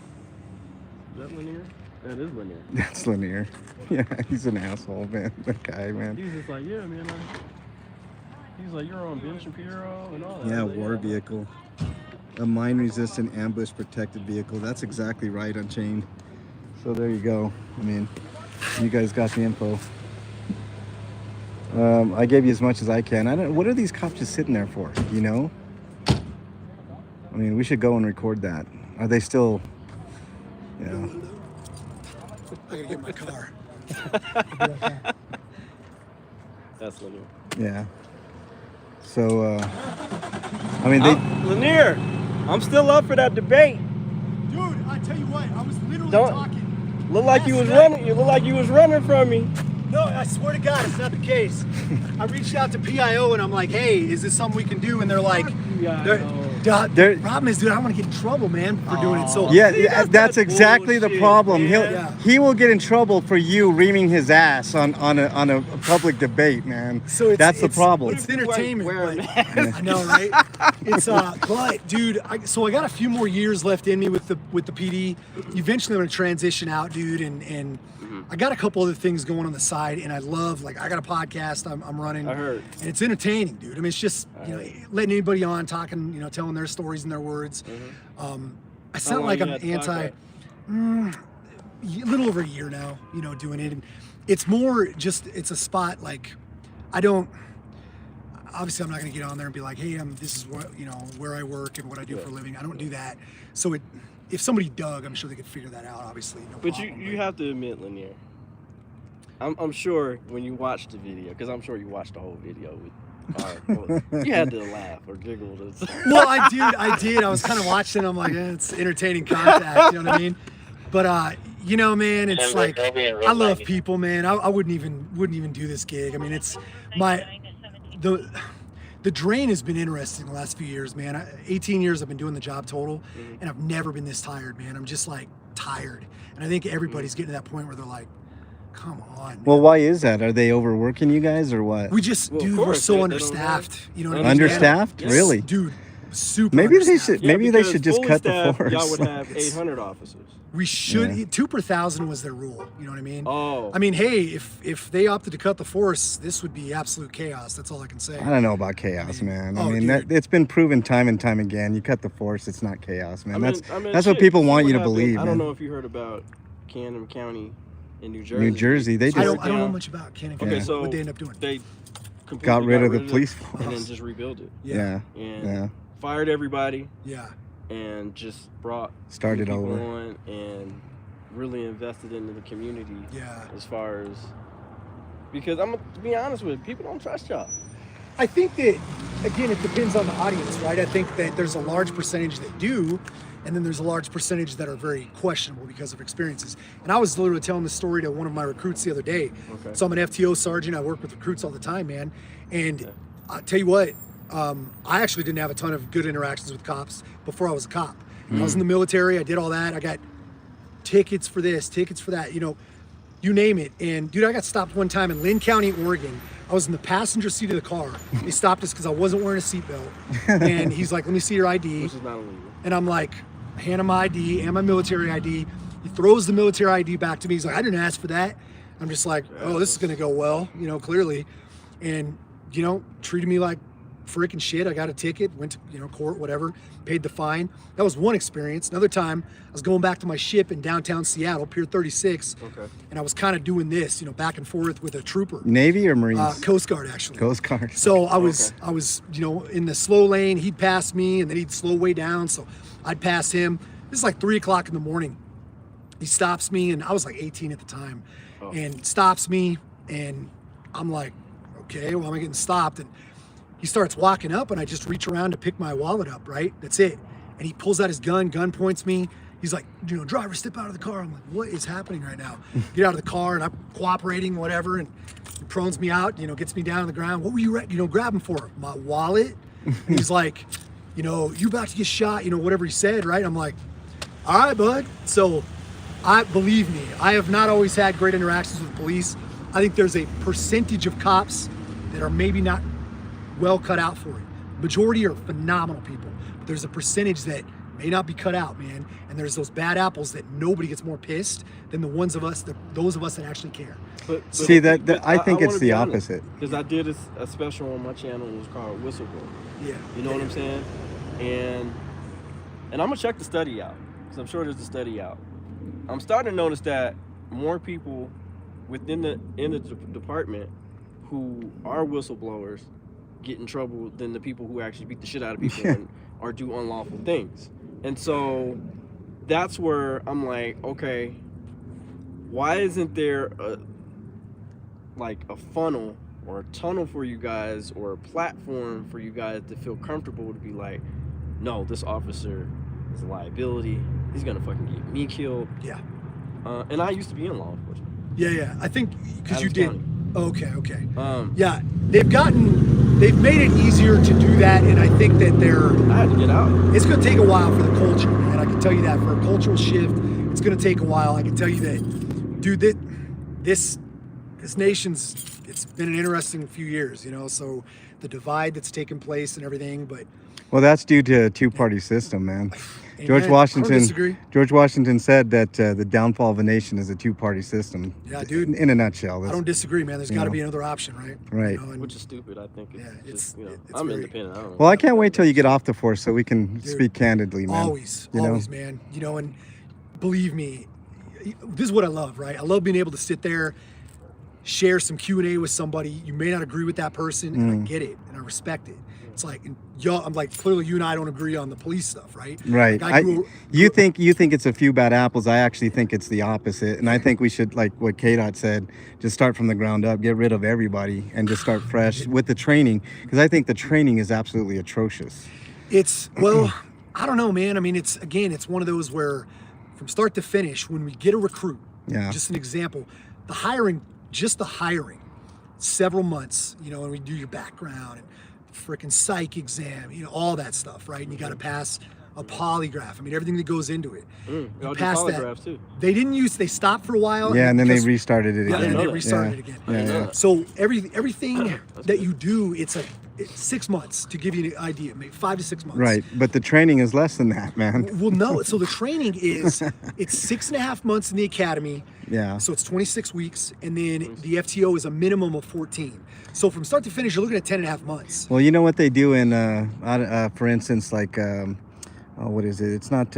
that Lanier? That is Lanier. That's Lanier. Yeah, he's an asshole, man. That guy, man. He was just like, yeah, man. He's like, you're on Ben Shapiro and all that. Yeah, I was like, war vehicle. A mine-resistant ambush-protected vehicle. That's exactly right, Unchained. So there you go. I mean, you guys got the info. I gave you as much as I can. What are these cops just sitting there for? I mean, we should go and record that. Are they still? Yeah. I gotta get my car. That's Lanier. Yeah. So, I mean, they. Lanier, I'm still up for that debate. Dude, I tell you what, I was literally Don't- talking. Look like you was Last night- running. You look like you was running from me. No, I swear to God, it's not the case. I reached out to PIO and I'm like, hey, is this something we can do? And they're like, They're- the problem is, dude, I don't want to get in trouble, man, for doing it. So Yeah, See, that's that's exactly the bullshit, problem. man. Yeah. He will get in trouble for you reaming his ass on a public debate, man. So that's the problem. It's entertainment. Wear a but- I know, right? It's but dude, I got a few more years left in me with the PD. Eventually, I'm gonna transition out, dude, and I got a couple other things going on the side, and I love I got a podcast I'm running. I heard. And it's entertaining, dude. I mean, it's just letting anybody on, talking, telling their stories and their words. I sound long like you I'm had the anti. podcast? little over a year now, you know, doing it. And it's more just, it's a spot like, I don't, obviously I'm not going to get on there and be like, hey, this is what, you know, where I work and what I do for a living. I don't do that. So if somebody dug, I'm sure they could figure that out, obviously. No But problem, you have to admit, Lanier, I'm sure when you watched the video, because I'm sure you watched the whole video with you had to laugh or giggle. Well, I did. I was kind of watching. I'm like, it's entertaining contact. You know what I mean? But you know, man, it's like I love people, man. I wouldn't even do this gig. I mean, it's the drain has been interesting the last few years, man. 18 years I've been doing the job total, and I've never been this tired, man. I'm just like tired, and I think everybody's getting to that point where they're like, come on, man. Well, why is that? Are they overworking you guys or what? We just, dude, we're so understaffed. You know what I mean? Understaffed? Yes. Really? Dude, super Maybe understaffed. they should just cut the force. Y'all would have 800 officers. We should, 2 per 1,000 was their rule. You know what I mean? Oh. I mean, hey, if they opted to cut the force, this would be absolute chaos. That's all I can say. I don't know about chaos, man. Oh, I mean, it's been proven time and time again. You cut the force, it's not chaos, man. That's shit, what people want you to believe. I don't man. know if you heard about Cannon County in New Jersey. New Jersey, they just I don't know much about Cannon County. Okay, so what they end up doing? They completely got rid of the police it force and then just rebuilt it. Yeah. And fired everybody. Yeah. And just brought started people over on and really invested into the community. Yeah. As far as, because I'm to be honest with you, people don't trust y'all. I think that, again, it depends on the audience, right? I think that there's a large percentage that do, and then there's a large percentage that are very questionable because of experiences. And I was literally telling this story to one of my recruits the other day. Okay. So I'm an FTO sergeant. I work with recruits all the time, man. And I'll tell you what, I actually didn't have a ton of good interactions with cops before I was a cop. I was in the military. I did all that. I got tickets for this, tickets for that, you know, you name it. And dude, I got stopped one time in Lynn County, Oregon. I was in the passenger seat of the car. They stopped us because I wasn't wearing a seatbelt. And he's like, let me see your ID. Which is not illegal. And I'm like, hand him my ID and my military ID. He throws the military ID back to me. He's like, I didn't ask for that. I'm just like, oh, this is going to go well, you know, clearly. And, you know, treated me like freaking shit. I got a ticket, went to, you know, court, whatever, paid the fine. That was one experience. Another time, I was going back to my ship in downtown Seattle, Pier 36. Okay. And I was kind of doing this, you know, back and forth with a trooper. Navy or Marines? Coast Guard, actually. Coast Guard. So I was, you know, in the slow lane. He'd pass me, and then he'd slow way down. So I'd pass him. This is like 3 o'clock in the morning. He stops me, and I was like 18 at the time, and stops me, and I'm like, okay, well, I'm getting stopped, and he starts walking up, and I just reach around to pick my wallet up, right? That's it. And he pulls out his gun points me. He's like, you know, driver, step out of the car. I'm like, what is happening right now? Get out of the car, and I'm cooperating, whatever, and he prones me out, you know, gets me down on the ground. What were you, you know, grabbing for? My wallet? And he's like, you know, you about to get shot, you know, whatever he said, right? I'm like, all right, bud. So believe me, I have not always had great interactions with police. I think there's a percentage of cops that are maybe not well cut out for it. Majority are phenomenal people, but there's a percentage that may not be cut out, man. And there's those bad apples that nobody gets more pissed than those of us that actually care. But See, I think it's the opposite. Because I did a special on my channel. It was called Whistleblower. Yeah. You know what I'm saying? And I'm gonna check the study out, because I'm sure there's a study out. I'm starting to notice that more people within the department who are whistleblowers get in trouble than the people who actually beat the shit out of people or do unlawful things. And so that's where I'm like, okay, why isn't there a funnel or a tunnel for you guys, or a platform for you guys to feel comfortable to be like, no, this officer is a liability. He's gonna fucking get me killed. Yeah. And I used to be in law enforcement. Yeah. I think because you did. County. Okay. Yeah, They've made it easier to do that, and I think that I had to get out. It's going to take a while for the culture, man. I can tell you that. For a cultural shift, it's going to take a while. I can tell you that, dude, this nation's, it's been an interesting few years, you know, so the divide that's taken place and everything, but... Well, that's due to a two-party system, man. Amen. George Washington said that the downfall of a nation is a two-party system. Yeah, dude. In a nutshell. I don't disagree, man. There's got to be another option, right? Right. You know, Which is stupid, I think. It's I'm very, independent. I don't know. Well, I can't wait till you get off the force so we can speak candidly, man. Always, man. You know, and believe me, this is what I love, right? I love being able to sit there, share some Q&A with somebody. You may not agree with that person, and I get it, and I respect it. It's like, and y'all, I'm like, clearly you and I don't agree on the police stuff, right? Right. Like You think it's a few bad apples. I actually think it's the opposite. And I think we should, like what K-Dot said, just start from the ground up, get rid of everybody, and just start fresh with the training. Because I think the training is absolutely atrocious. It's, well, I don't know, man. I mean, it's one of those where from start to finish, when we get a recruit, just an example, the hiring, several months, you know, and we do your background and freaking psych exam, you know, all that stuff, right? And you got to pass a polygraph. I mean, everything that goes into it. You pass that. Too. They stopped for a while. Yeah, and then they restarted it again. Yeah, and they restarted it again. Yeah. So everything that you do, it's 6 months to give you an idea, maybe 5 to 6 months. Right, but the training is less than that, man. Well, no. So the training is, it's 6.5 months in the academy. Yeah. So it's 26 weeks, and then the FTO is a minimum of 14. So from start to finish, you're looking at 10.5 months. Well, you know what they do in, for instance, like, what is it? It's not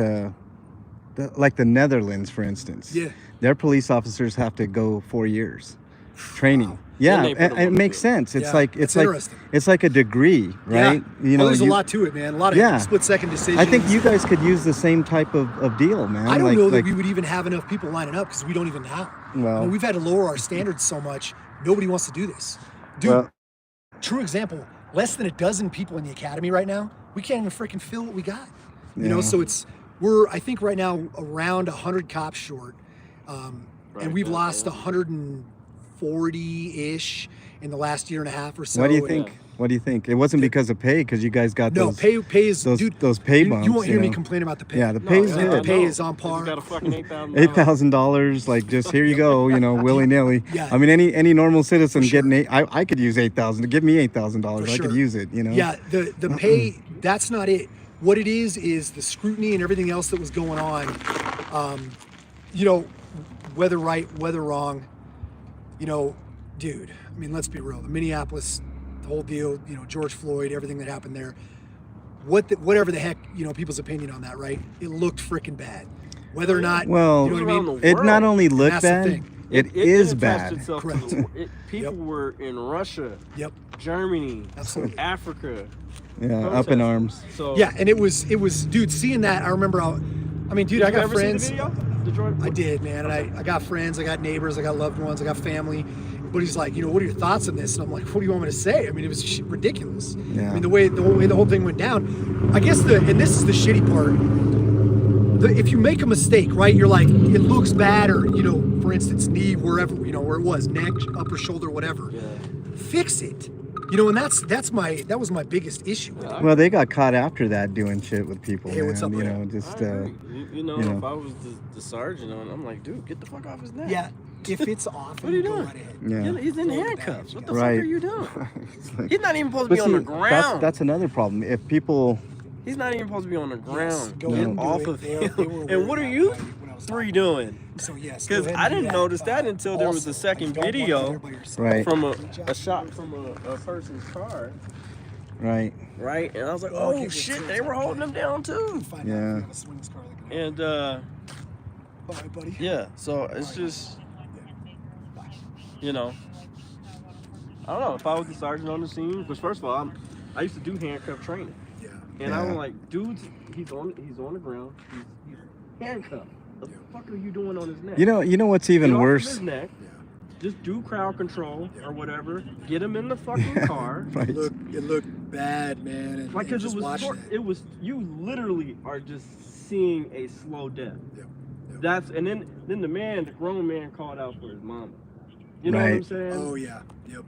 like the Netherlands, for instance. Yeah. Their police officers have to go 4 years training. Wow. Yeah, and it makes sense. It's like it's like a degree, right? Yeah. You know, there's a lot to it, man. A lot of split-second decisions. I think you guys could use the same type of deal, man. I don't know that we would even have enough people lining up because we don't even know. Well, I mean, we've had to lower our standards so much. Nobody wants to do this, dude. True example. Less than a dozen people in the academy right now. We can't even freaking fill what we got. You know, so we're I think right now around 100 cops short, and we've lost 140-ish in the last year and a half or so. What do you think? What do you think? It wasn't because of pay, because you guys got those. No, pay is those pay bumps. You won't hear me complain about the pay. Yeah, the pay is good. The pay is on par. You got a fucking $8,000, like just here you go, you know, willy nilly. Yeah. I mean, any normal citizen getting I could use $8,000. Give me $8,000. I could use it. You know. Yeah, the pay. That's not it. What it is the scrutiny and everything else that was going on. You know, whether right, whether wrong. You know, dude. I mean, let's be real. The Minneapolis, the whole deal. You know, George Floyd, everything that happened there. Whatever the heck, you know, people's opinion on that, right? It looked freaking bad. Whether or not, well, you know what I mean? It not only looked bad, it is bad. Correct. People were in Russia, Germany, Africa. Yeah, up in arms. So yeah, and it was, dude. Seeing that, I remember. I mean, dude, I got friends. See the video? I did, man, and I got friends, I got neighbors, I got loved ones, I got family. But he's like, you know, what are your thoughts on this? And I'm like, what do you want me to say? I mean, it was ridiculous. Yeah. I mean, the way the whole thing went down. I guess and this is the shitty part. If you make a mistake, right, you're like, it looks bad, or, you know, for instance, knee, wherever, you know, where it was, neck, upper shoulder, whatever. Yeah. Fix it. You know, and that was my biggest issue. Well, they got caught after that doing shit with people. Hey, what's up, you man? know, just you know, if I was the sergeant, I'm like, dude, get the fuck off his neck. Yeah, if it's off, what are you doing? Right ahead. Yeah. He's in handcuffs. What the fuck Right. are you doing? He's not even supposed to be on the ground. That's another problem. If people, he's not even supposed to be on the ground. Go ahead and off of him. And what are you three doing? So yes, because I didn't notice that until there was a second video from a shot from a person's car. Right. Right, and I was like, oh shit, they were holding him down too. Yeah. And bye, buddy. Yeah, so it's just, you know, I don't know if I was the sergeant on the scene. Because first of all, I used to do handcuff training. Yeah. And I was like, dude, he's on the ground. He's handcuffed. What the fuck are you doing on his neck? You know what's even worse? His neck. Just do crowd control or whatever. Get him in the fucking car. Right. It looked bad, man. And, like, because it was you literally are just seeing a slow death. Yep. And then the grown man called out for his mama. You know what I'm saying? Oh yeah. Yep.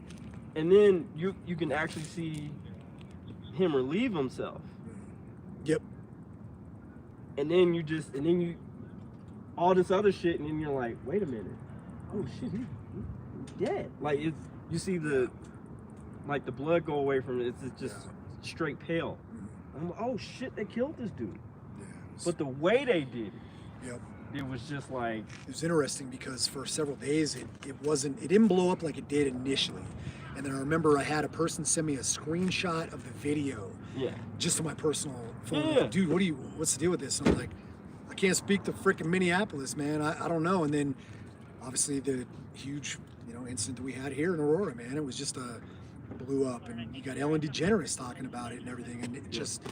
And then you can actually see him relieve himself. Yep. And then you all this other shit, and then you're like, wait a minute. Oh shit, he's dead. Like you see the blood go away from it. It's just straight pale. I'm like, oh shit, they killed this dude. Yeah, but the way they did it, it was just like, it was interesting because for several days it didn't blow up like it did initially. And then I remember I had a person send me a screenshot of the video. Yeah. Just on my personal phone. Yeah. Like, dude, what's the deal with this? And I'm like, I can't speak to freaking Minneapolis, man. I don't know. And then obviously the huge, incident that we had here in Aurora, man. It was just blew up, and you got Ellen DeGeneres talking about it and everything, and it just,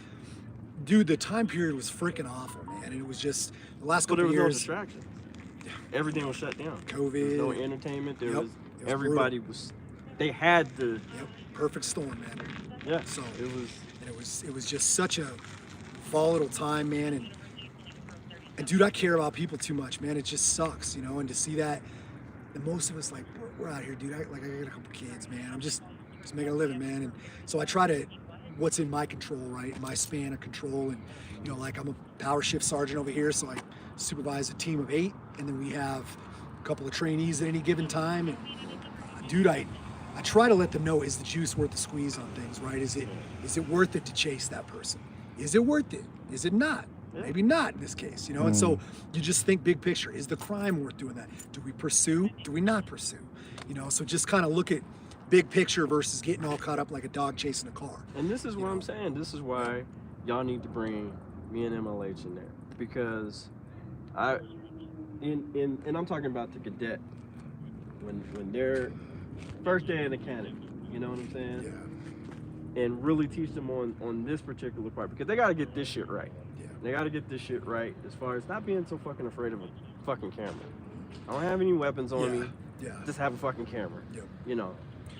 dude, the time period was freaking awful, man. And it was just the last couple of there was no years. distraction. Everything was shut down. COVID. There was no entertainment. There Yep. was It was everybody brutal. was. They had the. Yep, perfect storm, man. Yeah. So it was. it was just such a volatile time, man. And dude, I care about people too much, man. It just sucks, And to see that, and most of us, like, we're out here, dude. I got a couple kids, man. I'm just making a living, man. And so I try to, what's in my control, right? My span of control. And, like, I'm a power shift sergeant over here, so I supervise a team of 8, and then we have a couple of trainees at any given time. And dude, I try to let them know, is the juice worth the squeeze on things, right? Is it worth it to chase that person? Is it worth it? Is it not? Yeah. Maybe not in this case, And so you just think big picture. Is the crime worth doing that? Do we pursue? Do we not pursue? So just kind of look at big picture versus getting all caught up like a dog chasing a car. And this is what I'm saying. This is why y'all need to bring me and MLH in there, because and I'm talking about the cadet when they're first day in academy. You know what I'm saying? Yeah. And really teach them on this particular part, because they got to get this shit right. Yeah. They got to get this shit right as far as not being so fucking afraid of a fucking camera. I don't have any weapons on me. Yeah. Just have a fucking camera. Yep.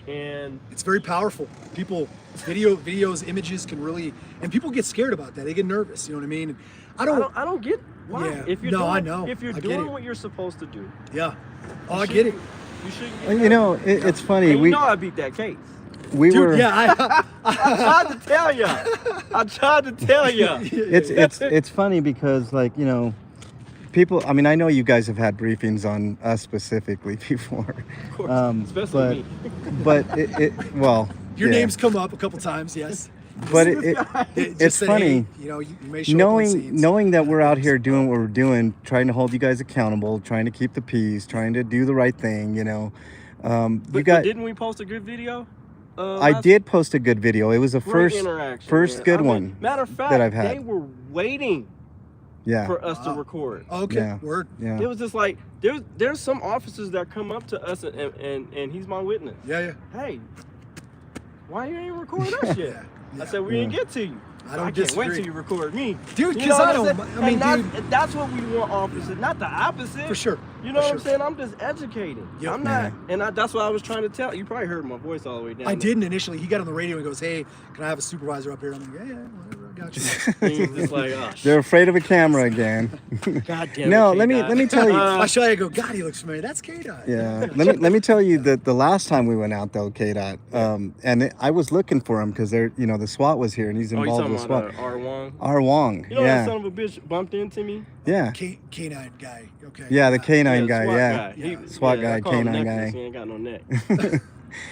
And it's very powerful. People, videos, images can really, and people get scared about that. They get nervous. You know what I mean? And I don't get why. Yeah. If you're No, doing, I know. If you're I get doing it. what you're supposed to do. Yeah. Oh, I get it. You shouldn't. Well, you know, it's funny. And I beat that case. We Dude, were. yeah, I tried to tell you. I tried to tell you. It's funny because, like, people. I mean, I know you guys have had briefings on us specifically before. Of course, especially me. But well, your yeah. name's come up a couple times, yes. But Just it's said, funny. hey, you may show up on scenes. knowing that we're out here doing what we're doing, trying to hold you guys accountable, trying to keep the peace, trying to do the right thing. But didn't we post a good video? I did post a good video. It was the Great first interaction, good man. one. Matter of fact, that I've had. they were waiting for us to record. Okay, Yeah. word. Yeah. It was just like there's some officers that come up to us and he's my witness. Yeah. Hey, why you ain't recording us yet? Yeah. I said we didn't get to you. I don't can't disagree. wait till you record me, Dude, You 'cause know I what I'm don't- saying? I mean, And dude- that's what we want, officers, not the opposite. For sure. You know For what I'm sure. saying? I'm just educating. Yep. I'm not, and that's what I was trying to tell. You probably heard my voice all the way down. I didn't initially. He got on the radio and goes, "Hey, can I have a supervisor up here?" I'm like, "Yeah, whatever, I got you." And he was just like, oh, They're afraid of a camera again. God damn it. No, K-Dot. let me tell you. I show you, I go, God, he looks familiar. That's K-Dot. Yeah, let me tell you that the last time we went out though, K-Dot, I was looking for him because the SWAT was here and he's Oh, you involved talking with about SWAT. R. Wong? R. Wong, You know yeah, that son of a bitch bumped into me? yeah, K9 guy. Okay. yeah, the K9 guy, SWAT yeah, guy. He- SWAT I guy, call him K9 necklace. guy. He ain't got no neck.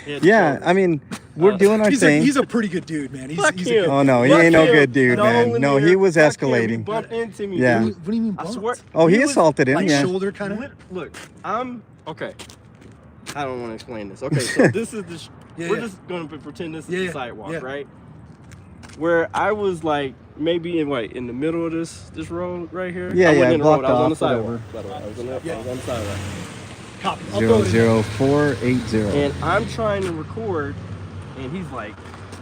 Yeah. I mean, we're doing our thing. He's a pretty good dude, man. He's Fuck a him. good Oh no, he Fuck ain't no him. good dude, man. let No, me he hear- was fuck him. He escalating. bumped into me. Yeah. dude. What do you mean I bumped? swear. Oh, he was- assaulted him. Like Yeah. shoulder kind of? Look, I'm okay. I don't want to explain this. Okay, so this is the. Yeah, we're yeah. just gonna pretend this is Yeah, the yeah, sidewalk, yeah. right? Where I was like maybe in the middle of this road right here. Yeah, I yeah, wasn't in the road. blocked I was on the off, sidewalk. By the way, I was on the sidewalk. Copy. I'll throw it in. 00480. And I'm trying to record, and he's like,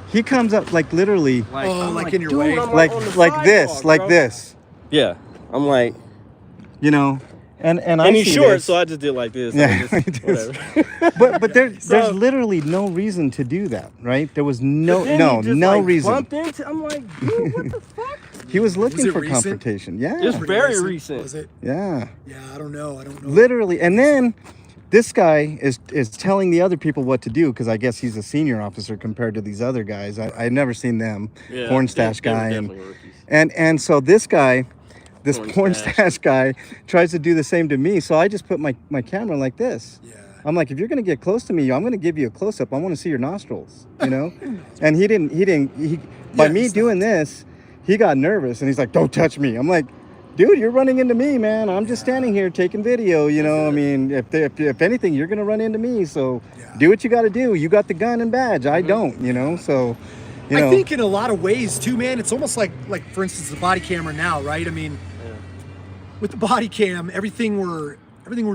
He comes up like literally Oh, I'm like in your dude, way? I'm like on the this, sidewalk, like bro. this. Yeah, I'm like, And I and he's see short, this. so I just did like this. Yeah, I just, whatever. but there's So- literally no reason to do that, right? There was no But then he just, like, reason. Bumped into, I'm like, dude, what the fuck? He was looking it for recent? confrontation. Yeah, It's Pretty very recent. Was it? yeah, Yeah, I don't know. literally. And then this guy is telling the other people what to do because I guess he's a senior officer compared to these other guys. I had never seen them. Yeah, Porn stash they were guy definitely rookies. and so this guy. This Porn porn stash. stash guy tries to do the same to me, so I just put my camera like this. Yeah. I'm like, if you're gonna get close to me, I'm gonna give you a close up. I want to see your nostrils, And he didn't. By Yeah, me he's doing this, he got nervous and he's like, "Don't touch me." I'm like, "Dude, you're running into me, man. I'm just standing here taking video. I mean, if anything, you're gonna run into me. So Yeah. do what you got to do. You got the gun and badge. I don't. So, I think in a lot of ways too, man. It's almost like for instance the body camera now, right? I mean, with the body cam, everything we're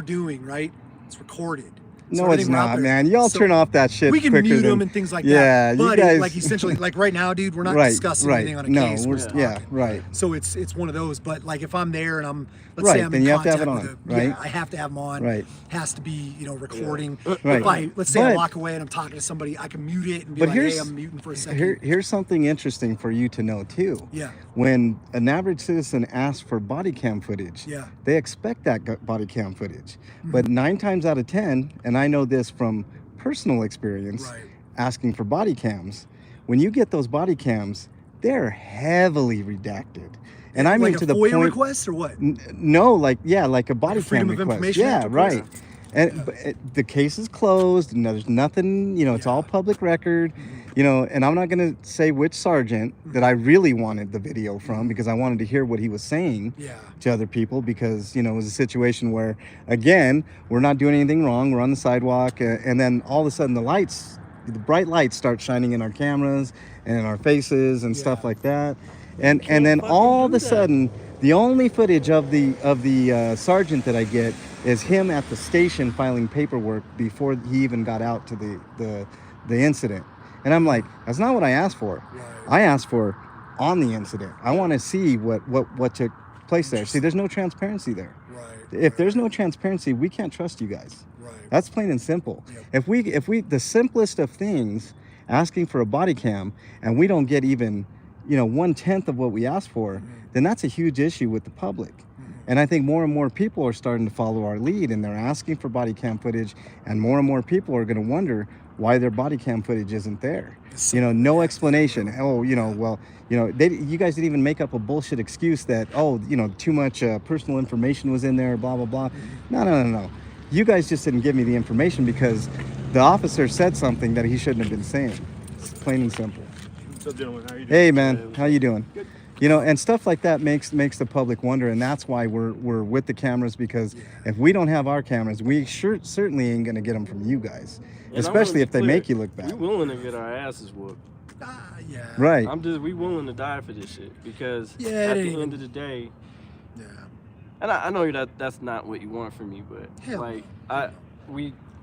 doing, right? It's recorded. So No, it's everything we're out not, there- man. Y'all so turn off that shit. We can quicker mute than, them and things like yeah, that. you But guys, like essentially, like right now, dude, we're not right, discussing right. anything on a No, case. we're We're just yeah, talking. right. So it's one of those. But like if I'm there and I'm let's Right, say I'm then in you have to have contact it with on, a, right? I have to have them on. Right. Has to be recording. Right. Let's say I But- walk away and I'm talking to somebody, I can mute it and be But like, hey, here's I'm muting for a second. here's something interesting for you to know too. Yeah. When an average citizen asks for body cam footage, Yeah. they expect that body cam footage. But 9 times out of 10, and I know this from personal experience, Right. asking for body cams, when you get those body cams, they're heavily redacted. And I mean like to a the FOIA point. request or what? No, like like a body Freedom cam of request. Information Yeah, Act request? right. And but the case is closed. And there's nothing. It's all public record. And I'm not gonna say which sergeant that I really wanted the video from because I wanted to hear what he was saying Yeah. to other people because it was a situation where again we're not doing anything wrong. We're on the sidewalk, and then all of a sudden the bright lights start shining in our cameras and in our faces and stuff Yeah. like that. And can't then fucking all of do a that. sudden, the only footage of the sergeant that I get is him at the station filing paperwork before he even got out to the incident. And I'm like, that's not what I asked for. Right. I asked for on the incident. I want to see what took place there. See, there's no transparency there. Right. If there's no transparency, we can't trust you guys. Right. That's plain and simple. Yep. If we the simplest of things, asking for a body cam, and we don't get even 1/10 of what we asked for, then that's a huge issue with the public. And I think more and more people are starting to follow our lead, and they're asking for body cam footage, and more people are going to wonder why their body cam footage isn't there. No explanation. Oh, you guys didn't even make up a bullshit excuse that too much personal information was in there, blah blah blah. No. You guys just didn't give me the information because the officer said something that he shouldn't have been saying. It's plain and simple. What's up, gentlemen? How are you doing? Hey man, how you doing? Good. And stuff like that makes the public wonder, and that's why we're with the cameras, because if we don't have our cameras, we certainly ain't gonna get them from you guys, And I especially wanna if be they clear, make you look bad. We willing to get our asses whooped. Yeah. Right. We willing to die for this shit because Yeah, at it the ain't- end of the day, Yeah. and I know that's not what you want from me, but Hell like no.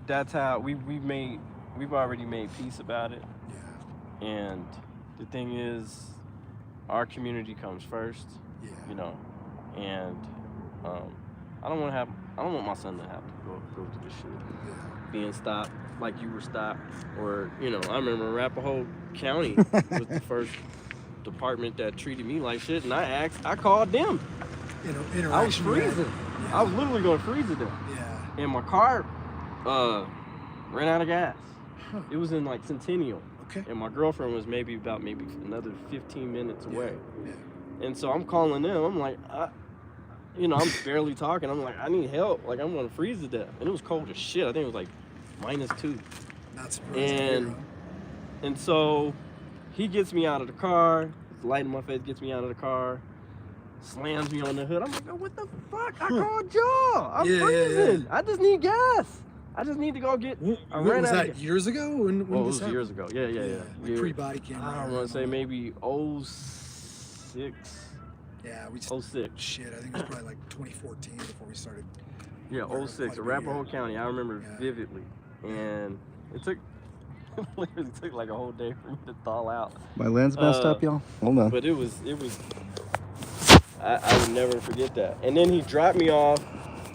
that's how we've already made peace about it. Yeah. And the thing is, our community comes first, Yeah. and I don't want my son to have to go through this shit, being stopped like you were stopped, or I remember Arapahoe County was the first department that treated me like shit, and I called them. Interaction. I was freezing. Yeah. I was literally going to freeze to them, Yeah. and my car ran out of gas. Huh. It was in like Centennial. Okay. And my girlfriend was maybe another 15 minutes away. Yeah. And so I'm calling them. I'm like, I'm barely talking. I'm like, I need help. Like, I'm gonna freeze to death. And it was cold as shit. I think it was like -2. Not surprising. And so he gets me out of the car. The light in my face gets me out of the car. Slams me on the hood. I'm like, oh, what the fuck? I called y'all. I'm freezing. I just need gas. I just need to go get. I ran was out of that gas. years ago? When It this was happened? years ago. Yeah. Like pre-body camera. I era want to say and all maybe 06. that. Yeah, we just 06. shit. I think it was probably like 2014 before we started. Yeah, Quite a 06. bit, Arapahoe yeah. County. I remember Yeah. vividly. And it took literally took like a whole day for me to thaw out. My lens messed up, y'all. Hold on. But it was I would never forget that. And then he dropped me off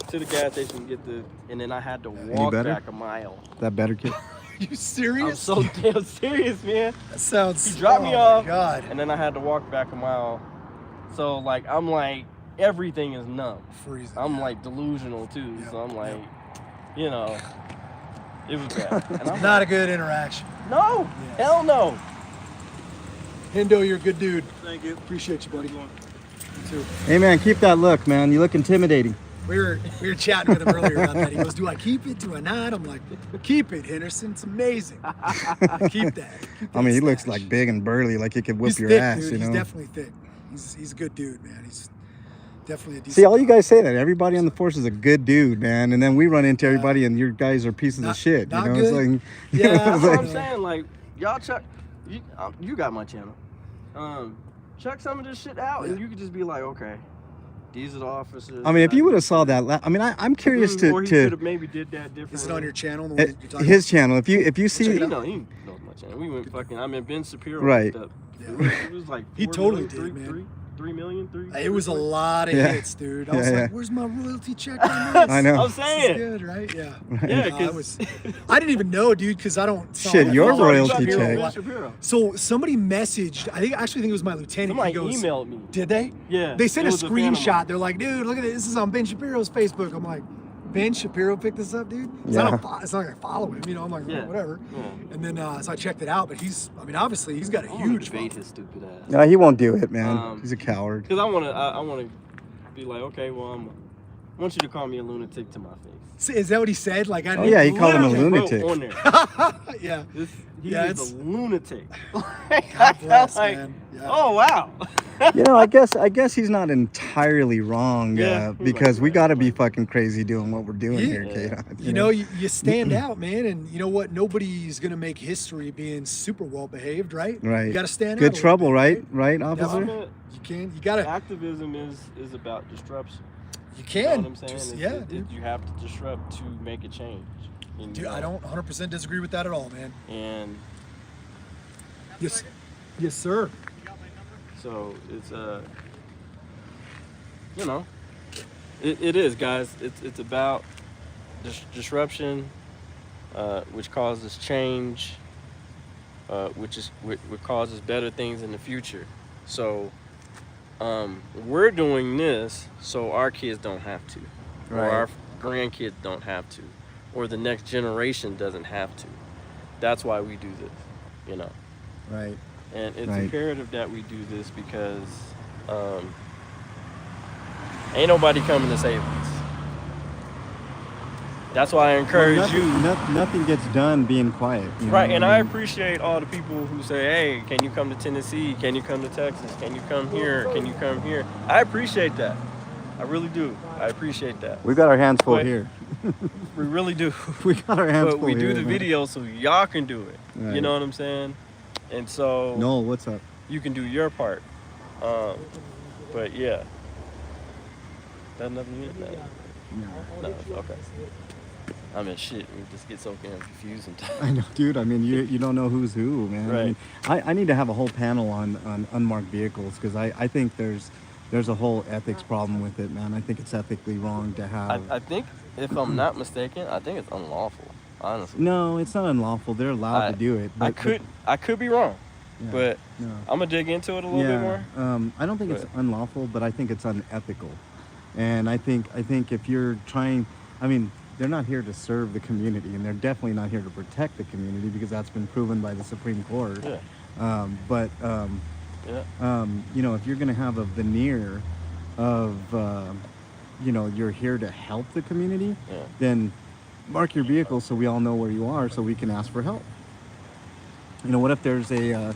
to the gas station to and then I had to walk better? back a mile. That better, kid? Are you serious? I'm so damn serious, man. That sounds. He dropped me oh off. My God. And then I had to walk back a mile. So like I'm like everything is numb. Freezing. I'm like delusional too. Yep, So I'm like, yep. it was bad. And I'm Not like, a good interaction. no, Yes. hell no. Hendo, you're a good dude. Thank you. Appreciate you, buddy. You too. Hey man, keep that look, man. You look intimidating. We were chatting with him earlier about that. He goes, "Do I keep it? Do I not?" I'm like, "Keep it, Henderson. It's amazing. Keep that." I mean, he looks stash. like big and burly, like he could whip He's your thick, ass, dude. you know? He's definitely thick. He's a good dude, man. He's definitely a decent. See, all you guy. guys say that. Everybody on the force is a good dude, man. And then we run into everybody and your guys are pieces of Not- shit. not You know, it's good. like, Yeah, it's That's what like- I'm saying. Like y'all check, you got my channel. Check some of this shit out, and you could just be like, okay, these are the officers. I mean, if you would have saw that, I mean, I'm curious or he could to have maybe did that differently. Is it on your channel? The one that you're talking his channel. If you see, He knows my channel. We went fucking. I mean, Ben Shapiro. Right. looked up. Yeah. It was like He 4 totally million, did, man. 3 million, 3. It was a lot of Yeah. hits, dude. I was Yeah, like, yeah. "Where's my royalty check on this?" I know. I'm This is saying. good, right? Yeah. Yeah, No, I didn't even know, dude, because I don't. it's not Shit, like I your follow royalty Shapiro a check. lot. Shapiro. So somebody messaged. I actually think it was my lieutenant. Somebody He goes, emailed me. Did they? Yeah. They sent it a was fan of mine. screenshot. They're like, "Dude, look at this. This is on Ben Shapiro's Facebook." I'm like, "Ben Shapiro picked this up, dude." Yeah. It's not like I follow him, you know. I'm like, Yeah. whatever. Yeah. And then so I checked it out, but obviously he's got a I wanna huge. debate following. his stupid ass. no, he won't do it, man. He's a coward. Because I wanna be like, okay, well, I want you to call me a lunatic to my face. Is that what he said? Like I. Oh, yeah, he called him a literally- lunatic. Wrote on there. Yeah. He Yeah, is it's- a lunatic. God bless, Like, man. Yeah. oh wow. You know, I guess he's not entirely wrong. Yeah, he's because like, we got to be like- fucking crazy doing what we're doing Yeah. here, Yeah. Kate. You know, you stand out, man, and you know what? Nobody's gonna make history being super well behaved, right? Right. You gotta stand out. Good a little trouble, bit, right? Right, I'm officer? a- You can. You gotta. activism is about disruption. You You know can. what I'm saying? Just- It's- yeah, dude. you have to disrupt to make a change. And, Dude, I don't 100% disagree with that at all, man. And Yes, yes, sir. so it's you know, it is, guys. It's about disruption, which causes change, which causes better things in the future. So we're doing this so our kids don't have to, or Right. our grandkids don't have to, or the next generation doesn't have to. That's why we do this, you know. Right. And it's Right. imperative that we do this because ain't nobody coming to save us. That's why I encourage you. Nothing gets done being quiet. You know Right, what and I I mean? appreciate all the people who say, hey, can you come to Tennessee? Can you come to Texas? Can you come here? Can you come here? I appreciate that. I really do. I appreciate that. We got our hands full But- here. We really do. We got our hands But full we here. do the man. video so y'all can do it. Right. You know what I'm saying? And so Noel, what's up? you can do your part. But yeah. That's nothing you did? No, okay. I mean, shit, we just get so damn confused sometimes. I know, dude. I mean, you don't know who's who, man. I, Right. mean, I need to have a whole panel on unmarked vehicles because I think there's a whole ethics problem with it, man. I think it's ethically wrong to have. I think, if I'm not mistaken, I think it's unlawful, honestly. No, it's not unlawful. They're allowed to do it. I could be wrong, yeah, but no. I'm gonna dig into it a little bit more. I don't think it's unlawful, but I think it's unethical. And I think if you're trying, I mean, they're not here to serve the community, and they're definitely not here to protect the community because that's been proven by the Supreme Court. Yeah. You know, if you're going to have a veneer of, you know, you're here to help the community, Yeah. then mark your vehicle so we all know where you are so we can ask for help. You know, what if there's a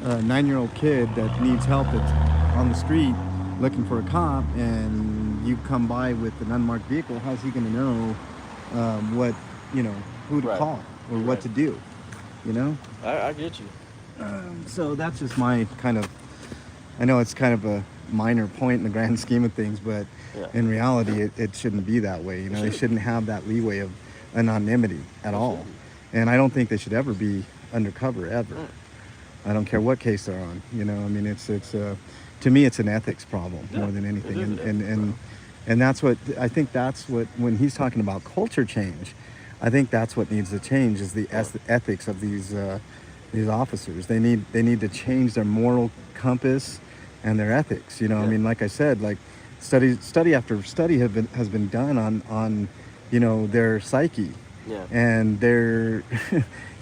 9-year-old kid that needs help that's on the street looking for a cop and you come by with an unmarked vehicle? How's he going to know what, you know, who to Right. call or what Right. to do, you know? I get you. So that's just my kind of, I know it's kind of a minor point in the grand scheme of things, but Yeah. in reality, it shouldn't be that way. You know, they shouldn't have that leeway of anonymity at all. And I don't think they should ever be undercover ever. I don't care what case they're on. You know, I mean, it's to me, it's an ethics problem more than anything. It is an ethics And that's what, I think that's what, when he's talking about culture change, I think that's what needs to change is the ethics of these officers. They need to change their moral compass and their ethics. You know, I mean, like I said, like study after study has been done on you know, their psyche. Yeah. And they're,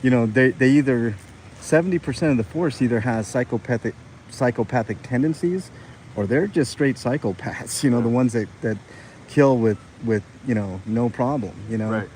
you know, they either 70% of the force either has psychopathic tendencies, or they're just straight psychopaths. You know, the ones that kill with you know, no problem. You know. Right.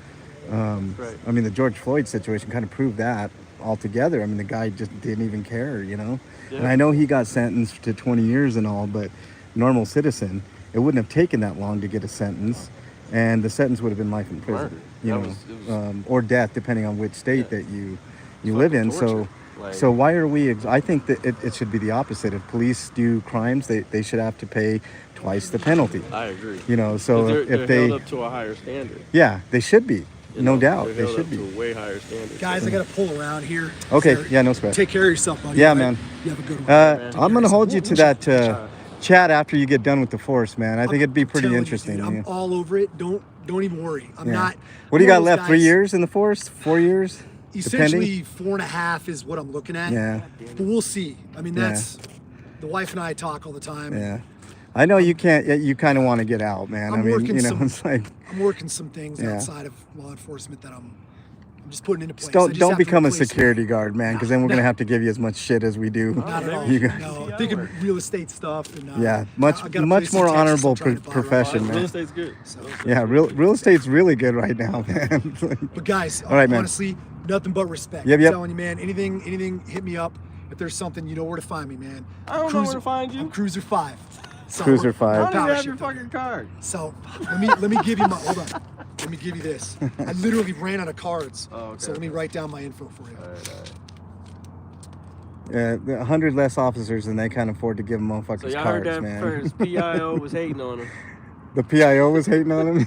Right. I mean, the George Floyd situation kind of proved that altogether. I mean, the guy just didn't even care, you know? Yeah. And I know he got sentenced to 20 years and all, but normal citizen, it wouldn't have taken that long to get a sentence. And the sentence would have been life in prison, Murder. you That know, was- or death, depending on which state that you It's live fucking in. torture. Like, So why are we? I think that it should be the opposite. If police do crimes, they should have to pay twice the penalty. I agree. You know, so 'Cause if they're they, held up to a higher standard. yeah, they should be. You No know? doubt, They're they held should up be. to a way higher standard. Guys, I got to pull around here. Okay, So, yeah, no sweat. Take care of yourself, buddy. Yeah, all right? man. You have a good one. I'm gonna hold you to that chat after you get done with the force, man. I think it'd be I'm pretty telling you, interesting. dude, I'm yeah. all over it. Don't even worry. I'm Yeah. not. What do you I'm got one of left? those 3 guys- years in the force? 4 years? Essentially 4.5 is what I'm looking at. Yeah. But we'll see. I mean, Yeah. that's the wife and I talk all the time. Yeah. I know you can't. You kind of want to get out, man. I'm I mean, working you know, some- it's like I'm working some things Yeah. outside of law enforcement that I'm just putting into place. I don't just don't have to become a replace security guard, man, because then we're No. gonna have to give you as much shit as we do. Not at all. You guys- No, I'm thinking real estate stuff and Yeah, much I got a much place in more Texas I'm honorable trying to buy right profession, now. man. Real estate's good. Yeah, real estate's really good right now, man. But guys, All right, man. honestly, nothing but respect. Yep, I'm yep. telling you, man. Anything, hit me up. If there's something, you know where to find me, man. I don't know where to find you. I'm Cruiser 5. So, Cruiser I 5. don't even Power have your ship. fucking card. So let me give you my hold on. Let me give you this. I literally ran out of cards. Oh, okay, So let me okay. write down my info for you. All right. 100 less officers, and they can't afford to give them motherfuckers So y'all cards, heard that man. first. PIO was hating on him. The PIO was hating on him. He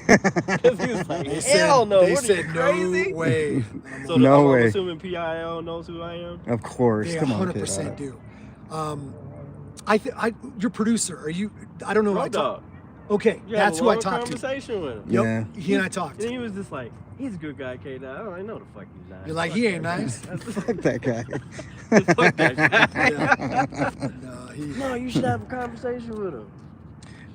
was like, They hell said, no. They what are you, said crazy? no way. So No I'm way. assuming PIO knows who I am. Of course, They come on, 100% kid. do. Your producer, are you? I don't know. Road I talk. Dogg. Okay, You had that's a who I long talked to. conversation with him. Yep, Yeah. he and I talked. And he was just like, he's a good guy, K. Dot. I know the fuck he's not. You're like, Fuck he ain't that nice. guy. Fuck that guy. Fuck that guy. Yeah. No, you should have a conversation with him.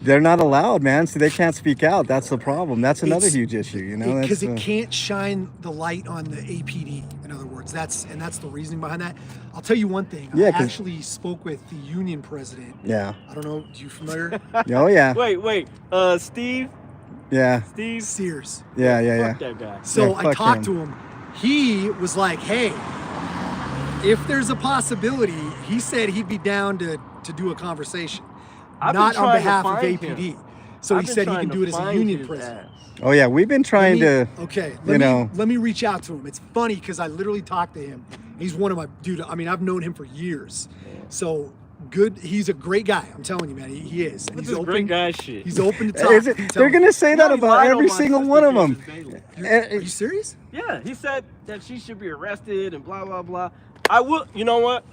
They're not allowed, man. See, they can't speak out. That's the problem. That's another It's- huge issue, you know. Because That's, it can't shine the light on the APD. In other words, that's the reasoning behind that. I'll tell you one thing. Yeah, I 'cause- actually spoke with the union president. Yeah. I don't know. Are you familiar? Oh yeah. Wait. Steve Yeah. Sears. Yeah. Yeah. Yeah. Fuck that guy. So Yeah, I fuck talked him. to him. He was like, "Hey, if there's a possibility," he said he'd be down to do a conversation, I've been not on trying to behalf of find APD. him. So I've he been said he trying can to do it as a find union his president. ass. Oh yeah. We've been trying to. Okay, you know. let me reach out to him. It's funny because I literally talked to him. He's one of my dude. I mean, I've known him for years. So good. He's a great guy. I'm telling you, man. He is. And What's he's this open. great guy shit? He's open to talk. Is it, I'm they're telling gonna say that No, he about lied on every my single sister one of case them. is Bailey. you. Are you serious? Yeah, he said that she should be arrested and blah blah blah. I will. You know what?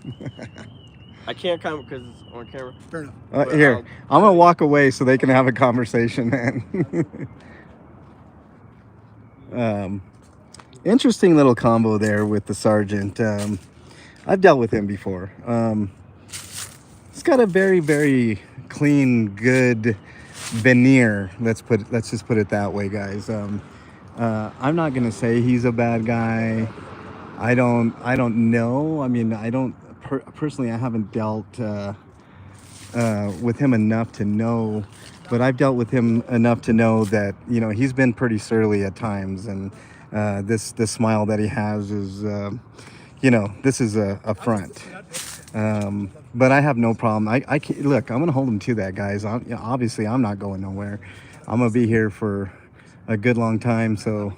I can't comment because it's on camera. Fair enough. But, Here, I'm gonna walk away so they can have a conversation, man. Interesting little combo there with the sergeant. I've dealt with him before. He's got a very, very clean, good veneer. Let's just put it that way, guys. I'm not gonna say he's a bad guy. I don't know. I mean, I don't personally. I haven't dealt with him enough to know, but I've dealt with him enough to know that he's been pretty surly at times, and this smile that he has is, this is a front. But I have no problem. I can't, look. I'm gonna hold him to that, guys. Obviously, I'm not going nowhere. I'm gonna be here for a good long time, so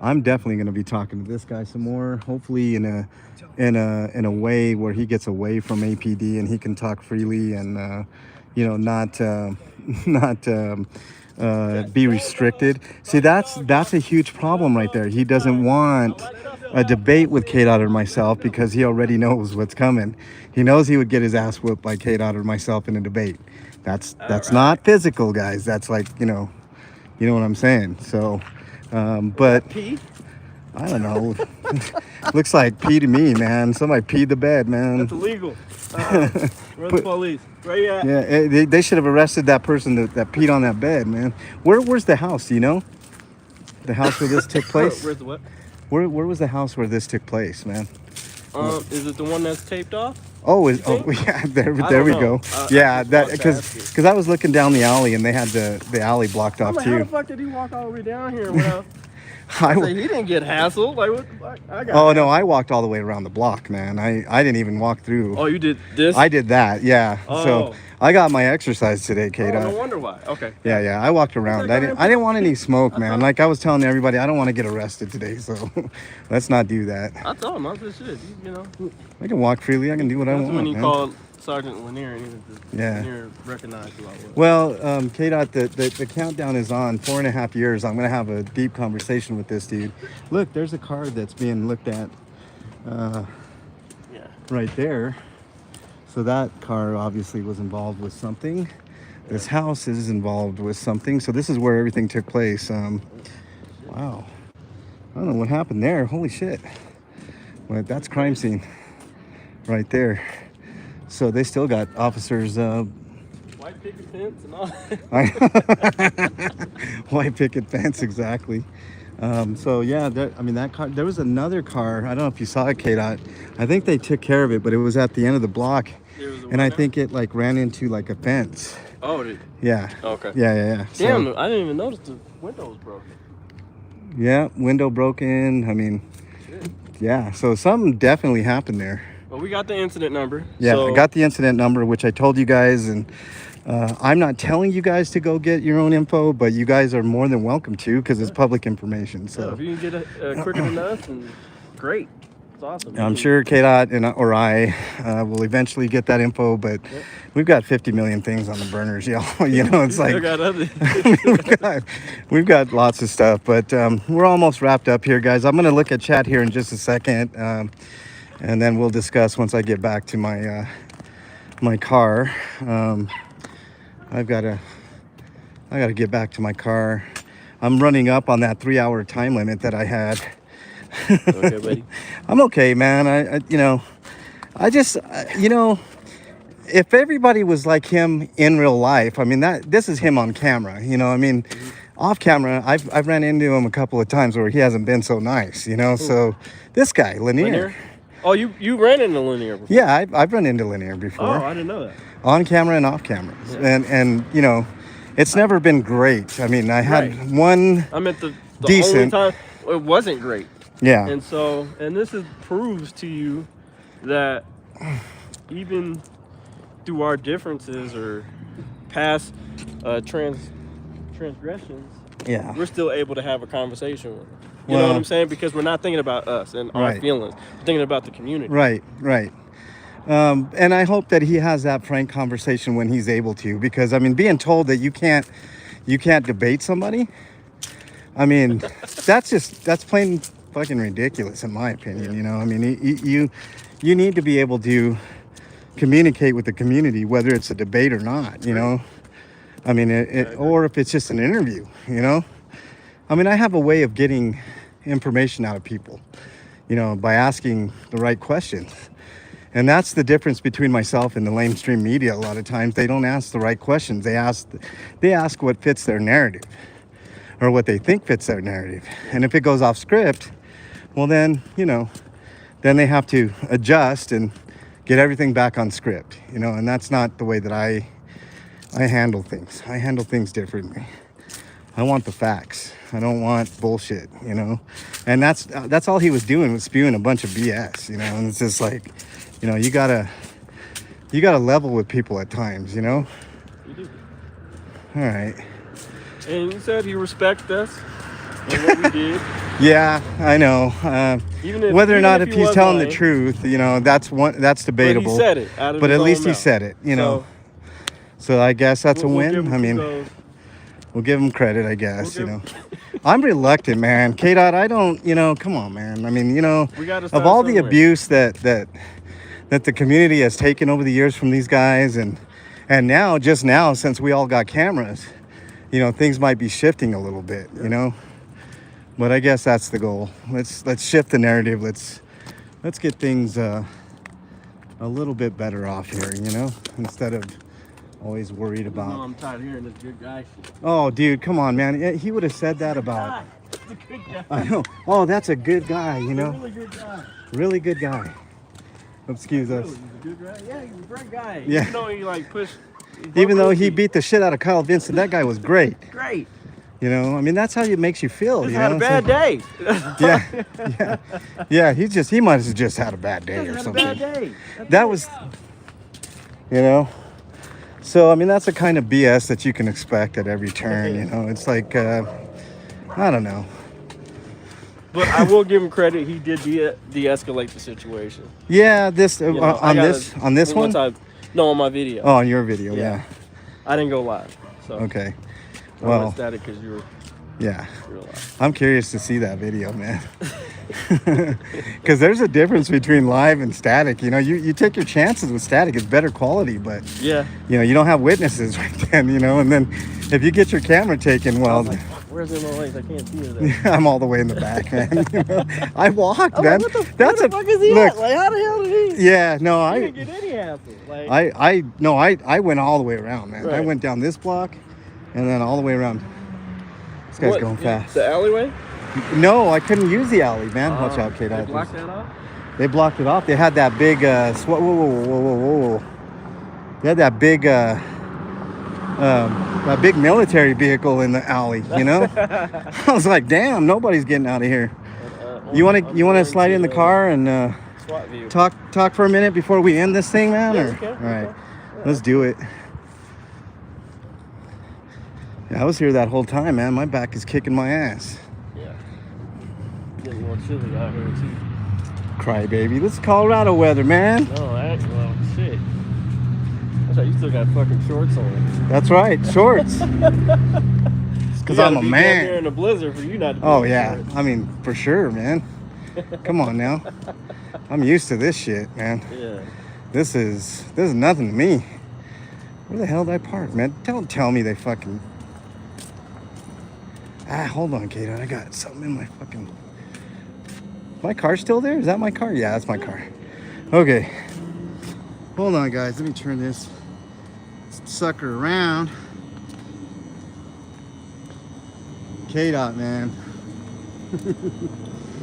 I'm definitely gonna be talking to this guy some more. Hopefully, in a way where he gets away from APD and he can talk freely and not be restricted. See, that's a huge problem right there. He doesn't want a debate with K-Dot or myself because he already knows what's coming. He knows he would get his ass whooped by K-Dot or myself in a debate. That's not physical, guys. That's like, you know what I'm saying. So, but P? I don't know. Looks like pee to me, man. Somebody peed the bed, man. That's illegal. Where's the police? Where you at? Yeah, they should have arrested that person that peed on that bed, man. Where's the house? Do you know? The house where this took place? Where's the what? Where was the house where this took place, man? Is it the one that's taped off? Oh, think? yeah, there don't we know. go. I Yeah, just that walked because past it. I was looking down the alley and they had the alley blocked I'm off like, how the too. fuck did he walk all the way down here? Well, I I, say he didn't get hassled. Like what the fuck? I got. oh no, I walked all the way around the block, man. I didn't even walk through. Oh, you did this? I did that, yeah. So Oh. I got my exercise today, Oh, Kate. no wonder why. Okay. Yeah, I walked around. I didn't want any smoke, man. Like I was telling everybody, I don't want to get arrested today, so let's not do that. I told him, I said, shit, you know. I can walk freely. I can do what I That's want, when you man. called Sergeant Lanier and Yeah. Lanier recognized who I was. Well, KDOT, the countdown is on. 4.5 years. I'm going to have a deep conversation with this dude. Look, there's a car that's being looked at Yeah. right there. So that car obviously was involved with something. This house is involved with something. So this is where everything took place. Wow. I don't know what happened there. Holy shit. Well, that's crime scene right there. So they still got officers. White picket fence and all. White picket fence, exactly. So yeah, that car. There was another car. I don't know if you saw it, KDOT. I think they took care of it, but it was at the end of the block, and I think it like ran into like a fence. Oh, did Yeah. Okay. Yeah. Damn, So, I didn't even notice the window was broken. yeah, window broken. I mean, Shit. yeah. So something definitely happened there. Well, we got the incident number. Yeah, so, I got the incident number, which I told you guys, and I'm not telling you guys to go get your own info, but you guys are more than welcome to because it's public information. So So if you can get it quicker than us, and great. It's awesome. I'm sure KDOT or I will eventually get that info, but we've got 50 million things on the burners, y'all. You know, it's Still like got other. we've got lots of stuff, but we're almost wrapped up here, guys. I'm going to look at chat here in just a second, and then we'll discuss once I get back to my my car. I gotta get back to my car. I'm running up on that 3-hour time limit that I had. Okay, buddy. I'm okay, man. I just, if everybody was like him in real life, I mean, this is him on camera, I mean, off camera, I've ran into him a couple of times where he hasn't been so nice, So this guy, Lanier. Oh, you ran into Lanier before? Yeah, I've run into Lanier before. Oh, I didn't know that. On camera and off camera. Yeah. And it's never been great. I mean, I had Right. one I meant the decent. only time it wasn't great. Yeah. And this proves to you that even through our differences or past transgressions, Yeah. we're still able to have a conversation with them. You Well- know what I'm saying? Because we're not thinking about us and our Right. feelings. We're thinking about the community. Right. And I hope that he has that frank conversation when he's able to, because I mean, being told that you can't debate somebody, I mean, that's plain fucking ridiculous in my opinion. I mean, you need to be able to communicate with the community, whether it's a debate or not. I mean, or if it's just an interview. I mean, I have a way of getting information out of people, by asking the right questions. And that's the difference between myself and the mainstream media. A lot of times they don't ask the right questions. They ask what fits their narrative or what they think fits their narrative. And if it goes off script, well then, then they have to adjust and get everything back on script, and that's not the way that I handle things. I handle things differently. I want the facts. I don't want bullshit, and that's all he was doing, was spewing a bunch of BS, and it's just like, you gotta level with people at times, You do. All right. And you said you respect us and what we did. Yeah, I know. Whether or not if he's was telling lying, the truth, that's debatable. But he said it out of But his at own least he mouth. said it, So I guess that's a We'll win. give him I mean, kudos. we'll give him credit, I guess. We'll I'm reluctant, man. KDOT, I don't. Come on, man. I mean, We gotta of start all the somewhere. abuse that the community has taken over the years from these guys, and now, just now, since we all got cameras, things might be shifting a little bit, But I guess that's the goal. Let's shift the narrative. Let's get things a little bit better off here, instead of always worried about. I'm tired of hearing this good guy shit. Oh, dude, come on, man. He would have said that about. He's a good guy. I know. Oh, that's a good guy, Really good guy. Really good guy. Excuse us. Really, he's a good guy. Yeah, he's a great guy. Yeah. Even though he pushed. Even though he beat the shit out of Kyle Vincent, that guy was great. Great. I mean, that's how it makes you feel. Just you had know? a bad day. Yeah. He might have just had a bad day or Just had a something. bad day. That was, So, I mean, that's the kind of BS that you can expect at every turn, you know. It's like, I don't know. But I will give him credit. He did de-escalate the situation. Yeah, this You know, on this one. Time, no, on my video. Oh, on your video, yeah. I didn't go live. So Okay. I Well, went static because you were yeah. real live. I'm curious to see that video, man. Because there's a difference between live and static. You know, you take your chances with static. It's better quality, but Yeah. you know, you don't have witnesses right then. You know, and then if you get your camera taken, I well. was like, fuck, where's the noise? I can't see it there. I'm all the way in the back, man. You know, I walked, I'm man. like, what That's the fuck is he look. at? Like, how the hell did he? Yeah, no, I I didn't get any apple. Like, I went all the way around, man. I Right. went down this block, and then all the way around. This guy's going fast. The alleyway? No, I couldn't use the alley, man. Watch out, Kate. They blocked that off? They blocked it off. They had that big whoa, whoa, whoa, whoa, whoa, whoa. They had that big military vehicle in the alley, you know? I was like, damn, nobody's getting out of here. You want to slide in the car and SWAT view. talk for a minute before we end this thing, man? Yeah, Or- we can. all right, let's do it. Yeah, I was here that whole time, man. My back is kicking my ass. Yeah. Getting a little chilly out here, too. Cry baby. This is Colorado weather, man. No, well, shit. That's right, you still got fucking shorts on. That's right, shorts. Because I'm a Here man. in a blizzard for you not to be Oh in yeah, shorts. I mean for sure, man. Come on now. I'm used to this shit, man. Yeah. This is nothing to me. Where the hell did I park, man? Don't tell me they fucking. Hold on, Kate. I got something in my fucking. My car's still there? Is that my car? Yeah, that's my car. Okay. Hold on, guys. Let me turn this sucker around. K-Dot, man.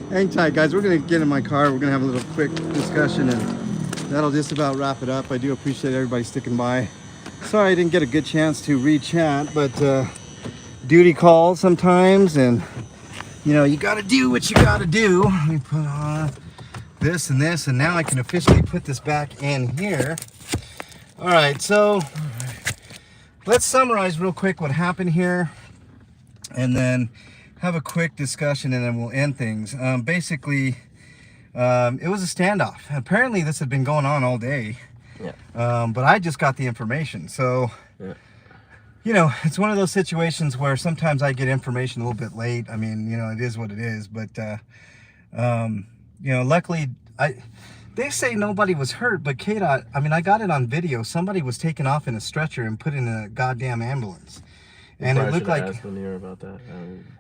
Hang tight, guys. We're going to get in my car. We're going to have a little quick discussion, and that'll just about wrap it up. I do appreciate everybody sticking by. Sorry I didn't get a good chance to re-chat, but duty calls sometimes, and you know, you got to do what you got to do. Let me put on this and this, and now I can officially put this back in here. All right, so let's summarize real quick what happened here, and then have a quick discussion, and then we'll end things. Basically, it was a standoff. Apparently, this had been going on all day. Yeah. But I just got the information, so Yeah. you know, it's one of those situations where sometimes I get information a little bit late. I mean, you know, it is what it is. But you know, luckily, they say nobody was hurt, but KDOT, I mean, I got it on video. Somebody was taken off in a stretcher and put in a goddamn ambulance, and it looked like. Asked Lanier about that.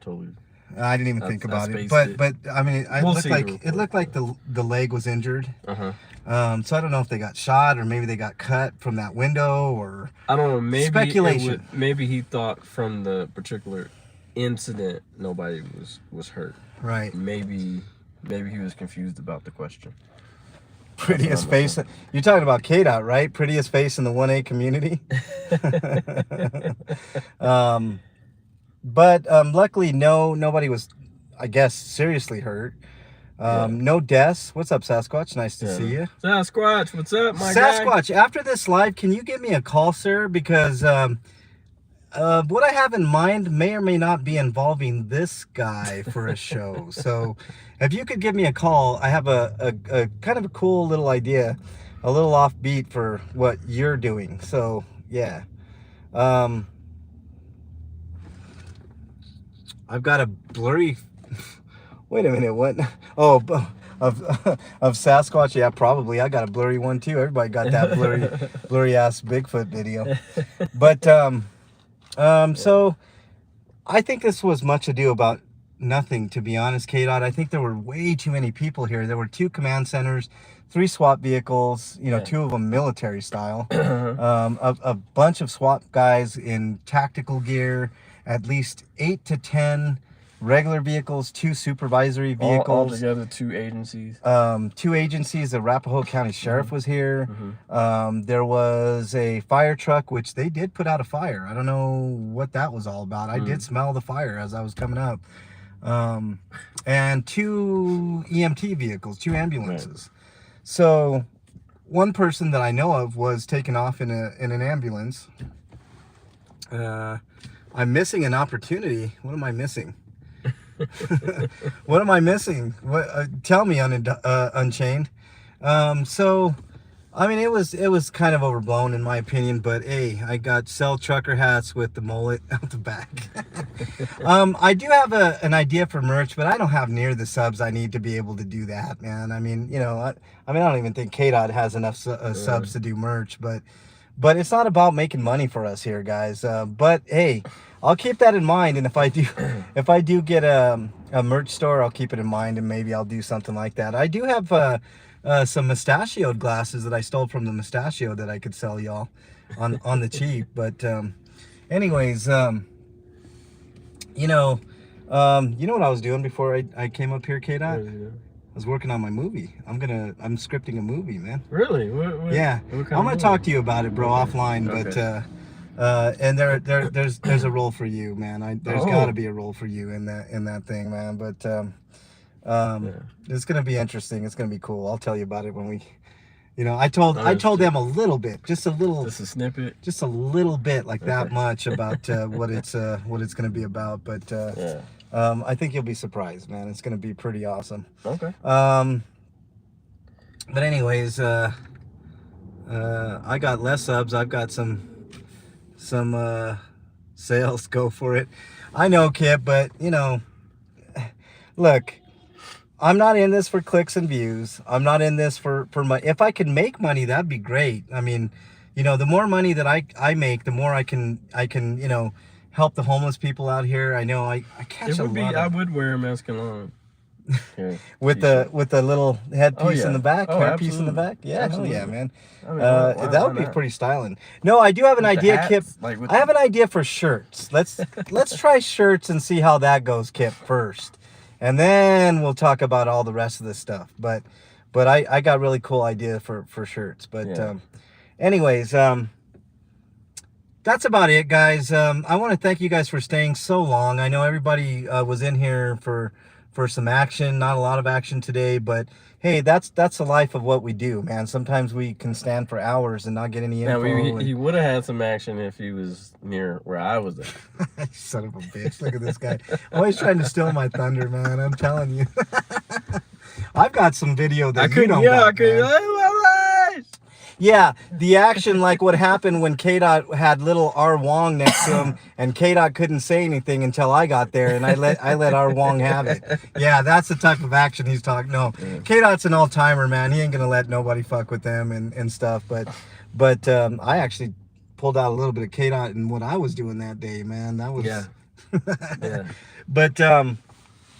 Totally. I didn't even think about it, spaced but I mean, We'll it see looked like the leg was injured. Uh-huh. So I don't know if they got shot or maybe they got cut from that window or I don't know. Maybe speculation. Maybe he thought from the particular incident nobody was hurt. Right. Maybe he was confused about the question. Prettiest face. You're talking about KDOT, right? Prettiest face in the 1A community. But luckily, nobody was, I guess, seriously hurt. No deaths. What's up, Sasquatch? Nice to see you. Sasquatch, what's up, my guy? Sasquatch, after this live, can you give me a call, sir? Because what I have in mind may or may not be involving this guy for a show. So if you could give me a call, I have a kind of a cool little idea, a little offbeat for what you're doing. So yeah. I've got a blurry. Wait a minute, what? Oh, of Sasquatch? Yeah, probably. I got a blurry one too. Everybody got that blurry ass Bigfoot video. But so I think this was much ado about nothing, to be honest, KDOT. I think there were way too many people here. There were 2 command centers, 3 SWAT vehicles, you know, 2 of them military style, a bunch of SWAT guys in tactical gear, at least 8 to 10 regular vehicles, 2 supervisory vehicles. All together, 2 agencies. 2 agencies. The Arapahoe County Sheriff was here. There was a fire truck, which they did put out a fire. I don't know what that was all about. I did smell the fire as I was coming up. And 2 EMT vehicles, 2 ambulances. So one person that I know of was taken off in an ambulance. I'm missing an opportunity. What am I missing? What am I missing? What? Tell me, Unchained. So, I mean, it was kind of overblown in my opinion, but hey, I got sell trucker hats with the mullet out the back. I do have an idea for merch, but I don't have near the subs I need to be able to do that, man. I mean, you know, I don't even think KDOT has enough subs to do merch, but it's not about making money for us here, guys. But hey, I'll keep that in mind, and if I do get a merch store, I'll keep it in mind, and maybe I'll do something like that. I do have some mustachioed glasses that I stole from the mustachio that I could sell y'all on the cheap. But anyways, you know what I was doing before I came up here, KDOT? I was working on my movie. I'm scripting a movie, man. Really? Yeah. I'm gonna talk to you about it, bro, offline. Okay. But and there's a role for you, man. There's got to be a role for you in that thing, man. But it's gonna be interesting. It's gonna be cool. I'll tell you about it when we. You know, I told them a little bit, just a snippet, just a little bit, like that much about what it's gonna be about. But I think you'll be surprised, man. It's gonna be pretty awesome. Okay. But anyways, I got less subs. I've got some sales. Go for it. I know, Kip, but you know, look. I'm not in this for clicks and views. I'm not in this for money. If I can make money, that'd be great. I mean, you know, the more money that I make, the more I can, you know, help the homeless people out here. I know I catch a lot. I would wear a mask alone. with the little headpiece in the back, hairpiece in the back. Yeah, hell yeah, man. I mean, that would be pretty styling. No, I do have an idea, Kip. I have an idea for shirts. Let's try shirts and see how that goes, Kip, first. And then we'll talk about all the rest of this stuff. But I got a really cool idea for shirts. But anyways, that's about it, guys. I want to thank you guys for staying so long. I know everybody was in here for some action. Not a lot of action today, but hey, that's the life of what we do, man. Sometimes we can stand for hours and not get any info. Now, he would have had some action if he was near where I was at. Son of a bitch. Look at this guy. Always trying to steal my thunder, man. I'm telling you. I've got some video that you don't got, man. Yeah, the action, like what happened when KDOT had little R. Wong next to him, and KDOT couldn't say anything until I got there, and I let R. Wong have it. Yeah, that's the type of action he's talking. No, KDOT's an all-timer, man. He ain't gonna let nobody fuck with them and stuff. But I actually pulled out a little bit of KDOT in what I was doing that day, man. That was yeah. But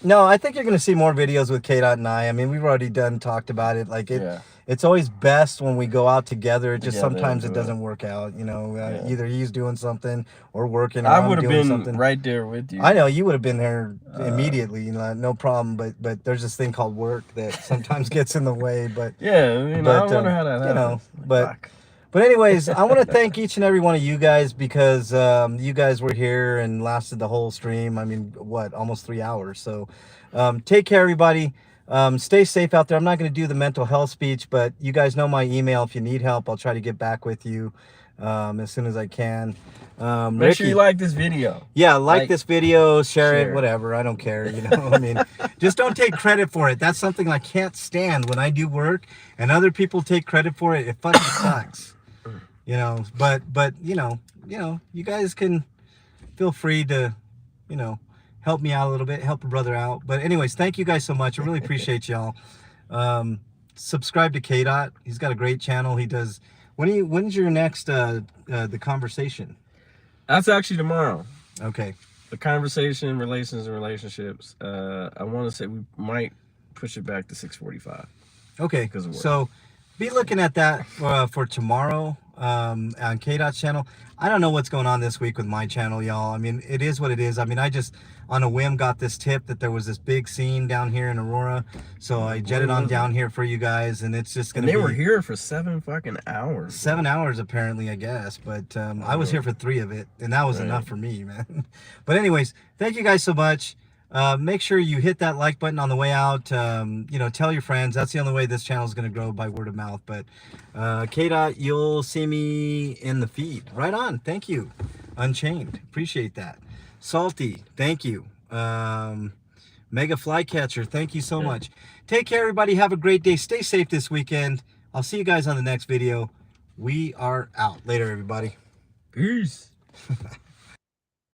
no, I think you're gonna see more videos with KDOT and I. I mean, we've already talked about it. Like it. Yeah. It's always best when we go out together. It just sometimes it doesn't work out. You know, either he's doing something or working. I would have been something right there with you. I know you would have been there immediately. You know, no problem. But there's this thing called work that sometimes gets in the way. But yeah, you know, I wonder how that happens. You know, but anyways, I want to thank each and every one of you guys because you guys were here and lasted the whole stream. I mean, what, almost 3 hours. So take care, everybody. Stay safe out there. I'm not going to do the mental health speech, but you guys know my email. If you need help, I'll try to get back with you as soon as I can. Make sure you like this video. Yeah, like this video, share it, whatever. I don't care. You know, I mean, just don't take credit for it. That's something I can't stand when I do work and other people take credit for it. It fucking sucks. You know, but you know, you guys can feel free to, you know, help me out a little bit, help a brother out. But anyways, thank you guys so much. I really appreciate y'all. Subscribe to KDOT. He's got a great channel. He does. When's your next the conversation? That's actually tomorrow. Okay. The conversation, relations and relationships. I want to say we might push it back to 6:45. Okay. So be looking at that for tomorrow on KDOT's channel. I don't know what's going on this week with my channel, y'all. I mean, it is what it is. I mean, I just on a whim got this tip that there was this big scene down here in Aurora, so I jetted on down here for you guys, and it's just gonna. And they were here for 7 fucking hours. 7 hours apparently, I guess, but I was here for 3 of it, and that was enough for me, man. But anyways, thank you guys so much. make sure you hit that like button on the way out. You know, tell your friends. That's the only way this channel is going to grow, by word of mouth. But K-Dot, you'll see me in the feed. Right on. Thank you. Unchained. Appreciate that. Salty. Thank you. Mega Flycatcher. Thank you so much. Take care, everybody. Have a great day. Stay safe this weekend. I'll see you guys on the next video. We are out. Later, everybody. Peace.